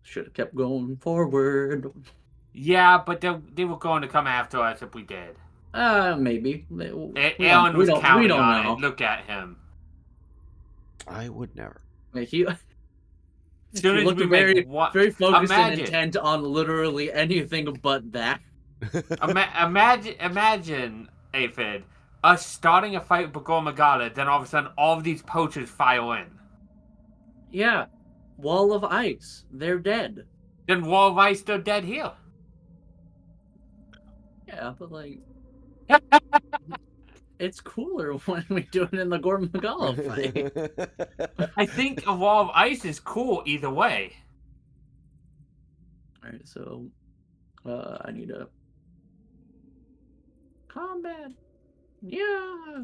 Should have kept going forward. Yeah, but they were going to come after us if we did. Maybe. Alan was counting we don't on know. it. Look at him. I would never. He As soon as looked we very make what? very focused and Imagine. intent on literally anything but that. Imagine, Aphid, us starting a fight with Bagor Magala, then all of a sudden all of these poachers file in. Yeah. Wall of ice. They're dead. Then Wall of Ice still dead here. Yeah, but like it's cooler when we do it in the Gorm Magala fight. I think a Wall of Ice is cool either way. Alright, so I need a combat. Yeah.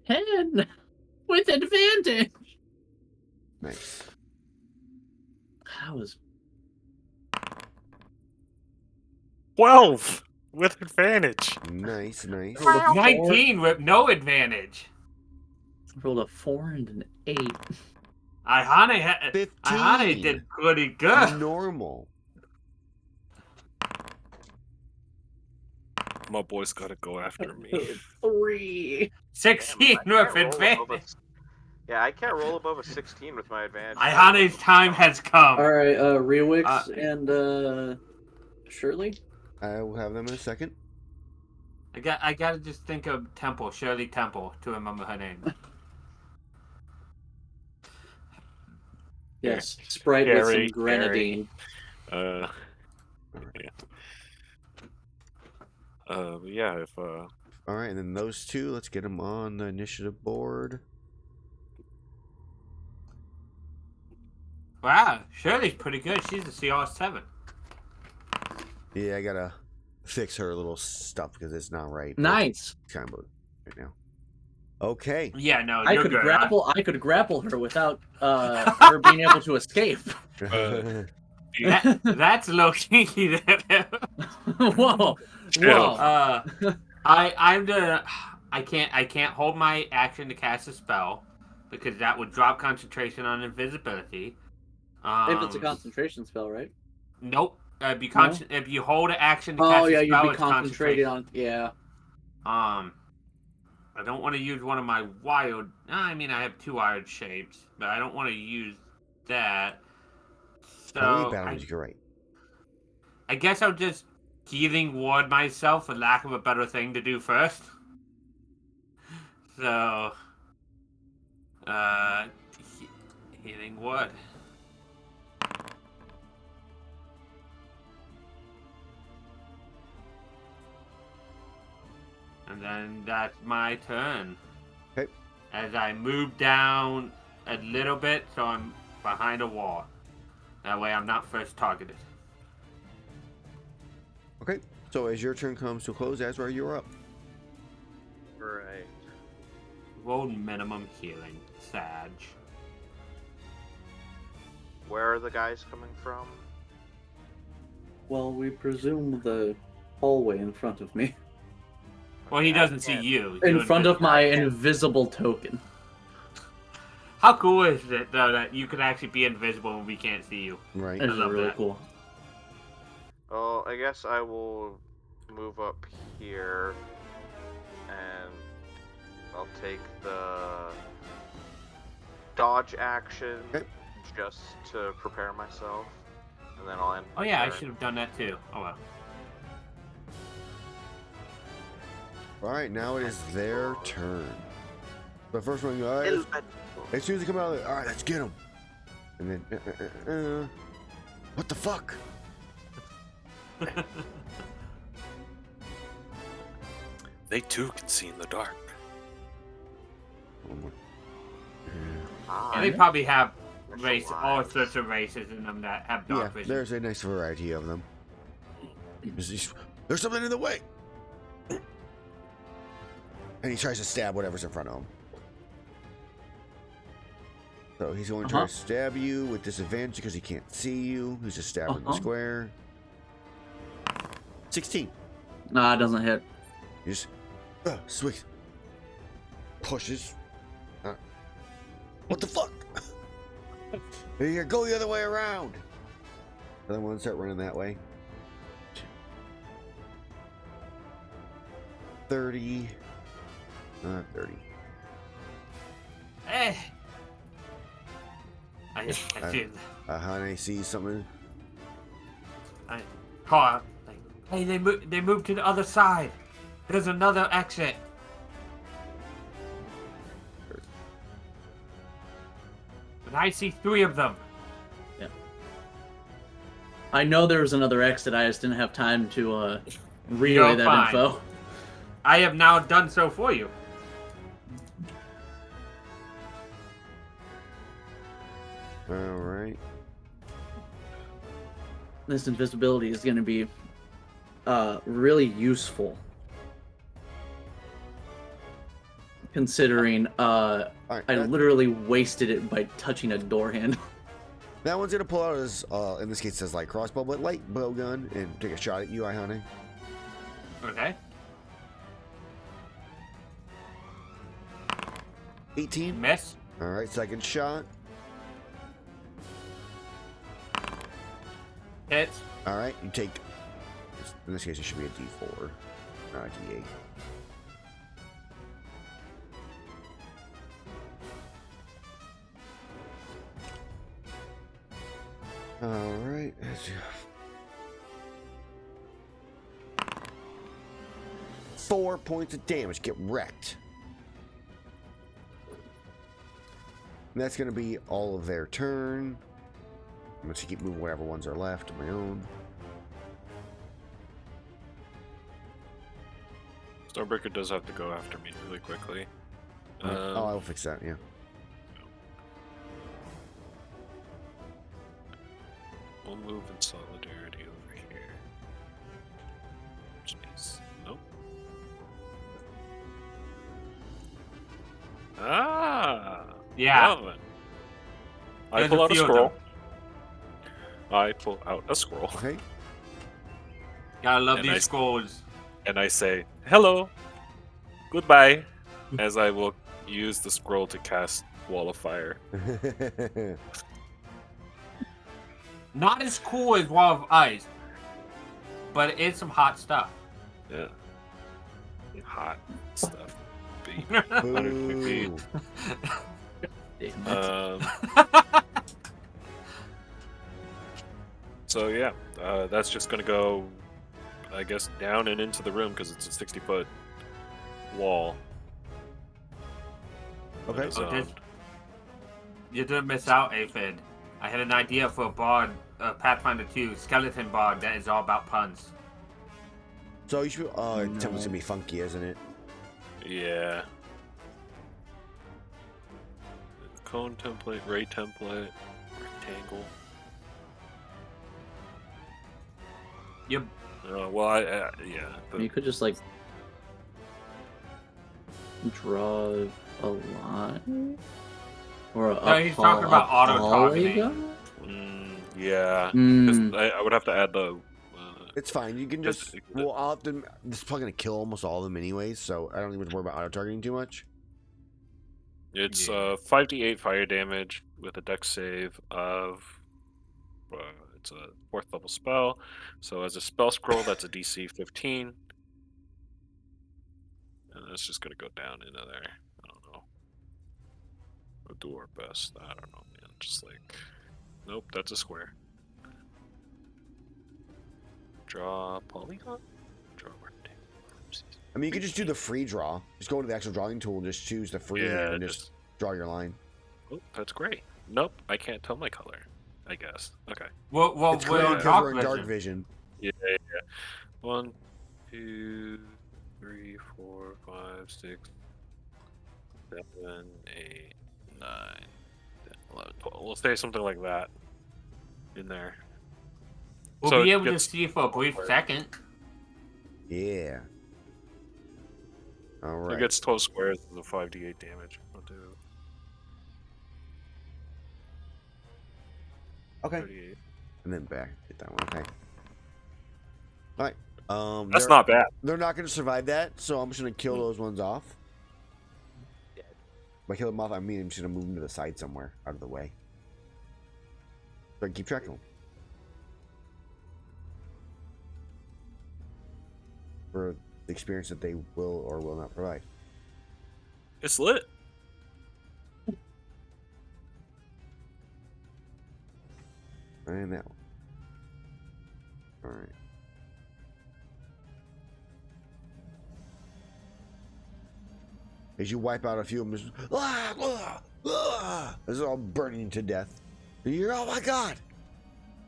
10 with advantage. Nice. That was 12 with advantage. Nice. 19 with no advantage. rolled a 4 and an 8. Iihane 15. did pretty good. Normal. My boy's gotta go after me. 3. 16 Damn, I with can't roll above advantage. Yeah, I can't roll above a 16 with my advantage. Ihane's time has come. All right, Rewix and Shirley. I will have them in a second. I gotta just think of Temple, Shirley Temple, to remember her name. Yes, Sprite with some Gary, grenadine. Yeah. Yeah, if All right, and then those two, let's get them on the initiative board. Wow, Shirley's pretty good. She's a CR7. Yeah, I gotta fix her little stuff because it's not right. Nice. It's kind of right now. Okay. Yeah, no, I you're could good. grapple. I could grapple her without her being able to escape. That's low key. Whoa! Whoa! I can't hold my action to cast a spell because that would drop concentration on invisibility. If it's a concentration spell, right? Nope. If you hold an action to Oh cast yeah, a you'd spell, be it's concentrated concentration. on. Yeah. I don't want to use one of my wild. I mean, I have 2 wild shapes, but I don't want to use that. So you're right. I guess I'll just healing ward myself, for lack of a better thing to do first. So, healing ward. And then that's my turn. Okay. As I move down a little bit, so I'm behind a wall. That way I'm not first targeted. Okay. So as your turn comes to a close, Azrar, you're up. Right. Roll minimum healing. Sag. Where are the guys coming from? Well, we presume the hallway in front of me. Well, he I doesn't see can't- you. In You're front of invisible. my I can't- invisible token. How cool is it, though, that you can actually be invisible and we can't see you? Right. That is love really that. cool. Well, I guess I will move up here, and I'll take the dodge action Okay. just to prepare myself, and then I'll end. Oh my yeah, I turn. should have done that too. Oh well. All right. Now it is their turn. The first one, all right, as soon as they come out, all right, let's get them. And then, what the fuck? They too can see in the dark. And they probably have Special all lives. sorts of races in them that have Yeah, dark vision. there's a nice variety of them. There's something in the way. And he tries to stab whatever's in front of him. So he's going to try to stab you with disadvantage because he can't see you. He's just stabbing the square. 16. Nah, it doesn't hit. He just sweet. Pushes. What the fuck? Here, go the other way around. The other one start running that way. 30. 30. Eh. I feel. Iihane sees something. I call out. Like, hey, they moved to the other side. There's another exit. And I see 3 of them. I know there was another exit, I just didn't have time to relay You're that fine. info. I have now done so for you. Alright. This invisibility is going to be really useful. Considering Alright. I literally wasted it by touching a door handle. That one's gonna pull out his, in this case, it says light crossbow, but light bow gun and take a shot at you, Iihane. Okay. 18. Miss. Alright, second shot. Hits. Alright, you take. In this case, it should be a d4, not a d8. Alright. 4 points of damage. Get wrecked. And that's going to be all of their turn. I'm going to keep moving whatever ones are left of my own. Stormbreaker does have to go after me really quickly. Oh, I'll fix that, yeah. We'll move in solidarity over here. Jeez. Nope. Ah! Yeah. Well then. I There's pull a out a few of scroll. I pull out a scroll. Okay. Gotta love And these I- scrolls. And I say, hello, goodbye, as I will use the scroll to cast Wall of Fire. Not as cool as Wall of Ice, but it is some hot stuff. Yeah. Hot stuff. Baby. Boo. Damn it. So yeah, that's just gonna go, I guess, down and into the room because it's a 60-foot wall. Okay. That is, Oh, you didn't miss out, Aphid. I had an idea for a bard, Pathfinder 2 skeleton bard that is all about puns. So you should. Temple's gonna be funky, isn't it? Yeah. Cone template, ray template, rectangle. Yep. Well, yeah. You could just like draw a line or a No, he's talking about auto-targeting. Yeah. Mm. I would have to add the. It's fine. You can just. Just- Well, I'll have to. This is probably gonna kill almost all of them anyways, so I don't even worry about auto targeting too much. It's Yeah. 5d8 fire damage with a dex save of. It's a 4th level spell. So as a spell scroll, that's a DC 15. And that's just gonna go down into there. I don't know. We'll do our best. I don't know, man. Just like. Nope, that's a square. Draw polygon? Draw rectangle. I mean, you could just do the free draw. Just go into the actual drawing tool, just choose the free Yeah, and just draw your line. Oh, that's gray. Nope, I can't tell my color. I guess. Okay. Well, It's we're great on because we're in dark dark vision. vision. Yeah. 1, 2, 3, 4, 5, 6, 7, 8, 9, 10, 11, 12. We'll say something like that in there. We'll So be it able to gets- see for a brief second. Yeah. All It right. gets 12 squares with a 5d8 damage. I'll do Okay. 38. And then back. Get that one. Okay. All right. That's they're- not bad. They're not going to survive that, so I'm just going to kill those ones off. By kill them off, I mean I'm just going to move them to the side somewhere, out of the way. So I can keep track of them. For the experience that they will or will not provide. It's lit. And that one. Alright. As you wipe out a few of them, just, this is all burning to death. And you're, oh my god!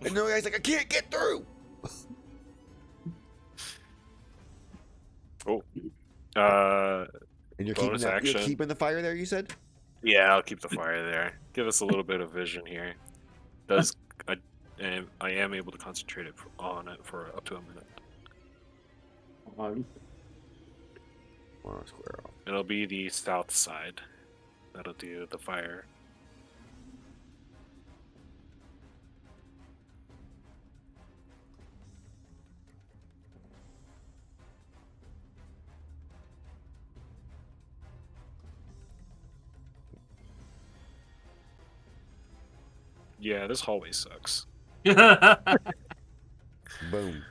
And the guy's like, I can't get through! Oh. And you're Bonus you're action. keeping the fire there, you said? Yeah, I'll keep the fire there. Give us a little bit of vision here. Does I am able to concentrate on it for up to a minute. Well, square off. It'll be the south side. That'll do the fire. Yeah, this hallway sucks. That Boom.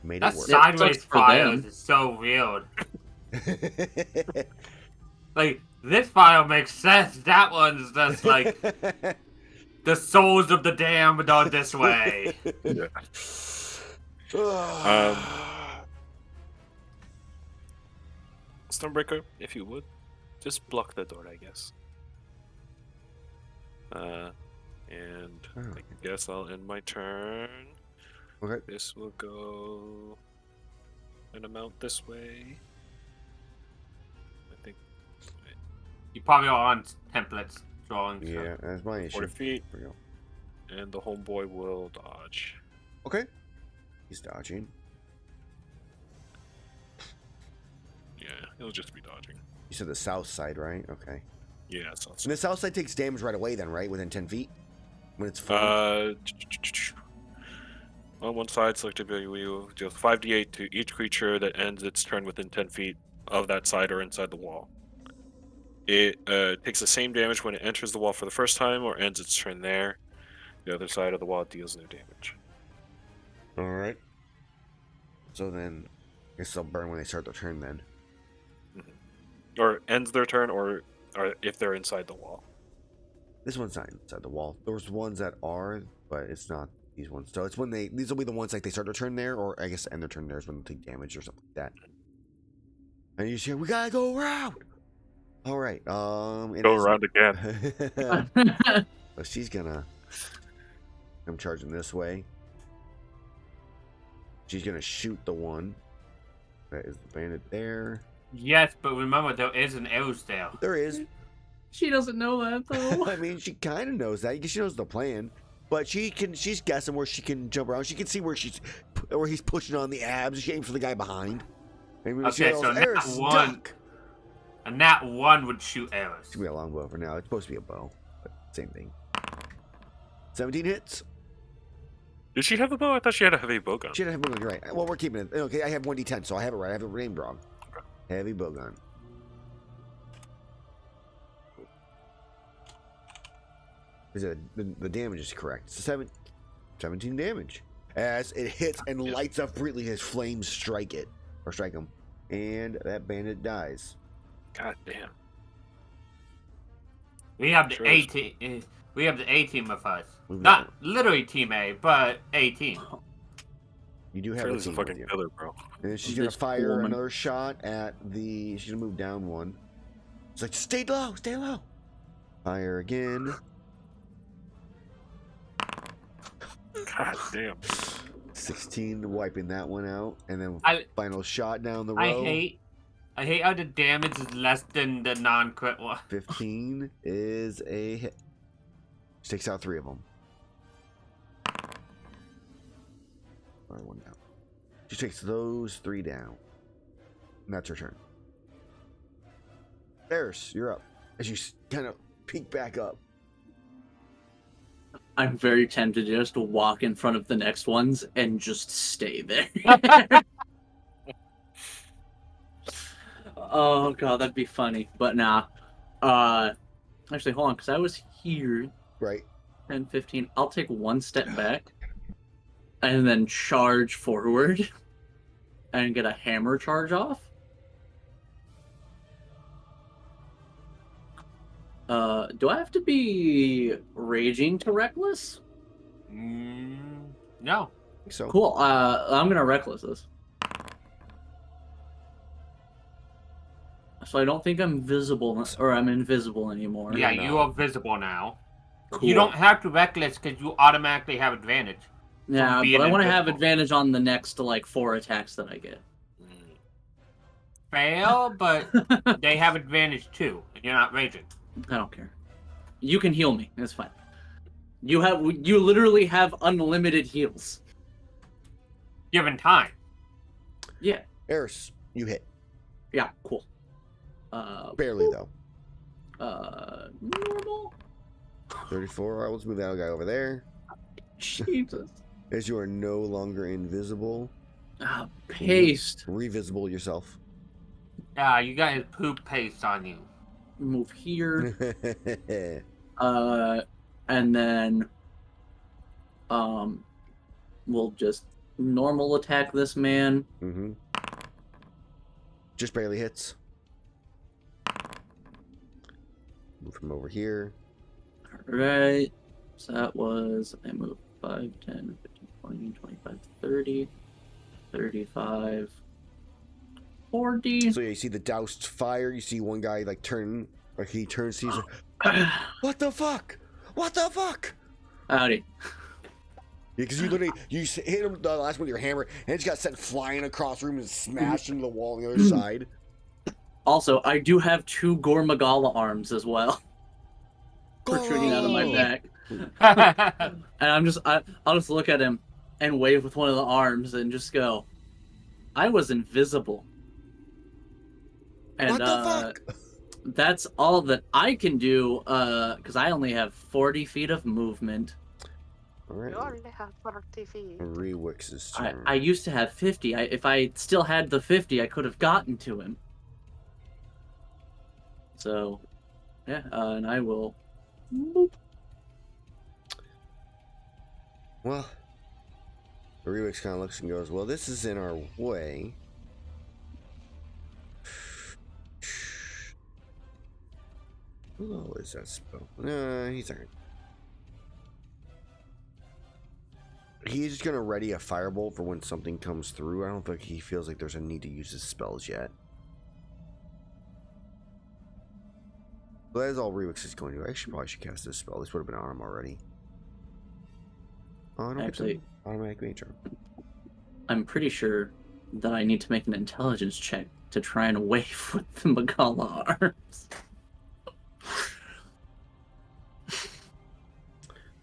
Made it work. sideways Sucks for fire them. is so weird. Like, this file makes sense. That one's just like the souls of the damned are this way. Stonebreaker, if you would, just block the door, I guess. And I guess I'll end my turn. Okay. This will go an amount this way. I think You probably are on templates drawing. So. Yeah, that's my issue. 40 feet, There we go. and the homeboy will dodge. Okay. He's dodging. Yeah, he'll just be dodging. You said the south side, right? Okay. Yeah, so And the south side takes damage right away then, right? Within 10 feet? When it's full? On one side, select ability will deal 5d8 to each creature that ends its turn within 10 feet of that side or inside the wall. It takes the same damage when it enters the wall for the first time or ends its turn there. The other side of the wall deals no damage. Alright. So then, I guess they'll burn when they start their turn then. Or ends their turn, or if they're inside the wall. This one's not inside the wall. There's ones that are, but it's not these ones. So it's when these will be the ones like they start their turn there, or I guess end their turn there is when they take damage or something like that. And you just hear, we gotta go around! Alright, Go around again. So she's gonna come charging this way. She's gonna shoot the one that is the bandit there. Yes, but remember there is an Erus there. There is. She doesn't know that though. I mean, she kind of knows that. She knows the plan, but she's guessing where she can jump around. She can see where he's pushing on the abs. She aims for the guy behind. Maybe she Okay, yells, so "Erus, not one. duck!" A nat 1 would shoot Erus. It's gonna be a longbow for now. It's supposed to be a bow, but same thing. 17 hits. Did she have a bow? I thought she had a heavy bow gun. She didn't have a bow gun. You're right. Well, we're keeping it. Okay, I have 1d10, so I have it right. I have it named wrong. Heavy bow gun. The damage is correct. It's 17 damage. As it hits and lights up brightly as flames strike it. Or strike him. And that bandit dies. God damn. We have the Sure. A team. We have the A team with us. We've Not got- literally team A, but A team. You do have Shirley's a a team with fucking you. killer, bro. And then she's gonna This fire woman. another shot at the. She's gonna move down one. It's like, stay low, stay low. Fire again. God damn. 16, wiping that one out, and then I- final shot down the row. I hate how the damage is less than the non-crit one. 15 is a hit. She takes out 3 of them. Or 1 down. She takes those 3 down. And that's her turn. Erus, you're up. As you kind of peek back up. I'm very tempted just to walk in front of the next ones and just stay there. Oh god, that'd be funny. But nah. Actually, hold on, because I was here Right. 10, 15. I'll take 1 step back and then charge forward and get a hammer charge off. Do I have to be raging to reckless? No. So Cool. I'm gonna reckless this. So I don't think I'm visible, or I'm invisible anymore. Yeah, You're you not. are visible now. Cool. You don't have to reckless because you automatically have advantage. Yeah, being but I want to have invisible. advantage on the next like 4 attacks that I get. Fail, but they have advantage too. And you're not raging. I don't care. You can heal me. It's fine. You literally have unlimited heals. Given time. Yeah. Erus, you hit. Yeah. Cool. Barely, though. Normal. 34. All right, let's move that guy over there. Jesus. As you are no longer invisible, Paste. revisible yourself. Yeah, you got his poop paste on you. Move here. And then, we'll just normal attack this man. Mm-hmm. Just barely hits. Move him over here. Alright. So that was, I moved 5, 10, 15, 20, 25, 30, 35, 40. So yeah, you see the doused fire. You see one guy like turn, like he turns, sees, what the fuck? What the fuck? Howdy. Because you literally hit him the last one with your hammer, and it just got sent flying across the room and smashed into the wall on the other side. Also, I do have 2 Gormagala arms as well. Protruding out of my Goro! back. And I'll just look at him and wave with one of the arms and just go, I was invisible. And What the fuck? that's all that I can do, because I only have 40 feet of movement. All right. You only have 40 feet. Rewix's I turn. used to have 50. If I still had the 50, I could have gotten to him. So, yeah, and I will... Boop. Well, the Rewix kind of looks and goes, well, this is in our way. Who low is that spell? He's alright. He's just gonna ready a firebolt for when something comes through. I don't think he feels like there's a need to use his spells yet. But that is all Rewix is going to do. I probably should cast this spell. This would have been on him already. Oh, I don't Actually- get to automatic nature. I'm pretty sure that I need to make an intelligence check to try and wave with the Magala arms.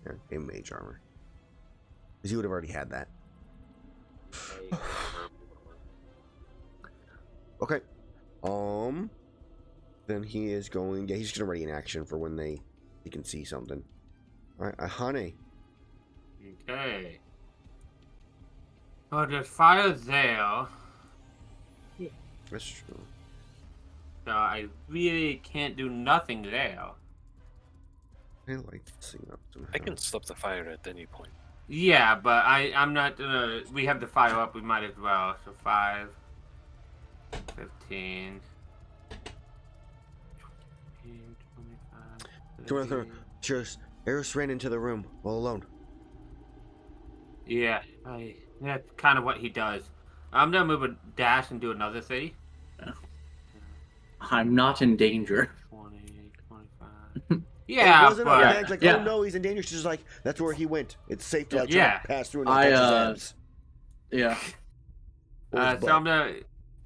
Yeah, game mage armor. Because you would have already had that. Okay. Then he is going. Yeah, he's gonna ready in action for when he can see something. All right, Iihane. Okay. Well, there's fire there, That's true. so I really can't do nothing there. I like this thing up somehow. I can stop the fire at any point. Yeah, but I'm not gonna. We have the fire up. We might as well. So 5, 15, 25, 30. Sure. Erus ran into the room all alone. Yeah, that's kind of what he does. I'm gonna move a dash and do another thing. I'm not in danger. 20, 25. Yeah, It wasn't but a bad, like, yeah. oh no, he's in danger. She's just like, that's where he went. It's safe to Yeah. pass through and not touch his abs. Yeah. Or his so butt. I'm gonna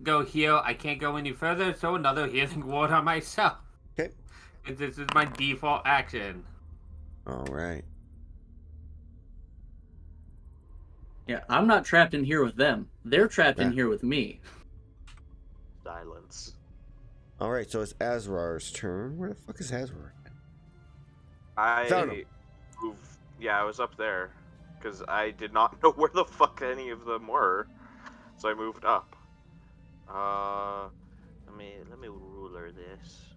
go heal. I can't go any further, so another healing ward on myself. Okay. This is my default action. All right. Yeah, I'm not trapped in here with them. They're trapped in Yeah. here with me. Silence. All right, so it's Azrar's turn. Where the fuck is Azrar? Found him. I moved. Yeah, I was up there because I did not know where the fuck any of them were, so I moved up. Let me ruler this.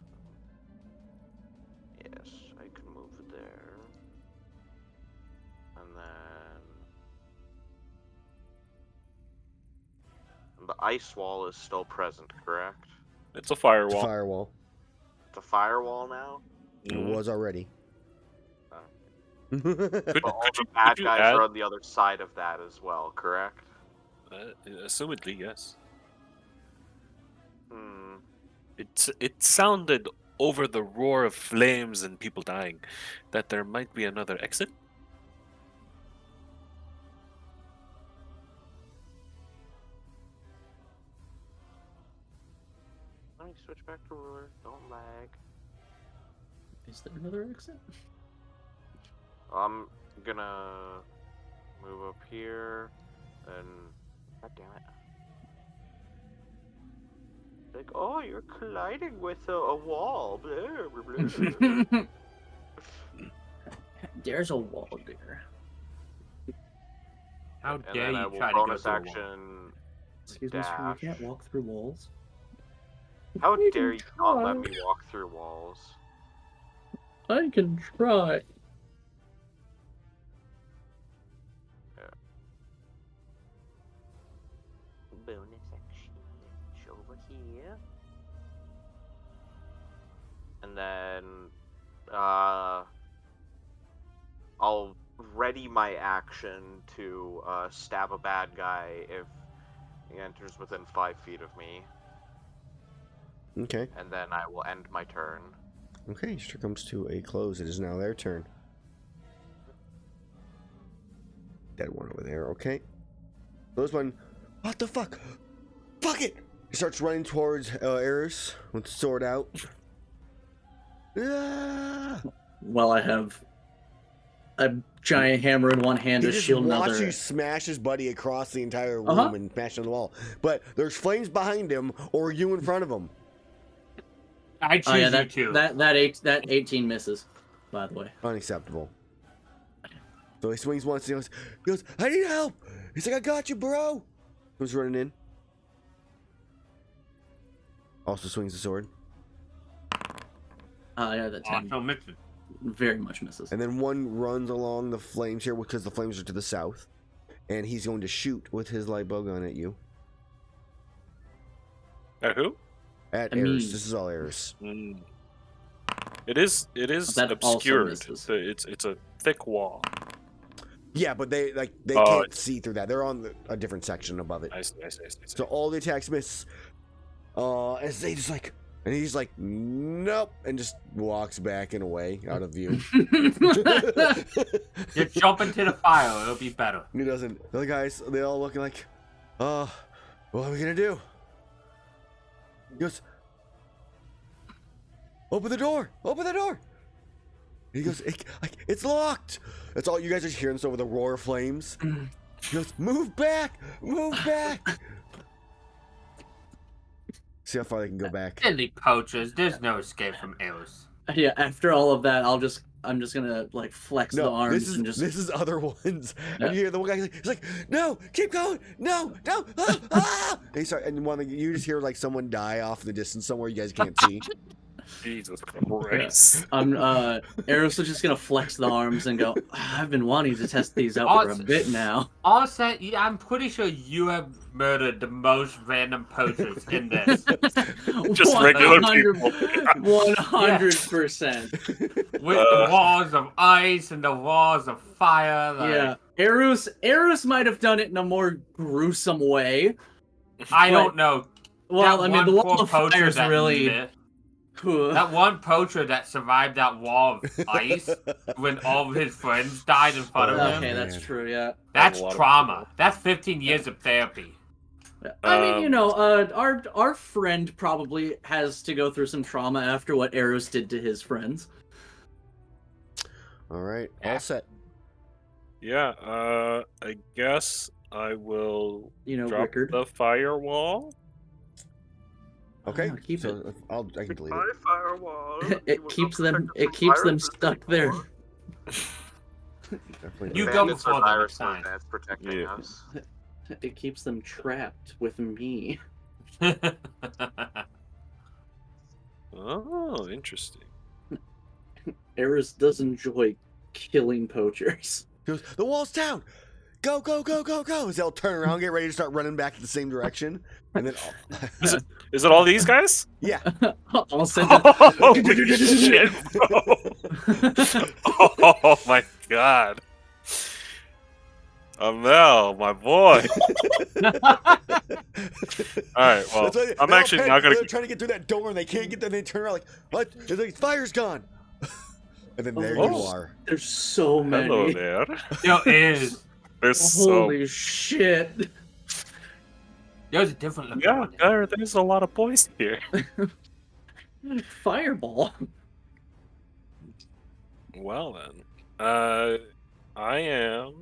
Yes, I can move there, and then the ice wall is still present, correct? It's a firewall. It's a firewall. It's a firewall now. It was already. Oh. Could, But all could the you, bad could you guys add? are on the other side of that as well, correct? Assumedly, yes. Hmm. It sounded over the roar of flames and people dying that there might be another exit. Let me switch back to ruler. Don't lag. Is there another exit? I'm gonna move up here and. God damn it. Like, oh, you're colliding with a wall. Blah, blah, blah. There's a wall there. How And dare then I you will try to go bonus through a wall. action. Excuse me, sir, you dash. can't walk through walls. How I dare can you not let try. me walk through walls? I can try. Bonus action over here. And then I'll ready my action to stab a bad guy if he enters within 5 feet of me, Okay. and then I will end my turn. Okay, sure comes to a close. It is now their turn. Dead one over there, okay. Those one. What the fuck? Fuck it! He starts running towards Erus with the sword out. Ah! Well, I have a giant hammer in one hand He to just shield watched another. you smash his buddy across the entire room Uh-huh. and smash him on the wall. But there's flames behind him or you in front of him. I choose Oh yeah, you two. that 18 misses. By the way. Unacceptable. So he swings once. He goes, I need help. He's like, I got you, bro. Who's running in? Also swings the sword. Yeah, that 10 Also misses. very much misses. And then one runs along the flames here because the flames are to the south. And he's going to shoot with his light bow gun at you. At who? At I mean- Erus. This is all Erus. It is That also obscured. misses. So it's a thick wall. Yeah, but they Oh, can't see through that. They're on a different section above it. I see. So all the attacks miss. As they just like, and he's like, nope, and just walks back and away out of view. Just jump into the fire. It'll be better. He doesn't. The other guys, they all looking like, what are we gonna do? He goes, open the door! Open the door! He goes, it's locked! That's all you guys are hearing over the roar of flames. He goes, move back! Move back! See how far they can go back. Silly poachers, there's no escape from Erus. Yeah, after all of that, I'm just gonna like flex the arms this is and just. this is other ones. Yeah. And you hear the one guy, he's like, "No, keep going, no, ah, ah!" And he start, and you just hear like someone die off in the distance somewhere you guys can't see. Jesus Christ. Erus is just gonna flex the arms and go. I've been wanting to test these out for a bit now. Also, yeah, I'm pretty sure you have murdered the most random poachers in this. Just regular people. 100%. With the walls of ice and the walls of fire. Like, Yeah, Erus might have done it in a more gruesome way. I don't know. Well, That I mean, the one wall poor of fire poacher is that really. That one poacher that survived that wall of ice when all of his friends died in front of him. Okay, man. that's true. Yeah. That's A lot of trauma. people. That's 15 years of therapy. I mean, you know, our friend probably has to go through some trauma after what Erus did to his friends. All right, all set. Yeah, I guess I will You know, drop Rickard. the firewall. Okay, keep so I can delete Goodbye, it. firewall. It You will keeps not them. protect us It from keeps them viruses stuck there. anymore. Definitely You not. go Bandits before are them, viruses, it's fine. that's protecting Yeah. us. It keeps them trapped with me. Oh, interesting. Erus does enjoy killing poachers. He goes, the wall's down. Go, go, go, go, go! As they'll turn around, get ready to start running back in the same direction, and then Is it all these guys? yeah. I'll send Holy shit, bro! Oh my god. Amel, my boy. Alright, well, That's why I'm they're actually all not gonna. They're trying to get through that door, and they can't get there. And they turn around like, what? It's like fire's gone. And then there you Oh. are. There's so many. Hello there. There is. There's so. Holy shit. There's a different looking Yeah, one. there's a lot of boys here. Fireball. Well then, I am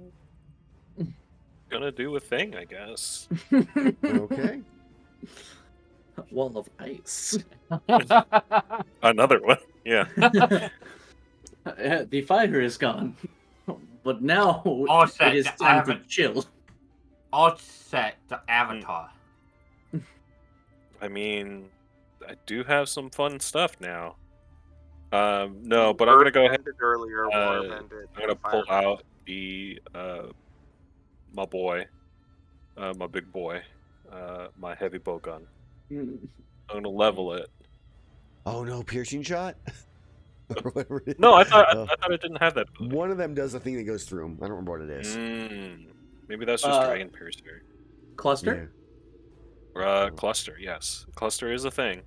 gonna do a thing, I guess. Okay. Wall of ice. Another one. Yeah. The fire is gone. But now All set. it is I time to haven't- chill. All set to Avatar. I mean, I do have some fun stuff now. No, but I'm gonna go ahead. Ended earlier, war ended, I'm gonna pull fire. out the my boy, my big boy, my heavy bow gun. I'm gonna level it. Oh no, piercing shot. Or whatever it is. No, I thought Oh. I thought it didn't have that. One of them does the thing that goes through them. I don't remember what it is. Maybe that's just Dragon Piercer. Cluster? Cluster, yes. Cluster is a thing.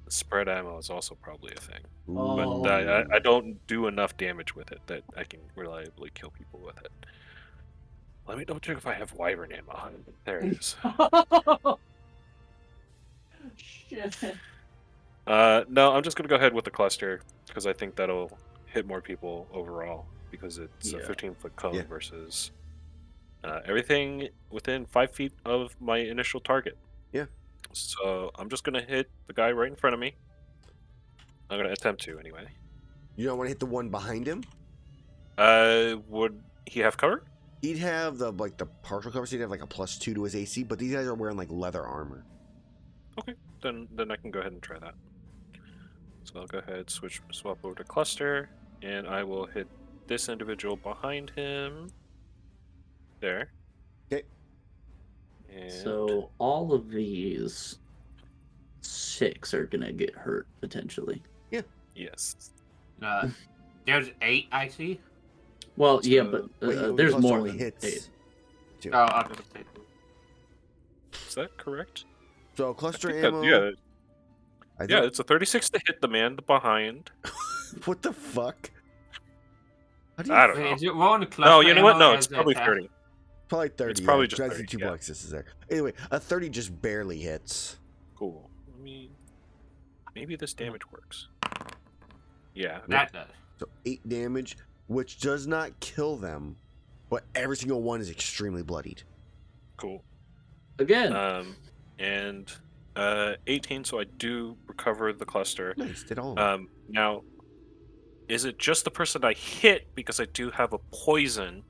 Spread ammo is also probably a thing. Ooh. Oh. But I don't do enough damage with it that I can reliably kill people with it. Let me double check if I have wyvern ammo. There it is. Shit. No, I'm just gonna go ahead with the cluster because I think that'll hit more people overall because it's a Yeah. 15-foot cone Yeah. versus everything within 5 feet of my initial target. Yeah. So I'm just gonna hit the guy right in front of me. I'm gonna attempt to anyway. You don't want to hit the one behind him? Would he have cover? He'd have the partial cover, so he'd have like a +2 to his AC, but these guys are wearing like leather armor. Okay, then I can go ahead and try that. So I'll go ahead, swap over to cluster, and I will hit this individual behind him. There. Okay. And So all of these 6 are gonna get hurt potentially. yes. There's 8, I see. Well, yeah, So- but Wait, there's plus more only than hits. 8. Two. Oh, up to 6. Is that correct? So I cluster think that- ammo. yeah, I yeah, think- it's a 36 to hit the man behind. What the fuck? How do you I don't Wait, know. is it rolling the cluster No, you know what? ammo No, as it's probably attack? 30. Probably 30. It's probably yeah. just I see 30, 2 yeah. boxes there. Anyway, a 30 just barely hits. Cool. I mean, maybe this damage works. Yeah. That does. So 8 damage, which does not kill them, but every single one is extremely bloodied. Cool. Again. And 18, so I do recover the cluster. Nice, did all of them. Now, is it just the person I hit because I do have a poison?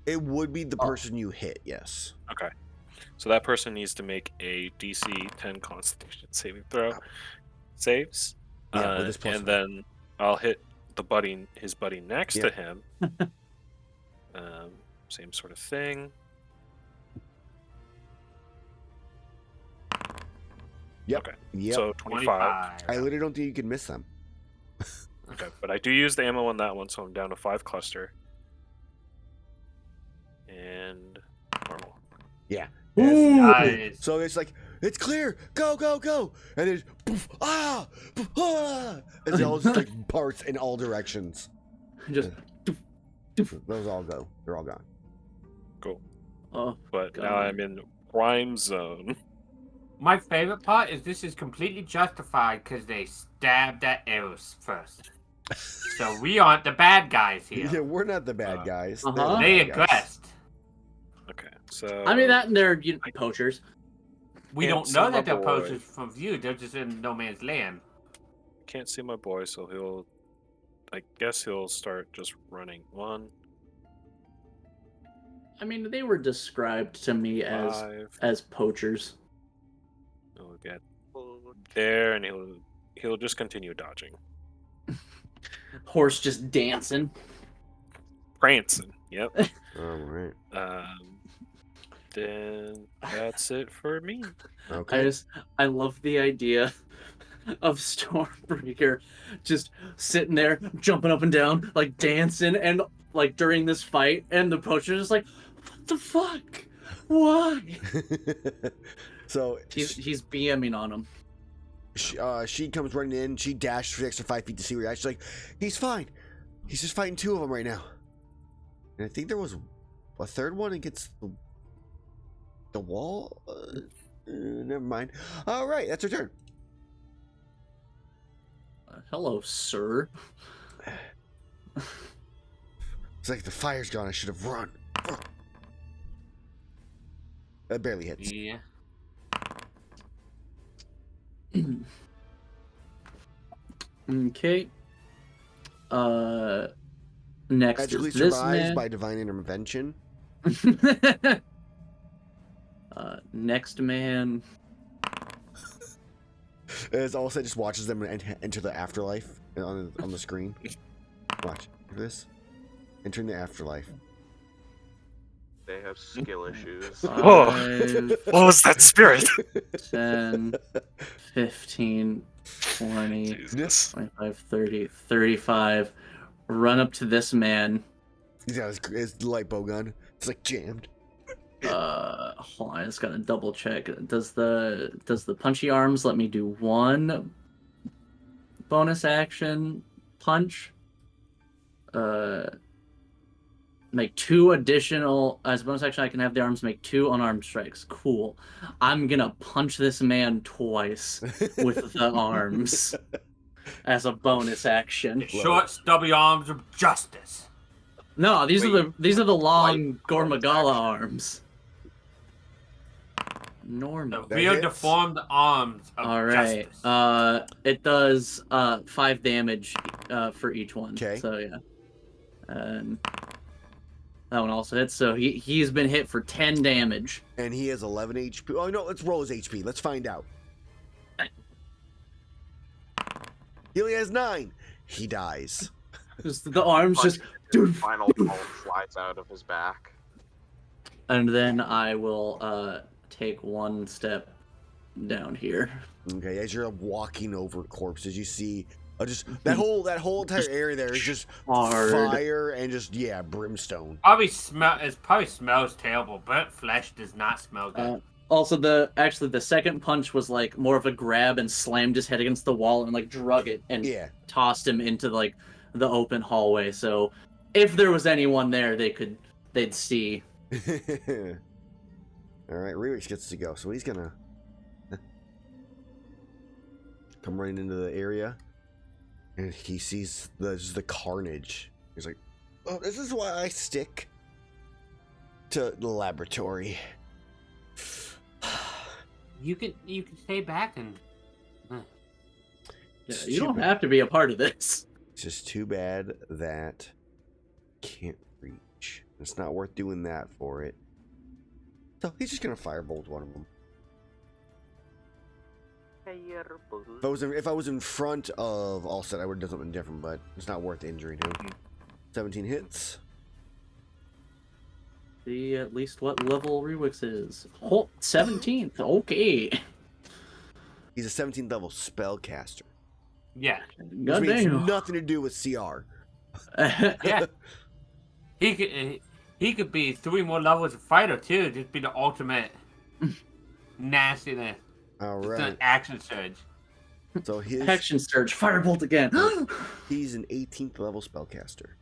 It would be the person you hit, yes. Okay. So that person needs to make a DC 10 Constitution saving throw. Saves. Yeah, with this plus and one. then I'll hit his buddy next to him. Same sort of thing. Yep. Okay. Yep. So 25. I literally don't think you can miss them. Okay, but I do use the ammo on that one, so I'm down to 5 cluster. And normal. Yeah. Ooh. Nice. So it's like, it's clear, go, go, go. And then, poof, poof, and they all just like parts in all directions. Just. Those all go. They're all gone. Cool. Oh. But God. now I'm in crime zone. My favorite part is this is completely justified because they stabbed at Erus first. So we aren't the bad guys here. Yeah, we're not the bad guys. They're Uh-huh. the They bad guys. aggressed. Okay, so I mean that and they're poachers. We Can't don't see know my that they're boy. poachers from view. They're just in no man's land. can't see my boy, so I guess he'll start just running. 1, I mean they were described to me 5. as poachers. He'll get there, and he'll just continue dodging. Horse just dancing. Prancing. Yep. All right. Then that's it for me. Okay. I love the idea of Stormbreaker just sitting there, jumping up and down, like dancing, and like during this fight, and the poacher's just like, what the fuck? Why? So He's BMing on him. she comes running in. She dashed for the extra 5 feet to see where you're at. She's like, he's fine. He's just fighting 2 of them right now. And I think there was a third one against the wall. Never mind. All right, that's her turn. Hello, sir. It's like the fire's gone. I should have run. That barely hits. Yeah. Okay. Next Magically is this survives man. by divine intervention. Next man. As also just watches them enter the afterlife on the screen. Watch this. Entering the afterlife. They have skill issues. Oh. 5, What was that spirit? 10, 15, 20, Jesus. 25, 30, 35. Run up to this man. He's got his light bow gun. It's like jammed. Hold on, I just gotta double check. Does the punchy arms let me do 1 bonus action punch? Make 2 additional as a bonus action. I can have the arms make 2 unarmed strikes. Cool. I'm gonna punch this man twice with the arms as a bonus action. Short, stubby arms of justice. No, these are the long Light Gormagala action. arms. The Normal. That real hits. deformed arms of All right. justice. It does 5 damage for each one. 'Kay. So yeah. And that one also hits. So he's been hit for 10 damage. And he has 11 HP. Oh no, let's roll his HP. Let's find out. He only has 9. He dies. Just the arms just. Final bone flies out of his back. And then I will take 1 step down here. Okay, as you're walking over corpses, you see just that whole entire area there is just Hard. fire and just brimstone. It probably smells terrible. Burnt flesh does not smell good. Also, the second punch was like more of a grab and slammed his head against the wall and like drug it and tossed him into like the open hallway. So if there was anyone there, they'd see. All right, Rewix gets to go, so he's gonna come running into the area, and he sees the carnage. He's like, "Oh, this is why I stick to the laboratory." You can stay back and. Yeah, you don't have to be a part of this. It's just too bad that can't reach. It's not worth doing that for it. So he's just gonna firebolt one of them. If I was in front of Allset, I would have done something different, but it's not worth injuring him. 17 hits. See at least what level Rewix is. 17th. Okay. He's a 17th level spellcaster. Yeah. God Which means damn. nothing to do with CR. Yeah. He could be 3 more levels of fighter too. Just be the ultimate nastiness. All Just an right. action surge. So his Action surge. Firebolt again. he's an 18th level spellcaster.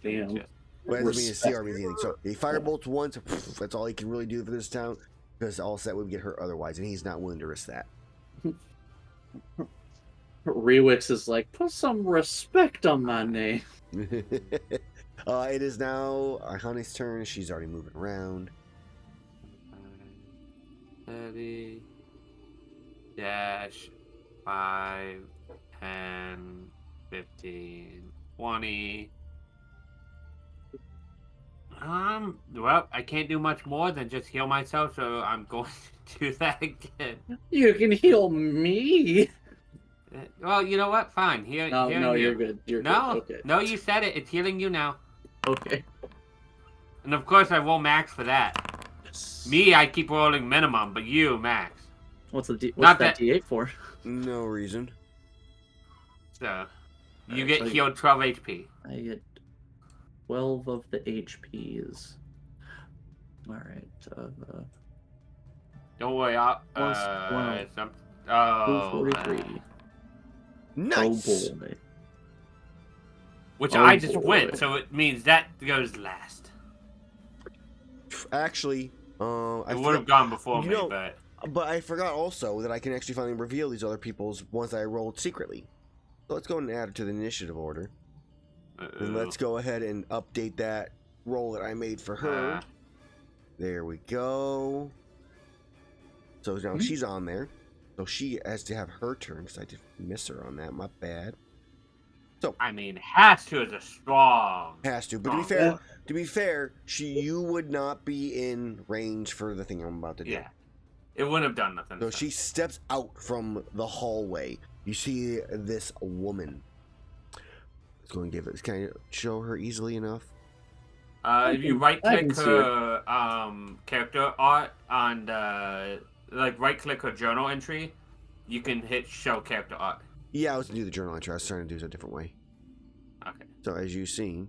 Damn. But that doesn't mean his Respect. CR means anything. So he firebolts once. That's all he can really do for this town, because Allset would get hurt otherwise, and he's not willing to risk that. Rewix is like, put some respect on my name. It is now Iihane's turn. She's already moving around. 30 dash 5 10 15 20. Well, I can't do much more than just heal myself, so I'm going to do that again. You can heal me. Well, you know what? Fine. No, healing no, you. you're good. You're No, good. Okay. no, you said it. It's healing you now. Okay. And of course, I roll max for that. Me, I keep rolling minimum, but you, max. What's that Not D8 for? No reason. So, you Alright, get so healed 12 HP. I get 12 of the HPs. Alright. Don't worry, I'll. Plus 12. Oh. 243. Nice. Oh boy. Which Oh, I just boy. went, so it means that goes last. Actually, I It would have gone before me, but. I forgot also that I can actually finally reveal these other people's ones that I rolled secretly. So let's go and add it to the initiative order. And let's go ahead and update that roll that I made for her. There we go. So now she's on there. So she has to have her turn, because I did miss her on that. My bad. I mean, has to is a strong. Has to. But to be fair, you would not be in range for the thing I'm about to do. Yeah. It wouldn't have done nothing. So she steps out from the hallway. You see this woman. Let's go and give it. Can I show her easily enough? If you right I can click see her character art on the right click her journal entry, you can hit show character art. Yeah, I was going to do the journal entry. I was trying to do it a different way. Okay. So as you see,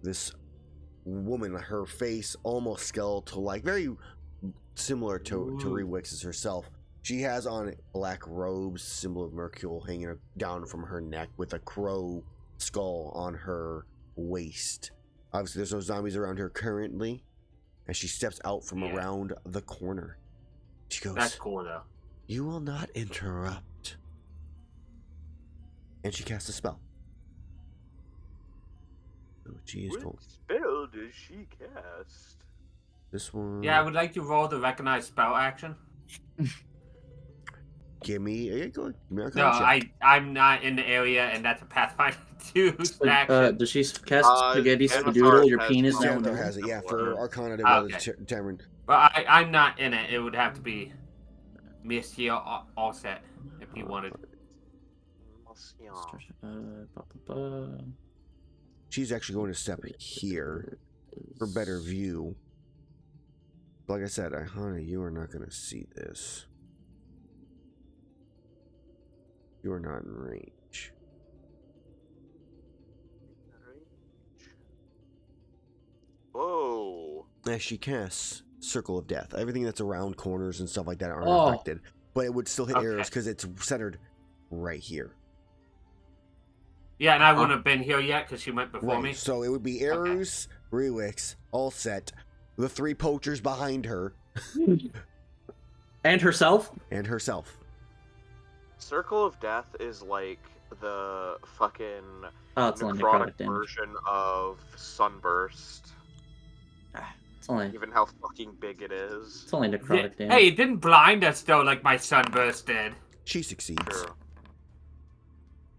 this woman, her face almost skeletal, like very similar to Rewix's herself. She has on black robes, symbol of Mercule hanging down from her neck with a crow skull on her waist. Obviously, there's no zombies around her currently. As she steps out from around the corner, she goes, That's cool, though. "You will not interrupt." And she casts a spell. So she is What going. spell does she cast? This one. Yeah, I would like to roll the recognize spell action. Give me a go. Give me a No, Arcana check. I'm not in the area, and that's a Pathfinder 2 action. Does she cast Spaghetti Xanathar Spadoodle? Your has penis one. down Xanathar there? has it, yeah, for Arcana to Okay. go to determine. But I'm not in it. It would have to be Monsieur Allset if you wanted. She's actually going to step here for better view. Like I said, Iihane, you are not going to see this. You are not in range. Whoa. As she casts Circle of Death, everything that's around corners and stuff like that aren't Oh. affected. But it would still hit Okay. Erus because it's centered right here. Yeah, and I wouldn't have been here yet because she went before me. So it would be Erus, Rewix, Allset, the three poachers behind her, And herself? And herself. Circle of Death is like the fucking Oh, it's only necrotic necrotic damage. version of Sunburst. It's only Even how fucking big it is. it's only necrotic damage. Hey, it didn't blind us though, like my sunburst did. She succeeds. True.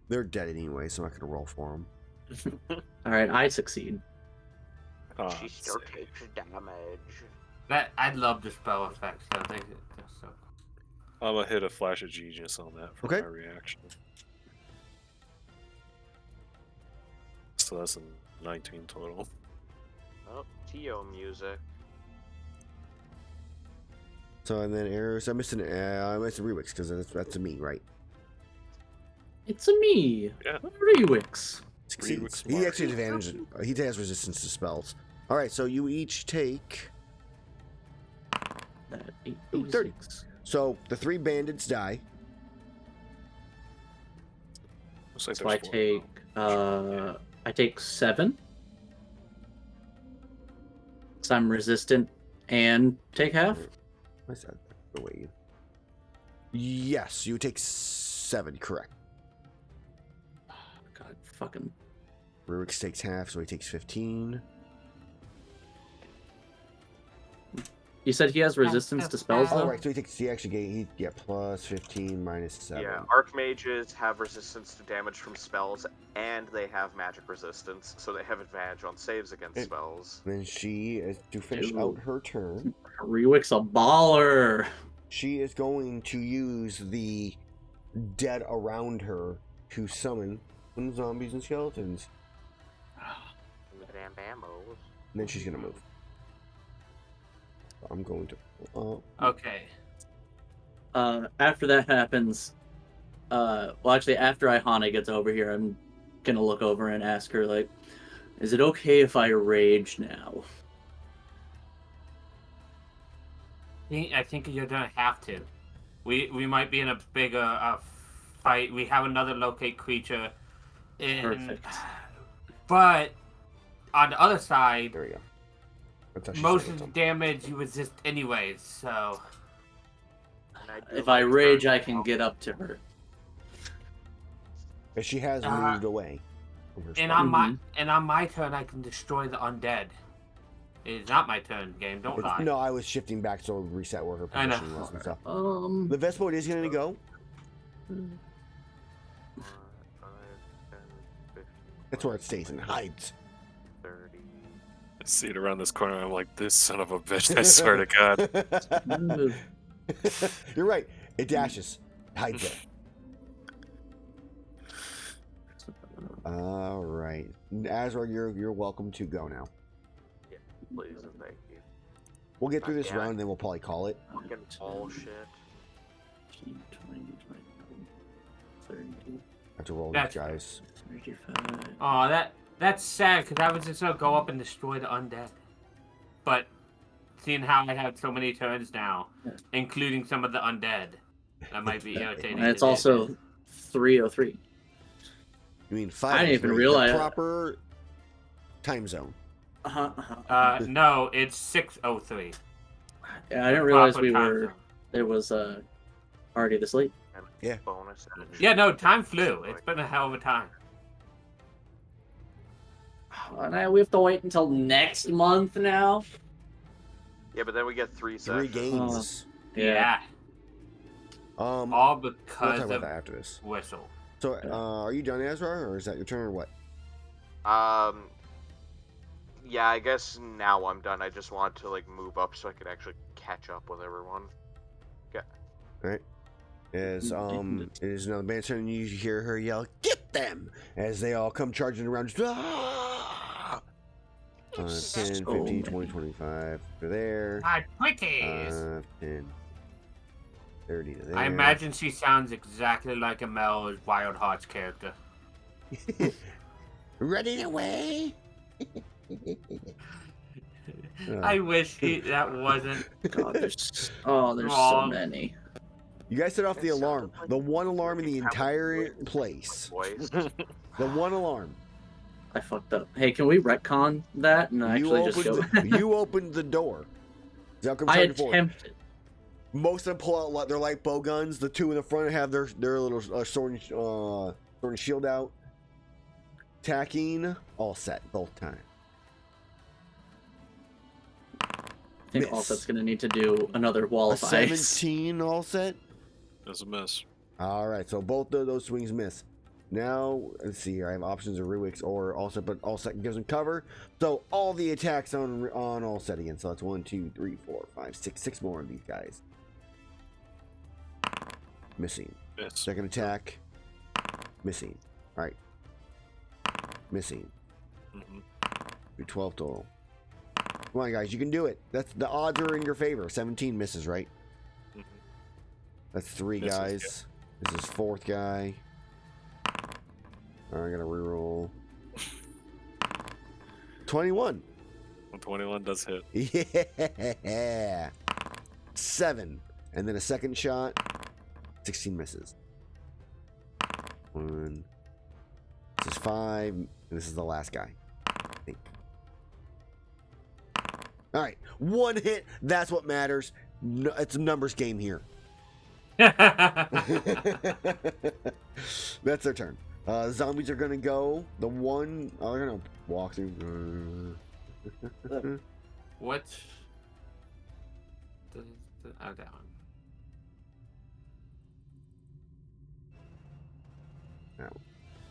They're dead anyway, so I'm not gonna roll for them. All right, I succeed. Ah, She still takes damage. That I love the spell effects. I think it's so. I'm gonna hit a flash of genius on that for Okay. my reaction. So that's a 19 total. Oh, Tio music. So and then Erus, I missed Rewix because that's a me, right? It's a me. Yeah. Rewix. Succeeds. Rewix He Mark. actually has advantage. He has resistance to spells. All right, so you each take. That Ooh, 30. 8d6. So the 3 bandits die. Looks like So there's I take 7. So I'm resistant and take half. What's that? The way you. Yes, you take 7. Correct. God, fucking. Rewix takes half, so he takes 15. You said he has resistance to spells, Oh, though? right. So he actually gave plus 15 minus 7. Yeah, Archmages have resistance to damage from spells, and they have magic resistance, so they have advantage on saves against It- spells. Then she, to finish Ooh. out her turn, Rewix a baller. she is going to use the dead around her to summon some zombies and skeletons. Damn bambos. And then she's going to move. I'm going to. Okay. After that happens, well, actually, after Iihane gets over here, I'm gonna look over and ask her, like, is it okay if I rage now? I think you're gonna have to. We might be in a bigger fight. We have another locate creature. Perfect. But on the other side, There we go. That's how she most said of it. the damage you resist anyways. So And do If like I to rage, turn I can off. get up to her. But she has Uh, moved away from her and spot. on my turn, I can destroy the undead. It is not my turn, game. Don't lie. No, I was shifting back so it would reset where her I know. position was and stuff. Um, The Vespo is going to go. 5, 10, 15, That's where it stays and hides. 30. I see it around this corner. I'm like, this son of a bitch. I swear to God. You're right. It dashes. Hides there. All right. Azrar, you're welcome to go now. Please and thank you. We'll get through this Yeah. round, and then we'll probably call it. Fucking bullshit. 15, 20, 30, Have to roll That's- these guys. 35. Oh, that's sad because I was just gonna go up and destroy the undead. But seeing how I have so many turns now, including some of the undead, that might be irritating. And it's to do. also 303. You mean 5? I didn't even the realize- proper time zone. No, it's 6:03. Yeah, I didn't realize Proper we time were. zone. It was already this late. And Yeah. bonus action. Yeah, no, time flew. It's been a hell of a time. And now we have to wait until next month now. Yeah, but then we get 3 3 sessions. games. Yeah, All all we'll because talk about of that after this. Whistle. So, are you done, Azrar, or is that your turn, or what? Yeah, I guess now I'm done. I just want to like move up so I could actually catch up with everyone. All right. As it is another band's turn, and you hear her yell, "Get them!" as they all come charging around. Just, ah! 10, 15, 20, 25 to there. My pretties. 10, 30 to there. I imagine she sounds exactly like Amel's Wild Hearts character. Running away. I wish that wasn't. God, there's so Wrong. many. You guys set off the It sounded alarm. like The one alarm in the How would entire you like place. Voice. The one alarm. I fucked up. Hey, can we retcon that and You actually just go? opened, you opened the door. They'll come I charging forward. attempted. Most of them pull out their light bow guns. The two in the front have their little sword and shield out. Attacking, all set both times. I think Miss. Allset's gonna need to do another wall A of ice. 17 all set. That's a miss. All right, so both of those swings miss. Now, let's see here. I have options of Ruix or all set, but all set gives them cover. So all the attacks on all set again. So that's 1, 2, 3, 4, 5, 6, 6 more of these guys. Missing. Miss. Second attack. Missing. All right. Missing. Mm-hmm. Do 12 total. Come on, guys, you can do it. That's the odds are in your favor. 17 misses, right? Mm-hmm. That's 3 Misses, guys. This is 4th guy. All right, I gotta reroll. 21. 21 does hit. Yeah. 7. And then a second shot. 16 misses. 1. This is 5. And this is the last guy. I think. All right. 1 hit. That's what matters. No, it's a numbers game here. That's their turn. Zombies are gonna go. The one. Oh, they're gonna walk through. What? Oh, that one.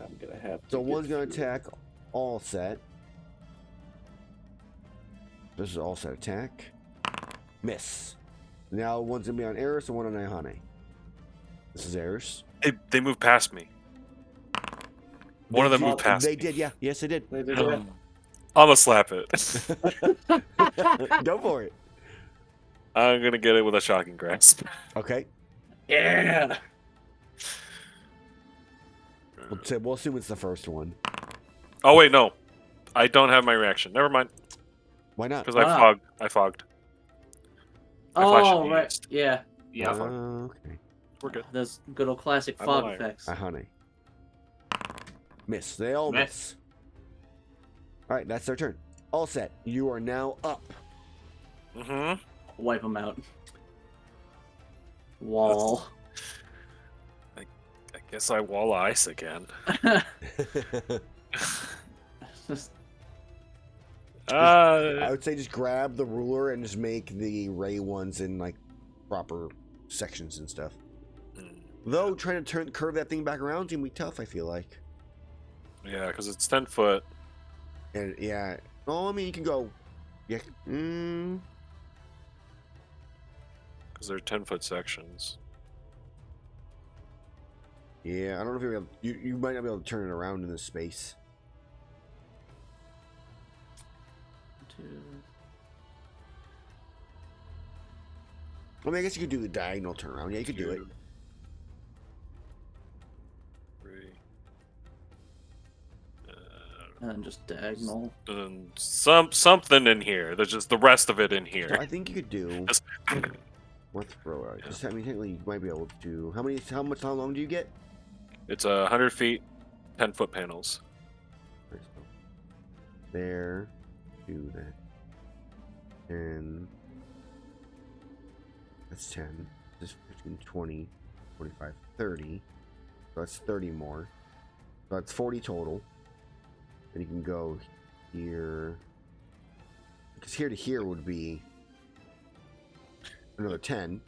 I'm gonna have. So one's gonna attack all set. This is all set attack. Miss. Now one's gonna be on Erus and one on Iihane. This is Erus. They moved past me. One of them moved past They me. did, yeah. Yes, they did. They did, I'm gonna slap it. Go for it. I'm gonna get it with a shocking grasp. Okay. Yeah. We'll assume it's the first one. Oh wait, no, I don't have my reaction. Never mind, Why not? because Wow. I fogged. My flash Oh is right. used. Yeah. Yeah. Okay. We're good. Those good old classic I'm fog alive. effects. Iihane. Miss. They all miss. All right, that's their turn. All set. You are now up. Mm-hmm. Wipe them out. Wall. I guess I wall ice again. I would say just grab the ruler and just make the ray ones in like proper sections and stuff. Though trying to curve that thing back around is gonna be tough. I feel like. Yeah, because it's 10 foot. And yeah. Oh, I mean you can go. Yeah. Because they're 10-foot sections. Yeah. I don't know if you're able, you might not be able to turn it around in this space. I mean, I guess you could do the diagonal turnaround. Yeah, you could do it. 3. And just diagonal. Something in here. There's just the rest of it in So here. I think you could do. Just- Let's throw it. Just, I mean, technically, you might be able to. How long do you get? It's 100 feet, 10-foot panels. There. Do that. 10. That's 10. This is 15, 20, 25, 30. So that's 30 more. So that's 40 total. And you can go here. Because here to here would be another 10.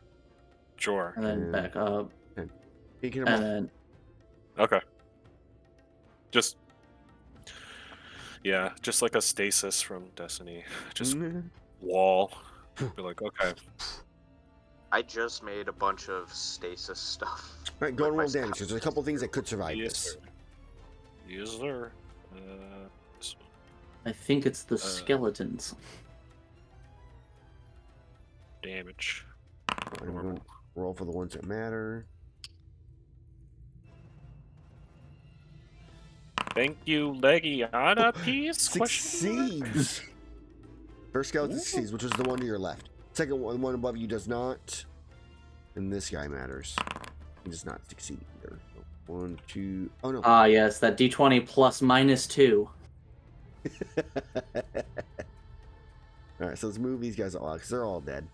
Sure. And then And- back up. You can And then Okay. Just. Yeah, just like a stasis from Destiny. Just wall. Be like, okay. I just made a bunch of stasis stuff. Alright, go and with roll my damage. There's a couple things that could survive Yes, this. sir. Yes, sir. This one. I think it's the skeletons. Damage. I'm going to roll for the ones that matter. Thank you, Legiana piece. Succeeds. First skeleton succeeds, which was the one to your left. Second one, the one above you does not. And this guy matters. He does not succeed either. 1, 2. Oh no. Ah, yes, that d20 plus -2. Alright, so let's move these guys all out because they're all dead.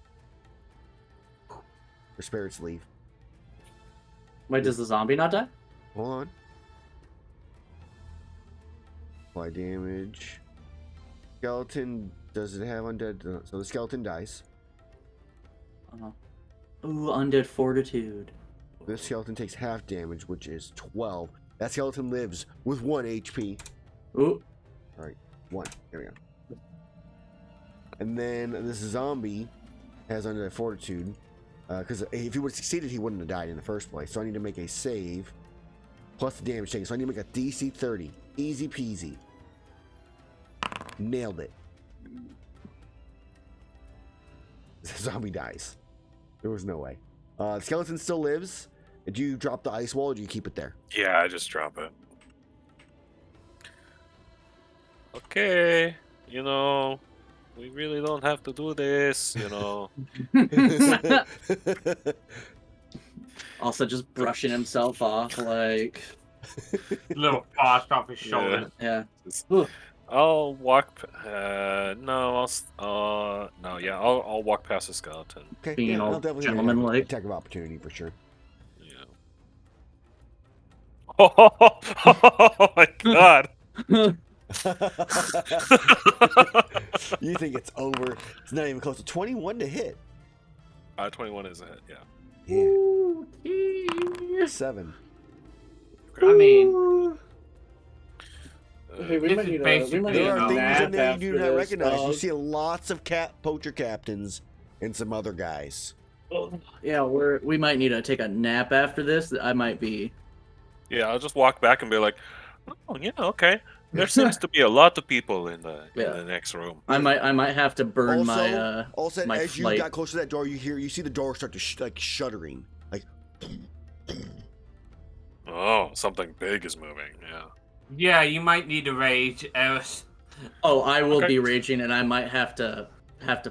Or spirits leave. Wait, does the zombie not die? Hold on. Apply damage. Skeleton, does it have undead? So the skeleton dies. Uh-huh. Ooh, undead fortitude. This skeleton takes half damage, which is 12. That skeleton lives with 1 HP. Ooh. Alright, 1. There we go. And then this zombie has undead fortitude. Because if he would have succeeded, he wouldn't have died in the first place. So I need to make a save. Plus the damage taken. So I need to make a DC 30. Easy peasy. Nailed it. The zombie dies. There was no way. The skeleton still lives. Do you drop the ice wall or do you keep it there? Yeah, I just drop it. Okay, you know, we really don't have to do this, you know. Also just brushing himself off, like... Little frost off his shoulder. Yeah. I'll walk. No, no, yeah, I'll walk past the skeleton. Okay, Being all I'll definitely gentlemanlike. attack of opportunity for sure. Yeah. Oh my god! You think it's over? It's not even close to 21 to hit. 21 is a hit. Yeah. Yeah, 7. I mean, Hey, we This might is need basically- a There are things nap in there you do after not this, recognize. You dog. see lots of poacher captains and some other guys. Yeah, we might need to take a nap after this. I might be... Yeah, I'll just walk back and be like, oh, yeah, okay. There seems to be a lot of people in the next room. I might have to burn Also, my as flight. you got close to that door, you see the door start to shuddering. Like, Oh, something big is moving. Yeah. yeah, you might need to rage, Erus. Oh, I will Okay. be raging, and I might have to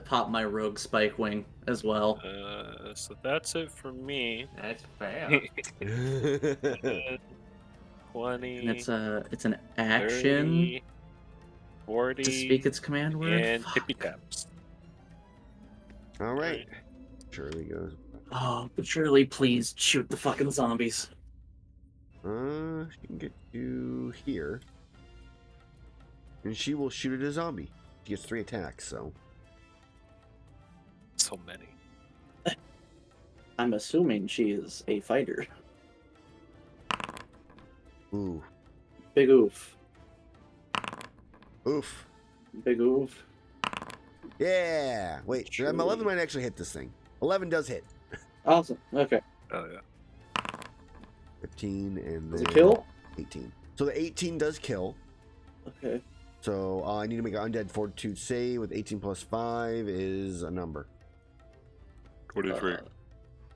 pop my rogue spike wing as well. So that's it for me. That's fair. 20. And it's an action 30, 40, to speak its command word. and Fuck. tippy taps. all right. Shirley goes. Oh, but surely, please shoot the fucking zombies. She can get to here. And she will shoot at a zombie. She gets 3 attacks, so. So many. I'm assuming she is a fighter. Ooh. Big oof. Oof. Big oof. Yeah. Wait, Surely. 11 might actually hit this thing. 11 does hit. Awesome. Okay. Oh, yeah. 15 and Does then it kill? 18. So the 18 does kill. Okay. So I need to make an undead fortitude save with 18 plus 5 is a number. 23.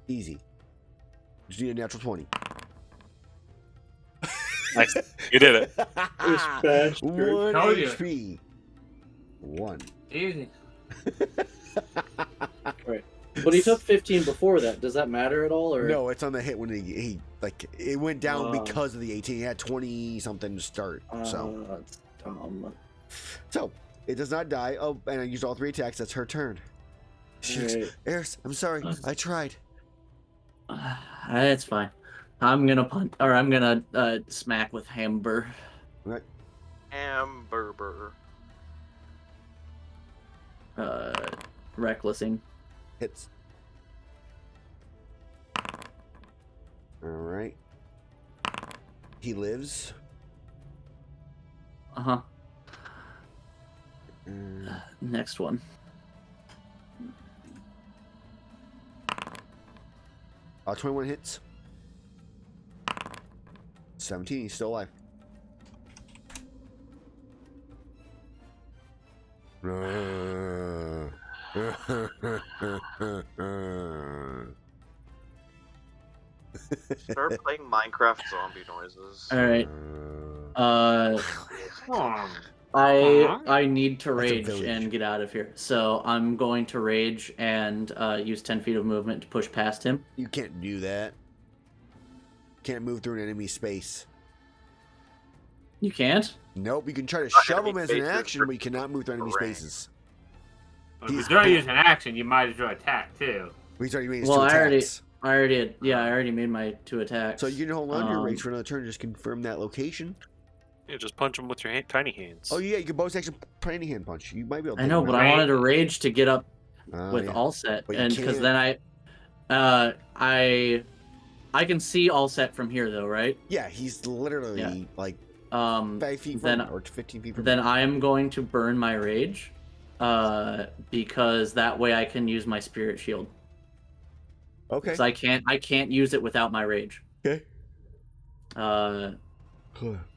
Easy. Just need a natural 20. Nice. You did it. This bastard. 1 Told you. HP. 1. Easy. Right. But he took 15 before that. Does that matter at all? Or No, it's on the hit when he like it went down Oh. because of the 18. He had 20 something to start. So that's dumb. it does not die. Oh, and I used all 3 attacks. That's her turn. Shoot. Right. Eris, I'm sorry. I tried. It's fine. I'm gonna punt, or I'm gonna smack with Hamber. Amber. Recklessing. Hits. All right. He lives. Uh-huh. Uh, Next one. 21 hits. 17. He's still alive. Start playing Minecraft zombie noises. All right. Oh, I need to That's a rage village. and get out of here. So I'm going to rage and use 10 feet of movement to push past him. You can't do that. Can't move through an enemy space. You can't? Nope, you can try to Not shove him enemy as an spaces, action, but you cannot move through enemy terrain. spaces. if you're using action, you might as well attack too. He's already made his Well, two I attacks. already made my 2 attacks. So you can hold on to your rage for another turn. Just confirm that location. Yeah, just punch him with your tiny hands. Oh yeah, you can bonus action tiny hand punch. You might be able to. I know, but I wanted a rage to get up with yeah. all set, But you and because can't. then I can see all set from here though, right? Yeah, he's literally like 5 feet then from or 15 feet from. then I am going to burn my rage, because that way I can use my spirit shield. Okay. Because I can't use it without my rage. Okay.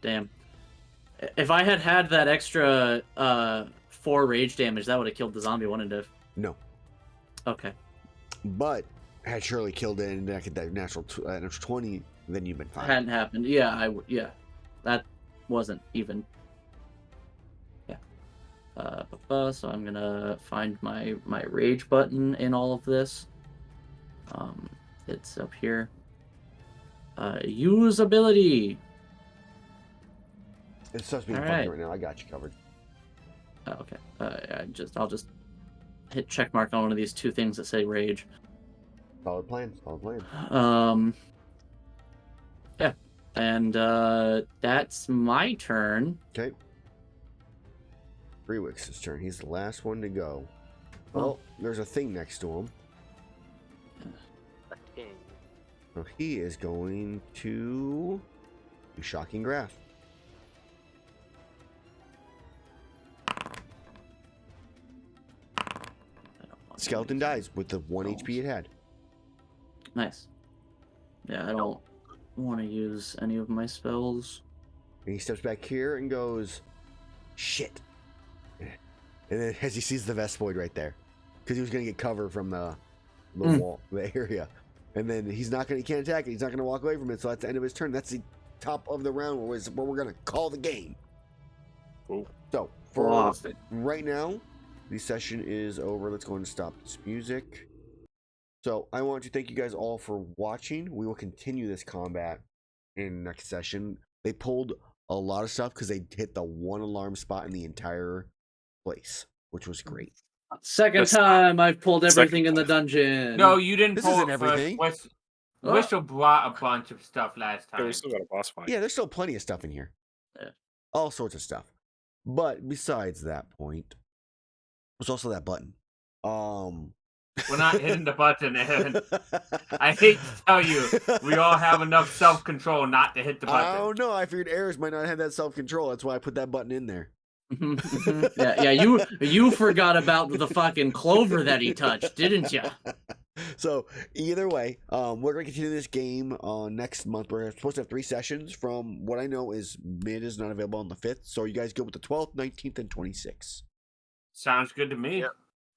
Damn. If I had that extra 4 rage damage, that would have killed the zombie, wouldn't it? No. Okay. But had Shirley killed it and get that natural 20, then you've been fine. Hadn't happened. Yeah, that wasn't even. Yeah. So I'm gonna find my rage button in all of this. It's up here. Use ability. It's supposed to be All funny right. right now. I got you covered. Oh, okay. I'll just hit check mark on one of these 2 things that say rage. Solid plan. Solid plan. Yeah, and that's my turn. Okay. Rewick's turn. He's the last one to go. Oh. Well, there's a thing next to him. A king. So he is going to do Shocking Graph. Skeleton dies with the 1 HP it had. Nice. Yeah, I don't want to use any of my spells. And he steps back here and goes, shit. And then as he sees the Vespoid right there, because he was going to get cover from the wall, the area. And then he can't attack it. He's not going to walk away from it. So that's the end of his turn. That's the top of the round where we're going to call the game. Cool. So for right now, the session is over. Let's go and stop this music. So I want to thank you guys all for watching. We will continue this combat in next session. They pulled a lot of stuff because they hit the 1 alarm spot in the entire place, which was great. Second time I've pulled everything in the dungeon. No, you didn't This pull isn't it everything. first. Whistle brought a bunch of stuff last Yeah, time. we still got a boss fight. Yeah, there's still plenty of stuff in here. Yeah. All sorts of stuff. But besides that point, there's also that button. We're not hitting the button, Aaron. I hate to tell you, we all have enough self-control not to hit the button. Oh no, I figured Erus might not have that self-control. That's why I put that button in there. yeah, you forgot about the fucking clover that he touched, didn't you? So either way, we're gonna continue this game next month. We're supposed to have 3 sessions. From what I know, is mid is not available on the 5th. So you guys go with the 12th, 19th, and 26th. Sounds good to me. Yep.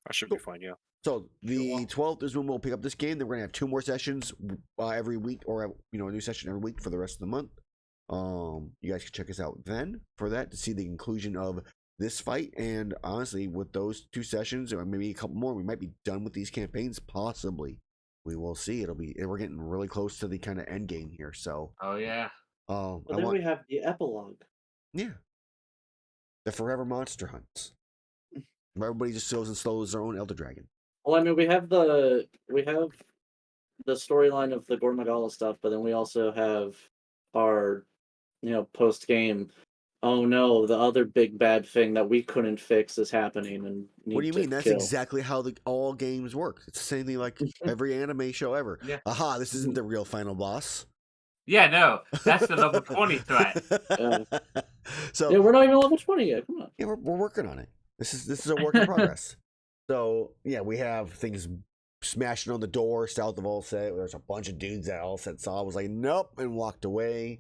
I should be fine, yeah. So the 12th is when we'll pick up this game. Then we're gonna have 2 more sessions every week, or a new session every week for the rest of the month. You guys can check us out then for that to see the conclusion of this fight. And honestly, with those 2 sessions or maybe a couple more, we might be done with these campaigns. Possibly, we will see. We're getting really close to the kind of end game here. So, Oh yeah. Well, then we have the epilogue. Yeah, the forever monster hunts. Everybody just goes and slows their own Elder Dragon. Well, I mean, we have the storyline of the Gormagala stuff, but then we also have our, post game. Oh no, the other big bad thing that we couldn't fix is happening, and What do you mean? That's exactly how all games work. It's the same thing like every anime show ever. Yeah. Aha, this isn't the real final boss. Yeah, no, that's the level 20 threat. So yeah, we're not even level 20 yet. Come on. Yeah, we're working on it. This is a work in progress. So yeah, we have things smashing on the door south of All Set. There's a bunch of dudes that All Set saw, was like, nope, and walked away.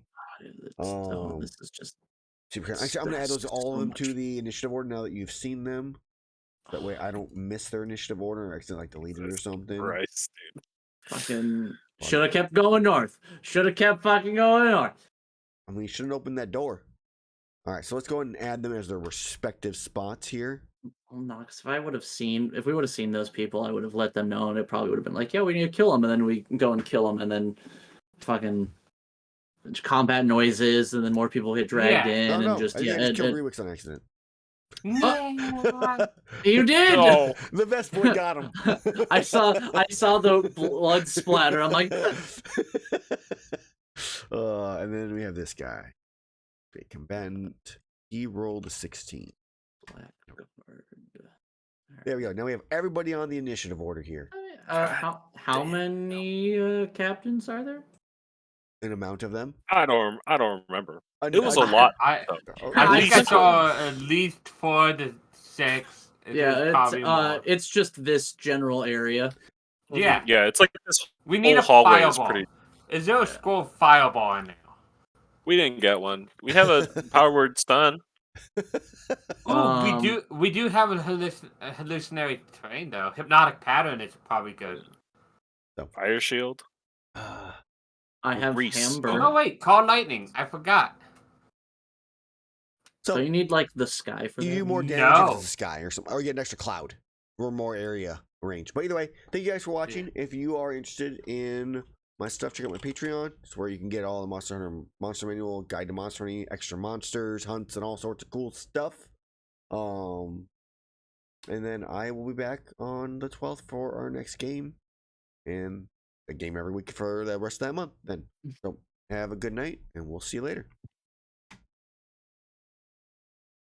This is just super. Actually, I'm gonna add those all of them to the initiative order now that you've seen them. That way, I don't miss their initiative order or accidentally delete it or something. Christ, dude. fucking should have kept going north. Should have kept fucking going north. I mean, you shouldn't open that door. All right, so let's go ahead and add them as their respective spots here. Well, no, because if we would have seen those people, I would have let them know, and it probably would have been like, yeah, we need to kill them, and then we go and kill them, and then fucking combat noises, and then more people get dragged in, No, and just I just killed Rewick's on accident. No. You did. No. The best boy got him. I saw the blood splatter. I'm like, and then we have this guy. Great combatant. He rolled a 16. There we go. Now we have everybody on the initiative order here. How many captains are there? An amount of them. I don't remember. A- It was a a- lot. I Oh, At think I least saw at least 4 to 6. It Yeah, was probably more. it's just this general area. Yeah, Yeah, it's like this we need a whole hallway is fireball. pretty. Is there a scroll fireball in there? We didn't get one. We have a power word stun. Oh, we do have a hallucinatory terrain though. Hypnotic pattern is probably good. Fire shield. I have Reese. Hamburg. Oh wait, call lightning. I forgot. So So you need like the sky for you that? do more damage No. into the sky or something, or you get an extra cloud or more area range. But either way, thank you guys for watching. If you are interested in my stuff, check out my Patreon. It's where you can get all the Monster Hunter Monster Manual, Guide to Monster Hunting, extra monsters, hunts, and all sorts of cool stuff. And then I will be back on the 12th for our next game, and a game every week for the rest of that month. Then, so have a good night, and we'll see you later.